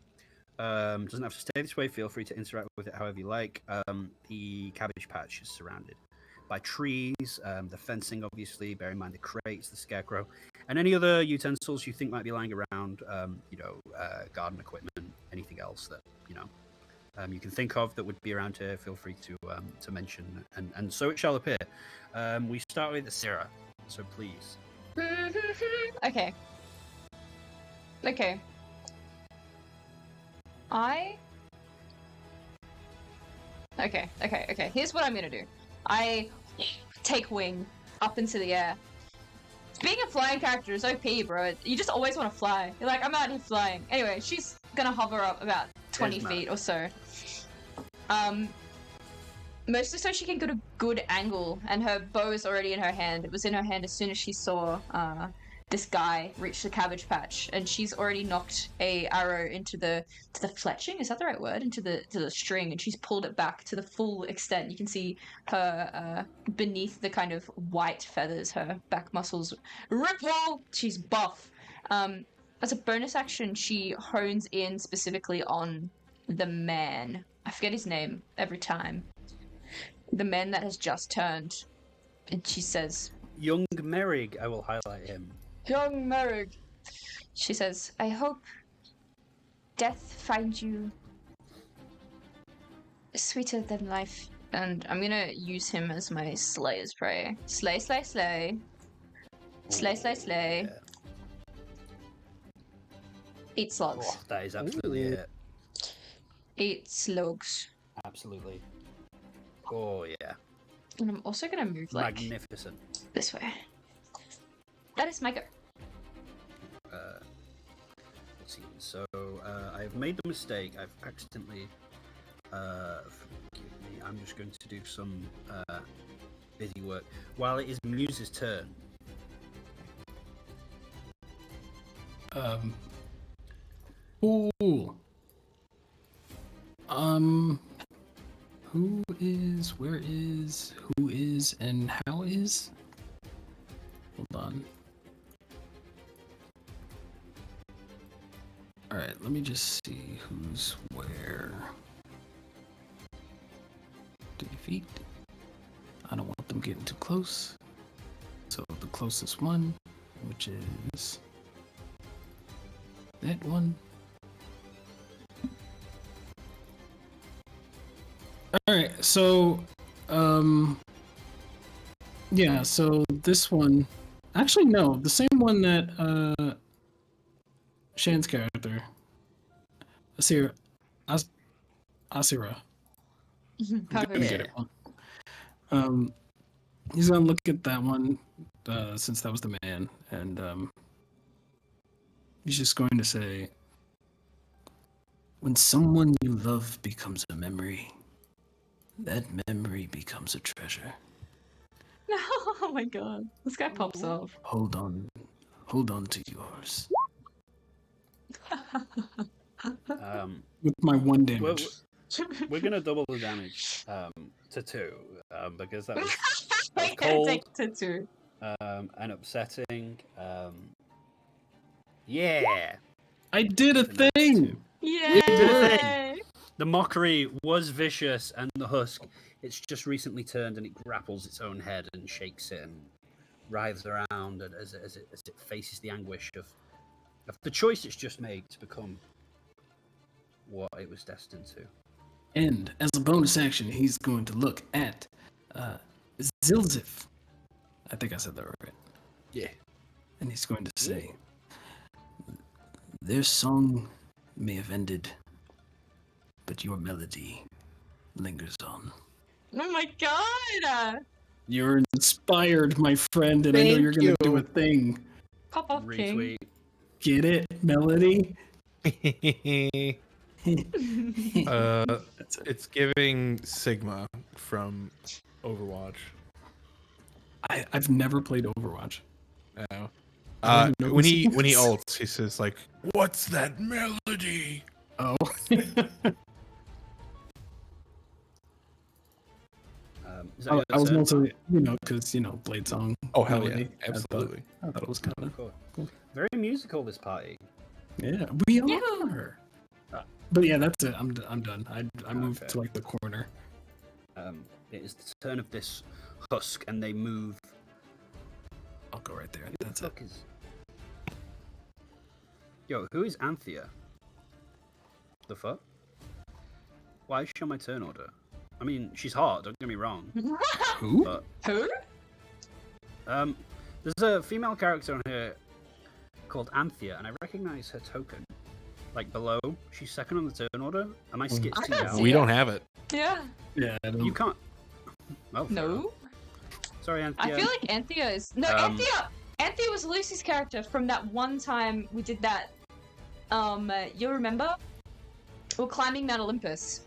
Doesn't have to stay this way. Feel free to interact with it however you like. The cabbage patch is surrounded by trees. The fencing, obviously. Bear in mind the crates, the scarecrow, and any other utensils you think might be lying around. Garden equipment, anything else that you can think of that would be around here. Feel free to mention, and so it shall appear. We start with Sarah, so please. Okay. Okay. Here's what I'm gonna do. I take wing up into the air. Being a flying character is OP, bro. You just always want to fly. You're like, I'm out here flying. Anyway, she's gonna hover up about 20 feet or so. Mostly so she can get a good angle, and her bow is already in her hand. It was in her hand as soon as she saw this guy reach the cabbage patch, and she's already knocked a arrow into the fletching. Is that the right word? Into the string, and she's pulled it back to the full extent. You can see her beneath the kind of white feathers, her back muscles ripple. She's buff. As a bonus action, she hones in specifically on the man. I forget his name every time. The man that has just turned, and she says, Young Merrig, I will highlight him. Young Merrig. She says, I hope death finds you sweeter than life. And I'm gonna use him as my slayer's prey. Slay, slay, slay. Slay, slay, slay. Yeah. 8 slugs. Oh, that is absolutely it. 8 slugs. Absolutely. Oh, yeah. And I'm also gonna move like Magnificent. this way. That is my go. Let's see. So, I've made the mistake. I've accidentally. Forgive me. I'm just going to do some busy work. While it is Muse's turn. Ooh. Who is, where is, who is, and how is? Hold on. Alright, let me just see who's where. 2 feet. I don't want them getting too close. So the closest one, which is that one. Alright, so yeah, so this one, actually no, the same one that Shan's character, Asira. Perfect. Get it wrong. He's gonna look at that one, since that was the man, and he's just going to say, when someone you love becomes a memory, that memory becomes a treasure. Oh my god. This guy pops off. Hold on to yours. With my 1 damage. We're gonna double the damage to 2 because that was I cold. take to 2. And upsetting. Yeah. I did a thing! Yay! The mockery was vicious, and the husk, it's just recently turned and it grapples its own head and shakes it and writhes around as it faces the anguish of the choice it's just made to become what it was destined to. And as a bonus action, he's going to look at Zilzif. I think I said that right. Yeah. And he's going to say, their song may have ended, but your melody lingers on. Oh my god! You're inspired, my friend, and I know you're going to do a thing. Pop off, king. Retweet. Get it, melody? It's giving Sigma from Overwatch. I've never played Overwatch. No. I don't even know When who he sings. ults, he says like, "What's that melody?" Oh. Is that I your was turn? also, because Blade Song. Oh hell yeah, melody. absolutely. I thought it was kind of Cool. cool. Very musical, this party. Yeah, we Yoo-hoo. are. But yeah, that's it. I'm done. I moved Okay. to like the corner. It is the turn of this husk, and they move. I'll go right there. Who That's the it. fuck is... Yo, who is Anthea? The fuck? Why is she on my turn order? I mean, she's hot. Don't get me wrong. Who? But Who? there's a female character on here called Anthea, and I recognize her token. Like below, she's second on the turn order. Am I skitched I too can't down? see We it. don't have it. Yeah. Yeah, I don't. You can't. Oh, fair enough. No. Sorry, Anthea. I feel like Anthea is no Anthea. Anthea was Lucy's character from that one time we did that. You remember? We're climbing Mount Olympus.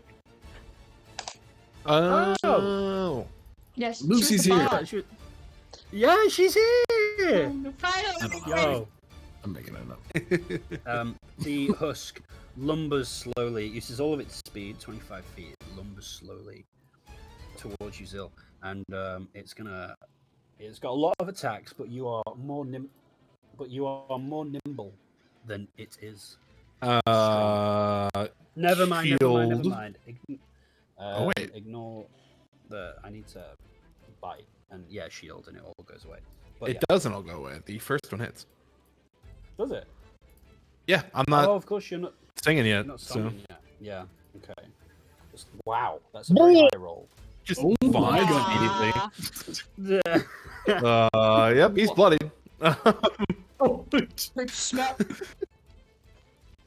Oh. Yes, Lucy's she was the here. bard. Yeah, she's here. Finally. Yo. I'm making it up. The husk lumbers slowly, uses all of its speed, 25 feet, it lumbers slowly towards you, Zil, and it's got a lot of attacks, but you are more nimble than it is. Never mind. Shield. Oh, wait. Ignore I need to bite, and yeah, shield, and it all goes away. But It yeah. doesn't all go away. The first one hits. Does it? Yeah, I'm not Oh, of course you're not. singing You're yet. not So summoning yet. Yeah. Okay. Wow, that's a very high roll. just Oh my vomit God. immediately. Yeah. Yep, he's bloodied. Oh, Big snap.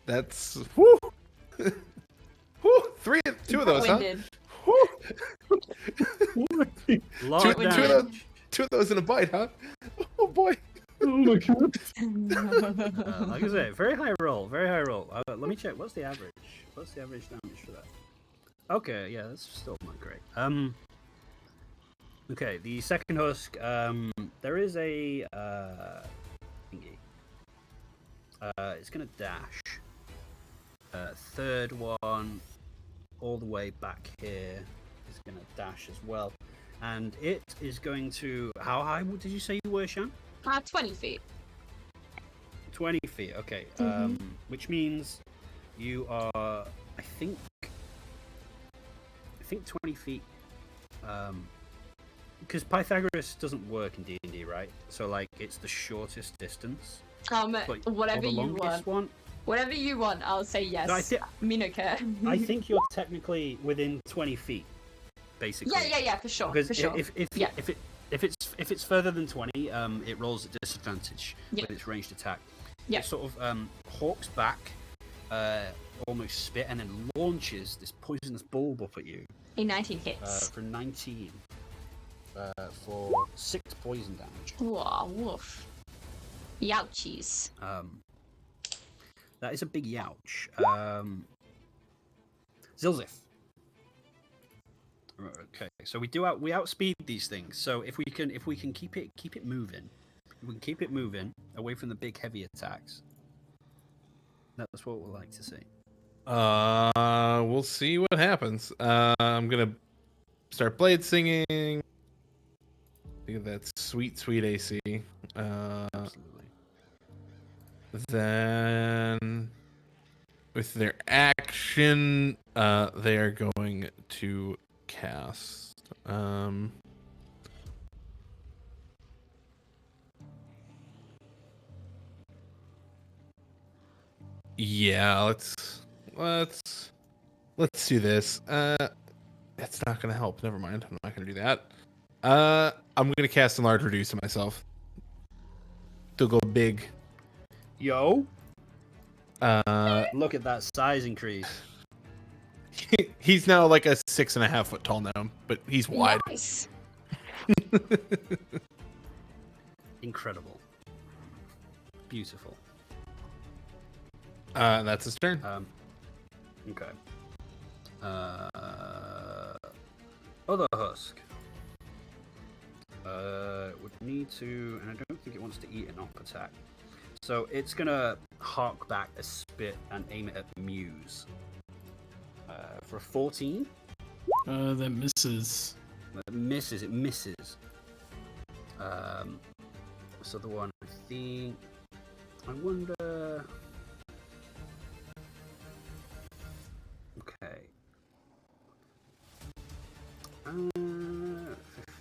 That's whoo. Whoo, two of those, huh? Winded. Whoo. Lot Two, of two of those, damage. two of those in a bite, huh? Oh boy. oh my God. Like I say, very high roll, very high roll. Let me check. What's the average? What's the average damage for that? Okay, yeah, that's still not great. Okay, the second husk. There is a thingy. It's gonna dash. Third one, all the way back here, is gonna dash as well, and it is going to. How high did you say you were, Shan? 20 feet. 20 feet, okay. Which means you are, I think 20 feet. Because Pythagoras doesn't work in D&D, right? So, like, it's the shortest distance. But Whatever or the you longest want. one. Whatever you want, I'll say yes. So Me no care. I think you're technically within 20 feet, basically. Yeah, for sure. Because for sure. if it's further than 20, it rolls at disadvantage Yeah. with its ranged attack. Yeah. It sort of hawks back, almost spit, and then launches this poisonous bulb up at you A 19 hits. for 19 for 6 poison damage. Whoa, woof. Youchies. That is a big youch. Zilzif. Okay, so we outspeed these things. So if we can keep it moving, if we can keep it moving away from the big heavy attacks, that's what we'd like to see. We'll see what happens. I'm gonna start blade singing. Think of that sweet AC. Absolutely. Then, with their action, they are going to cast. Yeah, let's do this. It's not gonna help. Never mind. I'm not gonna do that. I'm gonna cast Enlarge Reduce to myself. To go big. Yo, look at that size increase. He's now like a 6.5 foot tall gnome, but he's wide. Nice. Incredible. Beautiful. That's his turn. Okay. Other husk. Would need to, and I don't think it wants to eat an op attack. So it's gonna hark back a spit and aim it at Muse. For 14. That misses. It misses. It misses. This other one, I think. I wonder. Okay.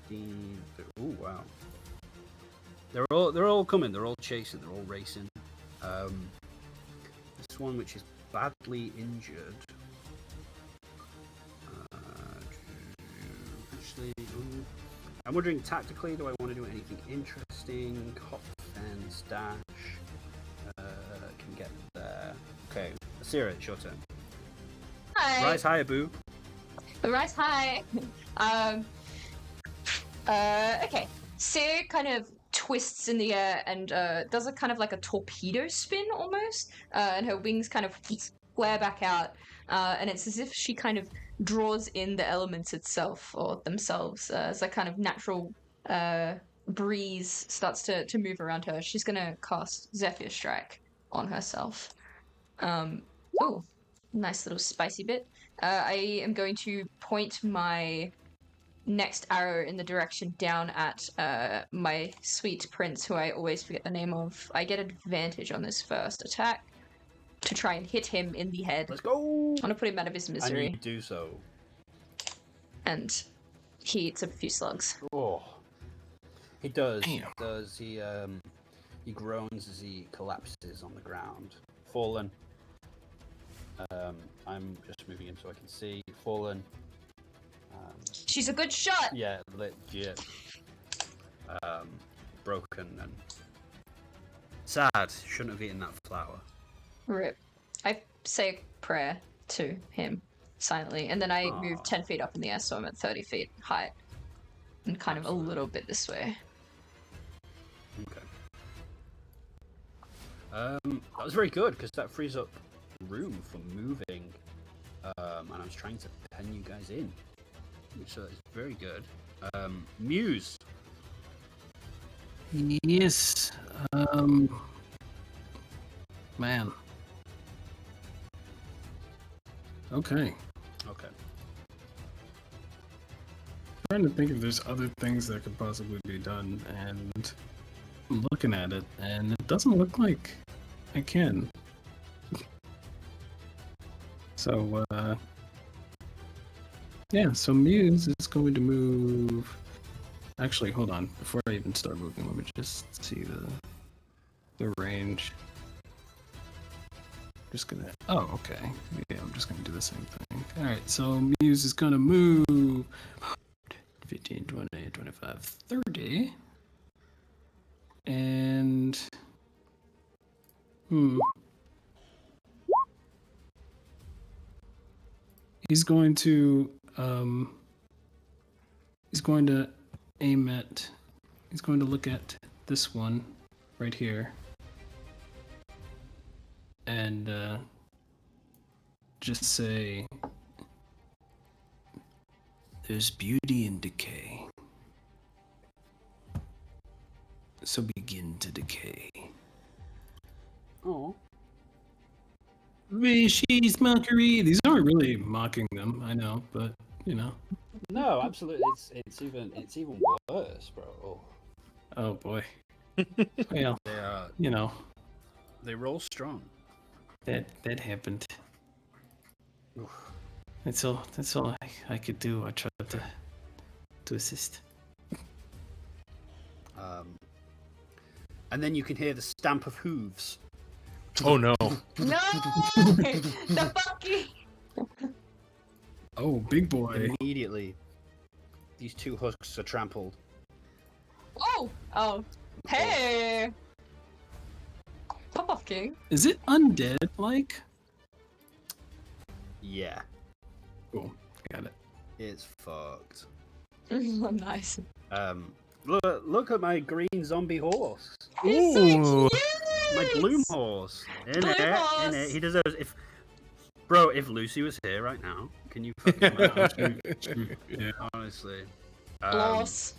15. Oh wow. They're all coming. They're all chasing. They're all racing. This one, which is badly injured. Actually, I'm wondering tactically, do I want to do anything interesting? Hop fence, dash. Can get there. Okay, Asira, it's your turn. Hi. Rise higher, boo. Rise high. Okay. Seer kind of twists in the air and does a kind of like a torpedo spin almost, and her wings kind of flare back out, and it's as if she kind of draws in the elements itself or themselves as a kind of natural breeze starts to move around her. She's gonna cast Zephyr Strike on herself. Oh, nice little spicy bit. I am going to point my next arrow in the direction down at my sweet prince, who I always forget the name of. I get advantage on this first attack to try and hit him in the head. Let's go. I want to put him out of his misery. And you do so. And he eats a few slugs. Oh, he does. Damn. He does. He groans as he collapses on the ground, fallen. I'm just moving him so I can see. Fallen. She's a good shot! Yeah, legit. Broken and sad. Shouldn't have eaten that flower. Rip. I say a prayer to him silently, and then I move 10 feet up in the air, so I'm at 30 feet height. And kind of a little bit this way. Okay. That was very good, because that frees up room for moving. And I was trying to pen you guys in. Which is very good. Muse. Yes. Man. Okay. Okay. Trying to think if there's other things that could possibly be done, and I'm looking at it, and it doesn't look like I can. So, yeah, so Muse is going to move. Actually, hold on. Before I even start moving, let me just see the range. Just gonna. Oh, okay. Yeah, I'm just gonna do the same thing. All right, so Muse is gonna move 15, 20, 25, 30. And. He's going to aim at. He's going to look at this one right here. And just say, There's beauty in decay. So begin to decay. Oh. She's mockery. These aren't really mocking them, I know, but you know. No, absolutely. It's even worse, bro. Oh boy. Well, you know, They roll strong. that happened. Oof. That's all I could do. I tried to assist. And then you can hear the stamp of hooves. Oh no. No! The funky! Oh, big boy. Immediately, these two husks are trampled. Oh! Oh. Hey! Pop off, King. Is it undead like? Yeah, Cool. Got it. it's fucked. Nice. Look at my green zombie horse. He's so Ooh. cute! My bloom horse. In Bloom it. horse. He deserves. If Lucy was here right now, can you fucking imagine? Yeah. Honestly. Loss.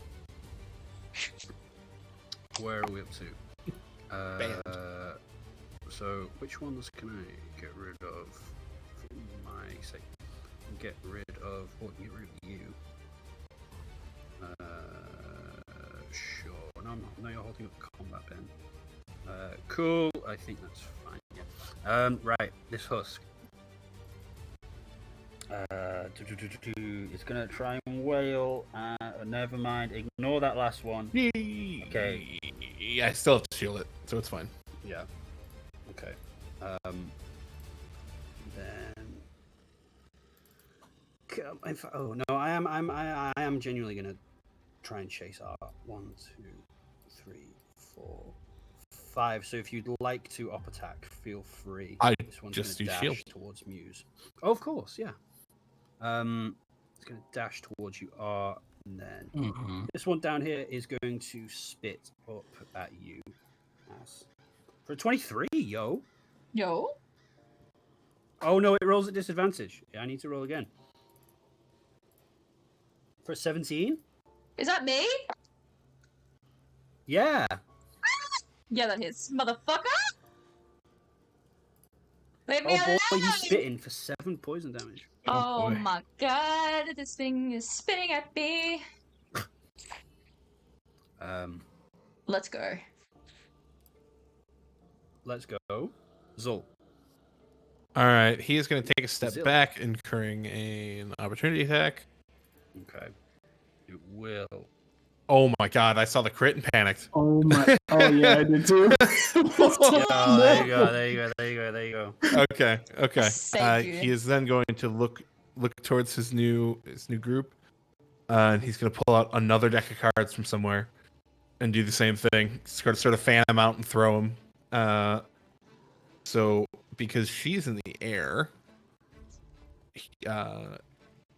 Where are we up to? So which ones can I get rid of? For my sake, get rid of. Oh, get rid of you. No, I'm not. No, you're holding up the combat pen. Cool. I think that's fine. Yeah. Right. This husk. It's gonna try and wail. Never mind. Ignore that last one. Okay. I still have to shield it, so it's fine. Yeah. Okay. Then. Oh no! I am genuinely gonna try and chase our 1, 2, 3, 4, 5. So if you'd like to up attack, feel free. This one's just gonna do dash shield towards Muse. Oh, of course, yeah. It's gonna dash towards you, R, and then this one down here is going to spit up at you. For a 23, yo. Yo. Oh no, it rolls at disadvantage. Yeah, I need to roll again. For a 17? Is that me? Yeah. Yeah, that hits. Motherfucker! Leave me Oh boy, alone! he's spitting for 7 poison damage. Oh boy. my god, this thing is spitting at me. Let's go. Let's go. Zul. All right, he is going to take a step Zil. back, incurring an opportunity attack. Okay. It will. Oh my god, I saw the crit and panicked. Oh my! Oh yeah, I did too. Oh, there you go. There you go. There you go. There you go. Okay, okay. Saved you. He is then going to look towards his new group, and he's going to pull out another deck of cards from somewhere, and do the same thing. Sort of fan them out and throw them. So because she's in the air,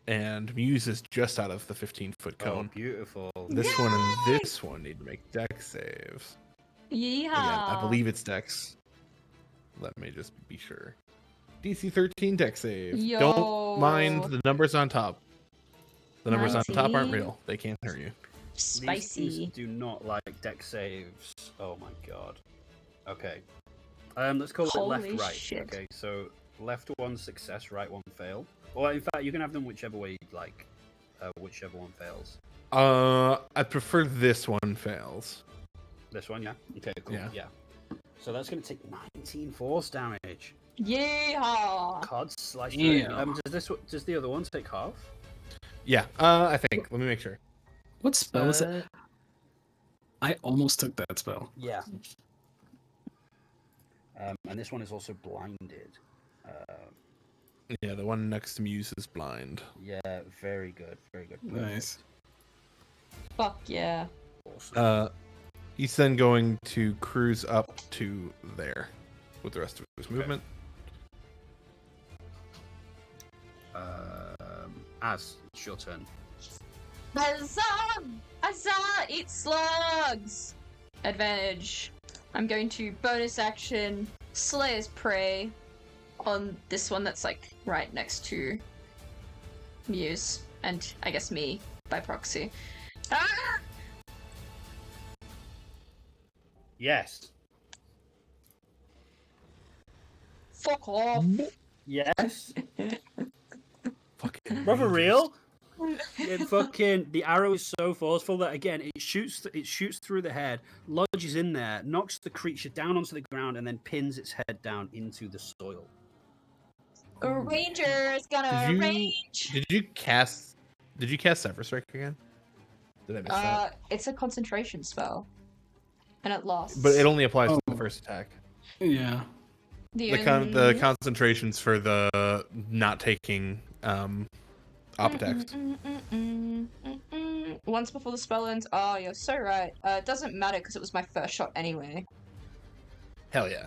and Muse is just out of the 15-foot cone. Oh, beautiful. This one and this one need to make dex saves. Yeehaw. Again, I believe it's dex. Let me just be sure. DC 13 dex save. Yo. Don't mind the numbers on top. The numbers on top aren't 19. real. They can't hurt you. Spicy. These do not like deck saves. Oh my god. Okay. Let's call it Holy left, right. shit. Okay, so left one success, right one fail. Or in fact, you can have them whichever way you'd like. Whichever one fails. I prefer this one fails. This one, yeah? Okay, cool. Yeah. Yeah. So that's going to take 19 force damage. Yeehaw. Cod slice. Yeah. Does the other one take half? Yeah, I think. Let me make sure. What spell was it? I almost took that spell. Yeah. And this one is also blinded. Yeah, the one next to Muse is blind. Yeah, very good. Very good. Nice. Fuck yeah. Awesome. He's then going to cruise up to there with the rest of his movement. Az, it's your turn. Huzzah! Eat slugs! Advantage. I'm going to bonus action Slayer's Prey on this one that's like right next to Muse and I guess me by proxy. Ah! Yes. Fuck off! Yes. Fucking Brother, real? Yeah, fucking the arrow is so forceful that again it shoots through the head, lodges in there, knocks the creature down onto the ground, and then pins its head down into the soil. A ranger is gonna range. Did you cast Sever Strike again? Did I miss that? It's a concentration spell, and it lasts. But it only applies to the first attack. Yeah. The concentrations for the not taking op attacks. Once before the spell ends. Oh, you're so right. It doesn't matter because it was my first shot anyway. Hell yeah.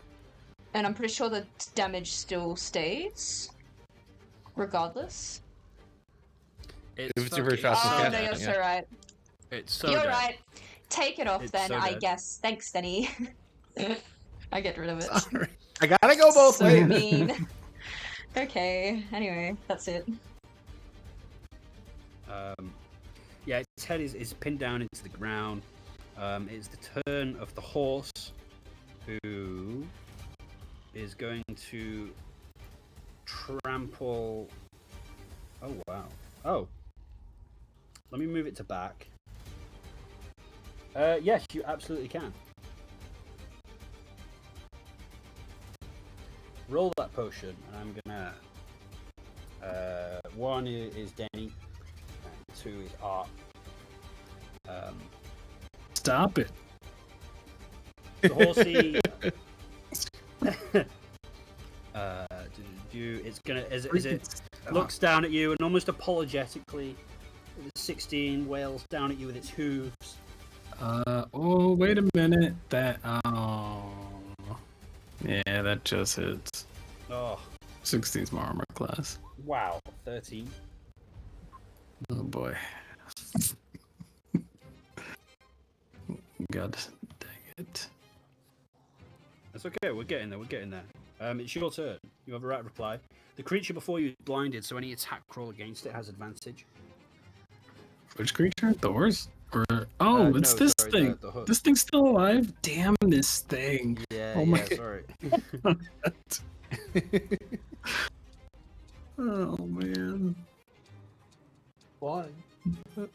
And I'm pretty sure the damage still stays, regardless. If it's your first shot, Oh it's no, okay. you're so right. It's so You're dead. right. Take it off It's then, so I dead. guess. Thanks, Denny. I get rid of it. Sorry. I gotta go both So ways. mean. Okay. Anyway, that's it. Yeah, its head is pinned down into the ground. It's the turn of the horse, who is going to trample. Oh wow! Oh, let me move it to back. Yes, you absolutely can. Roll that potion, and I'm gonna. 1 is Denny, and 2 is Art. Stop it. The horsey. It's gonna as it looks down at you and almost apologetically, the 16 wails down at you with its hooves. Oh, wait a minute. That, yeah, that just hits. Oh, 16's my armor class. wow, 13. Oh boy. God dang it. That's okay. We're getting there. It's your turn. You have a right reply. The creature before you is blinded, so any attack roll against it has advantage. Which creature? The horse? Or it's no, this sorry, thing. the hook. This thing's still alive. Damn this thing. Yeah, Oh my sorry. Oh man. Why?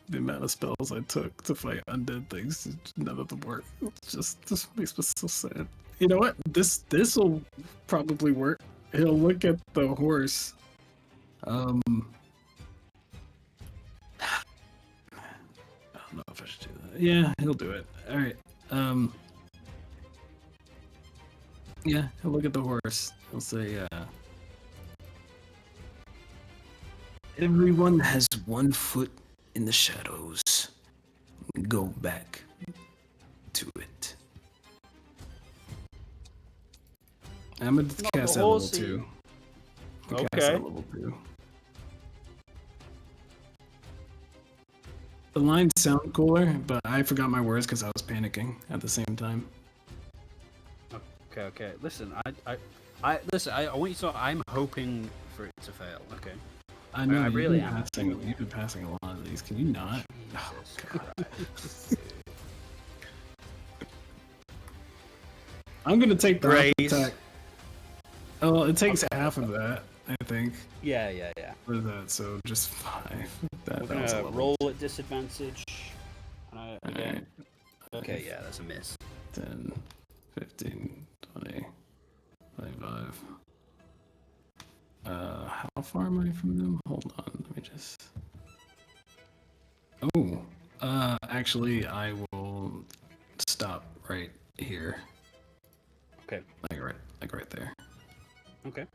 The amount of spells I took to fight undead things, none of them work. This makes me so sad. You know what? This will probably work. He'll look at the horse. I don't know if I should do that. Yeah, he'll do it. All right. Yeah, he'll look at the horse. He'll say, everyone has 1 foot in the shadows. Go back to it. I'm gonna cast that level 2. Okay. Cast that level 2. The lines sound cooler, but I forgot my words because I was panicking at the same time. Okay. Listen, I want you to know I'm hoping for it to fail. Okay. I know I really am. You've been passing a lot of these. Can you not? Jesus Christ. I'm gonna take the Grace. attack. Oh, it takes half of that, I think. Yeah. For that, so just 5. That We're was a gonna level. roll at disadvantage. Again. Alright. Okay, yeah, that's a miss. 10, 15, 20, 25. How far am I from them? Hold on, let me just. Oh, actually, I will stop right here. Okay. Like right there. Okay.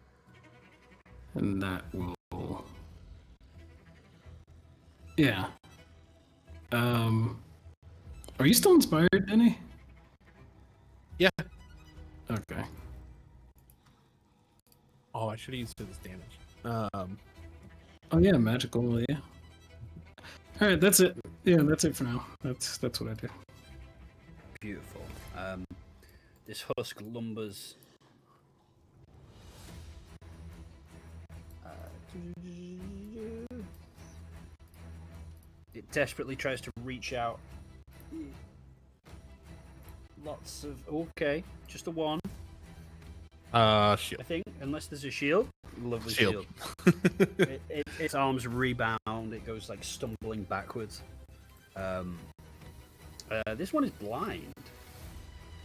And that will. Yeah. Are you still inspired, Denny? Yeah. Okay. Oh, I should have used this damage. Oh yeah, magical. Yeah. All right, that's it. Yeah, that's it for now. That's what I do. Beautiful. This husk lumbers. It desperately tries to reach out. Lots of just a 1. Shield. I think, unless there's a shield. Lovely shield. Its arms rebound. It goes like stumbling backwards. This one is blind.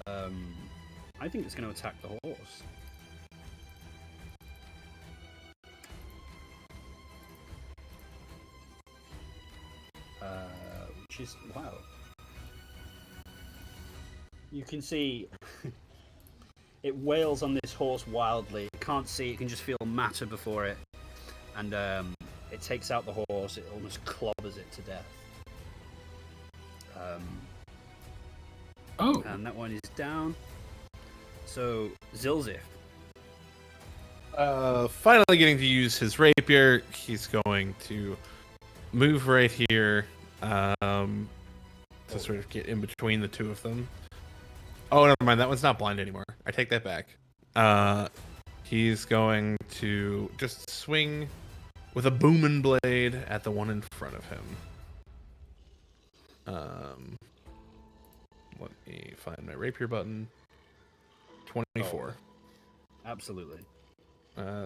I think it's going to attack the horse. Which is wow. You can see it wails on this horse wildly. It can't see, it can just feel matter before it. And it takes out the horse, it almost clobbers it to death. And that one is down. So, Zilzif. Finally getting to use his rapier. He's going to move right here to sort of get in between the two of them. Oh, never mind. That one's not blind anymore. I take that back. He's going to just swing with a booming blade at the one in front of him. Let me find my rapier button. 24. Absolutely.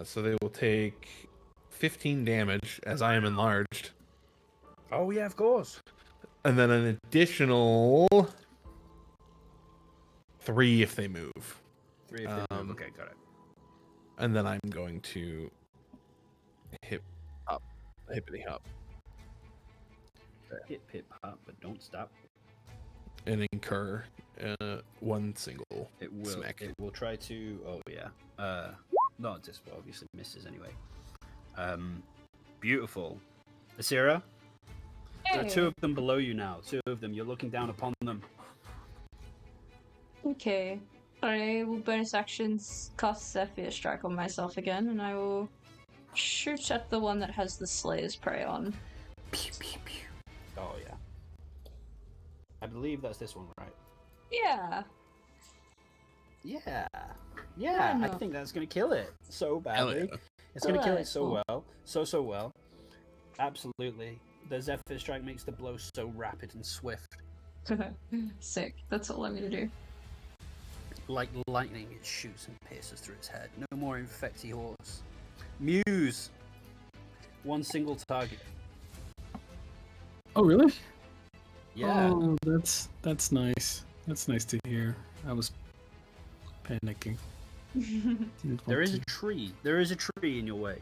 So they will take 15 damage as I am enlarged. Oh, yeah, of course. And then an additional 3 if they move. 3 if they move. Okay, got it. And then I'm going to hippity hop. Hip hip hop, but don't stop. And incur 1 single It will. smack. It will try to. Oh yeah. Not just obviously misses anyway. Beautiful. Asira, there are 2 of them below you now. 2 of them. You're looking down upon them. Okay. I will bonus actions cast Zephyr Strike on myself again, and I will shoot at the one that has the Slayer's Prey on. Pew, pew, pew. Oh yeah. I believe that's this one, right? Yeah. Yeah. Why Yeah. I not? think that's gonna kill it so Hell badly. yeah. It's gonna kill it so Delightful. well. So well. Absolutely. The Zephyr Strike makes the blow so rapid and swift. Sick. That's all I'm gonna do. Like lightning, it shoots and pierces through its head. No more infecty horse. Muse. 1 single target. Oh, really? Yeah. Oh, that's nice. That's nice to hear. I was panicking. Didn't There want is a to. tree. There is a tree in your way.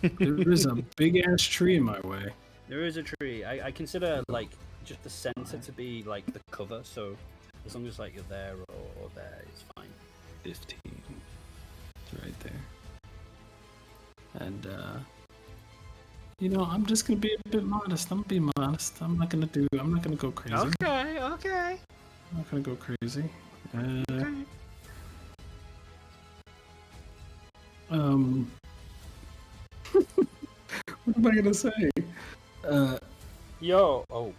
There is a big ass tree in my way. There is a tree. I consider like just the center to be like the cover. So as long as like you're there or there, it's fine. 15. It's right there. And I'm just gonna be a bit modest. I'm gonna be modest. I'm not gonna go crazy. Okay. I'm not gonna go crazy. What am I gonna say? Yo. Oh.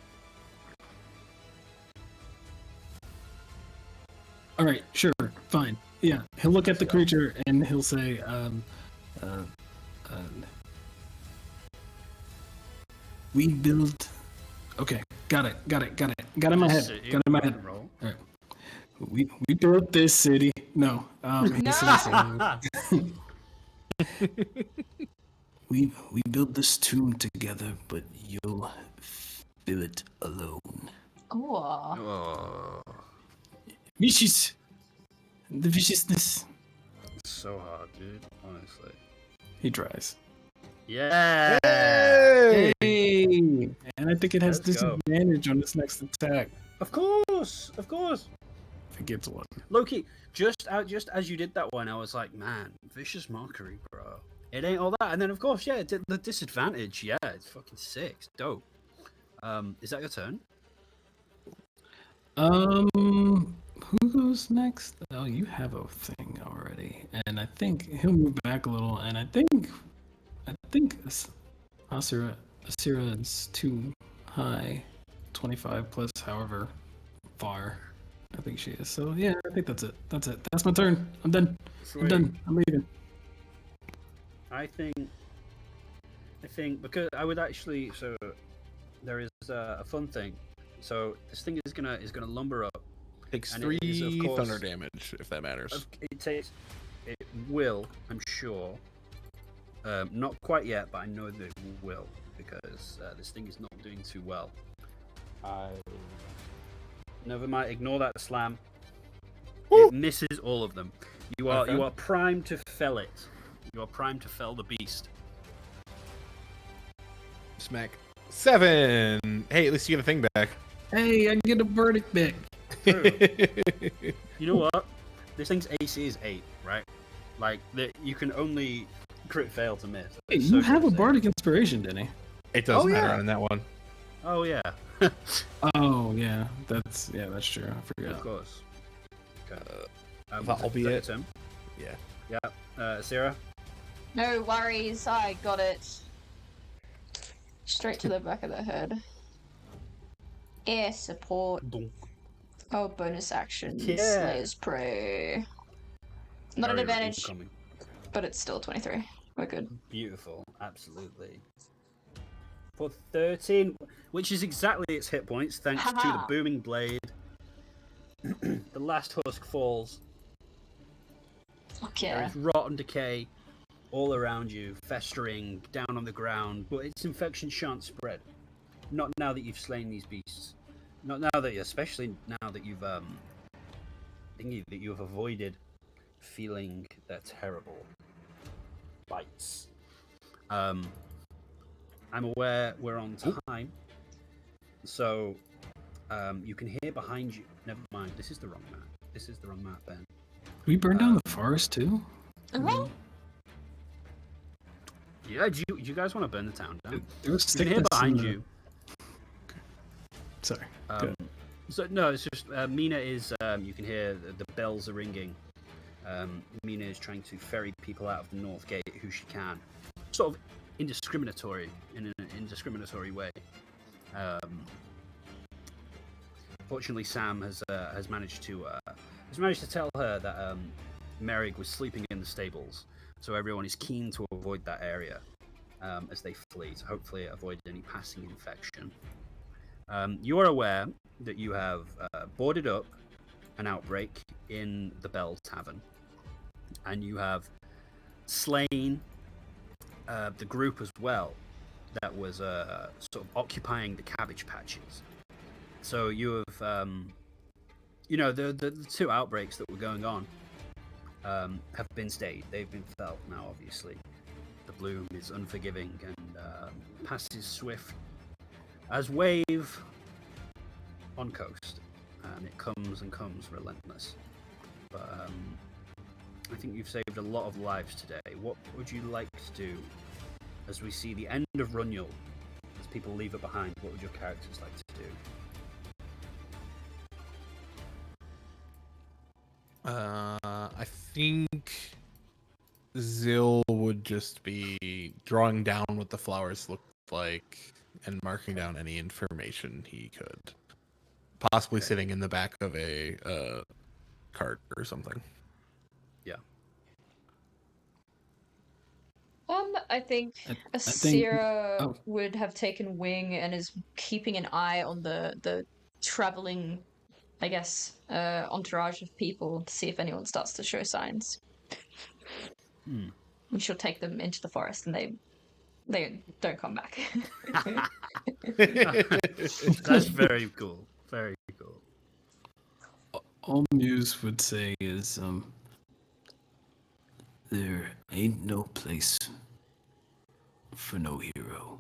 All right, sure, fine. Yeah, he'll look at the creature and he'll say, we build. Okay, got it. Got it in my head. Got it in my head. Roll. All right. We built this city. No. He says, we built this tomb together, but you'll fill it alone. Ooh. Oh. Vicious. The viciousness. It's so hard, dude. Honestly. He tries. Yeah. Hey! Hey! And I think it has Let's go. disadvantage on its next attack. Of course. If it gets one. Loki, just as you did that one, I was like, man, vicious mockery, bro. It ain't all that. And then of course, yeah, the disadvantage, yeah, it's fucking sick. It's dope. Is that your turn? Who goes next? Oh, you have a thing already, and I think he'll move back a little, and I think Asira is too high, 25 plus, however far I think she is. So yeah, I think that's it. That's my turn. I'm done. Sweet. I'm done. I'm leaving. I think because I would actually, so there is a fun thing. So this thing is gonna lumber up. Takes And 3 it is, of course, thunder damage, if that matters. It will, I'm sure. Not quite yet, but I know that it will because this thing is not doing too well. Never mind. Ignore that slam. Woo! It misses all of them. You are primed to fell it. You are primed to fell the beast. Smack. 7! Hey, at least you get a thing back. Hey, I get a verdict back. True. You know what? This thing's AC is 8, right? Like you can only crit fail to miss. Hey, It's you so have a crazy. bardic inspiration, Denny. It doesn't Oh, matter yeah. on that one. Oh yeah. Oh yeah, that's true. I forgot. Of course. Okay. That'll be is that it. your turn? Yeah. Yeah. Sarah? No worries, I got it. Straight to the back of the head. Air support. Oh, bonus action. Yeah. Slayer's Prey. Not an Very advantage, incoming. but it's still 23. We're good. Beautiful. Absolutely. For 13, which is exactly its hit points, thanks to the Haha. booming blade. The last husk falls. Fuck There yeah. is rot and decay all around you, festering down on the ground, but its infection shan't spread. Not now that you've slain these beasts. Not now that, especially now that you've thingy that you have avoided feeling their terrible bites. I'm aware we're on time, so you can hear behind you. Never mind, this is the wrong map. This is the wrong map, Ben. We burned down the forest too. Uh-huh. Yeah, do you guys want to burn the town down? There was You can hear sickness behind in the- you. Sorry. Go. So no, it's just Mina is. You can hear the bells are ringing. Mina is trying to ferry people out of the north gate who she can, sort of in an indiscriminatory way. Fortunately, Sam has managed to tell her that Merrig was sleeping in the stables, so everyone is keen to avoid that area as they flee. To hopefully avoid any passing infection. You are aware that you have boarded up an outbreak in the Bell Tavern, and you have slain the group as well that was sort of occupying the cabbage patches. So you have, the two outbreaks that were going on have been stayed. They've been felt now, obviously. The bloom is unforgiving and passes swift as wave on coast, and it comes and comes relentless. But I think you've saved a lot of lives today. What would you like to do as we see the end of Runyul, as people leave it behind? What would your characters like to do? I think Zill would just be drawing down what the flowers look like and marking down any information he could. Possibly sitting in the back of a cart or something. Yeah. I think I think- Asira would have taken wing and is keeping an eye on the traveling, I guess, entourage of people to see if anyone starts to show signs. And she'll take them into the forest, and they don't come back. That's very cool. Very cool. All Muse would say is, there ain't no place for no hero.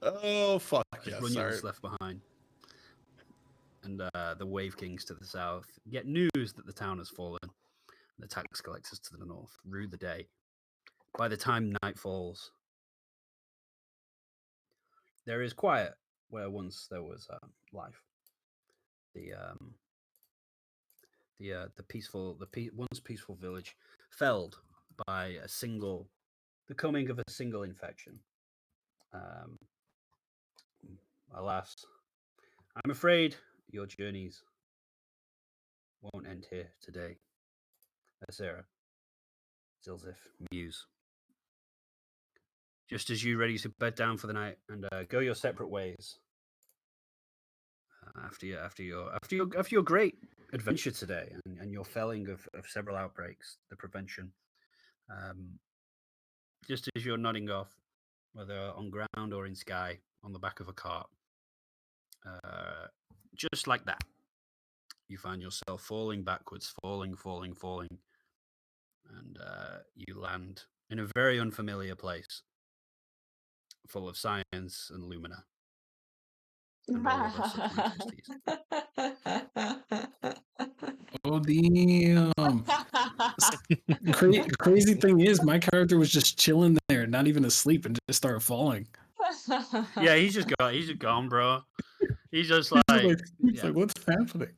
Oh fuck yes! Runyul's left behind, and the Wave Kings to the south get news that the town has fallen. The tax collectors to the north rue the day. By the time night falls, there is quiet where once there was life. The once peaceful village felled by the coming of a single infection. Alas, I'm afraid your journeys won't end here today. Sarah, Zilzif, Muse. Just as you ready to bed down for the night and go your separate ways. After your great adventure today and your felling of several outbreaks, the prevention. Just as you're nodding off, whether on ground or in sky, on the back of a cart, just like that, you find yourself falling backwards, falling, and you land in a very unfamiliar place, full of science and lumina. And all of us at 360s. Oh damn! Crazy thing is, my character was just chilling there, not even asleep, and just started falling. Yeah, he's just gone, bro. He's just He's like, like, what's happening?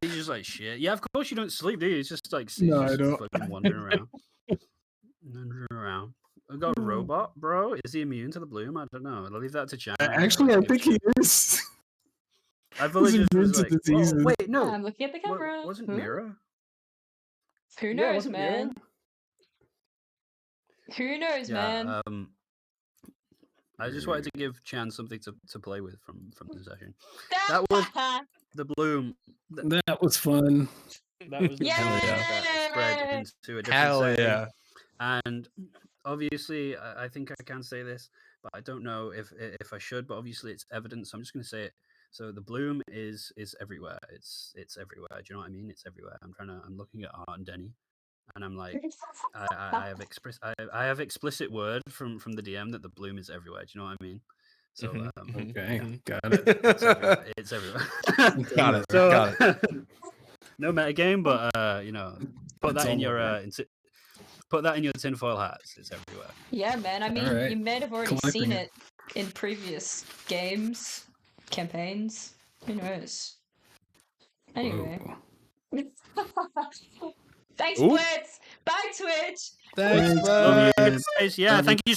he's just like shit. Yeah, of course you don't sleep, do you? It's just like No, I just don't. fucking wandering around. I got a robot, bro. Is he immune to the bloom? I don't know. I'll leave that to Chan. Actually, I think he is. I fully just was like, diseases. oh, wait, no. I'm looking at the camera. Wasn't Who? Mira? Who Yeah, knows, wasn't man? Mira? Who knows, man? I just wanted to give Chan something to play with from the session. That was the bloom. That was fun. That was the bloom that spread into a different Hell setting. yeah! And obviously, I think I can say this. but I don't know if I should. But obviously, it's evidence. So I'm just going to say it. So the bloom is everywhere. It's everywhere. Do you know what I mean? It's everywhere. I'm looking at Art and Denny, and I'm like, I have explicit word from the DM that the bloom is everywhere. Do you know what I mean? So Okay, got it. it's everywhere. Got it. So, Got it. no metagame, but put It's that in all your over. put that in your tinfoil hats. It's everywhere. Yeah, man. I mean, Alright. you may have already Collecting seen it. it in previous games, campaigns. Who knows? Anyway. Whoa. Thanks, Ooh. Blitz! Bye, Twitch! Thanks, Love you bud. guys. Yeah, thank you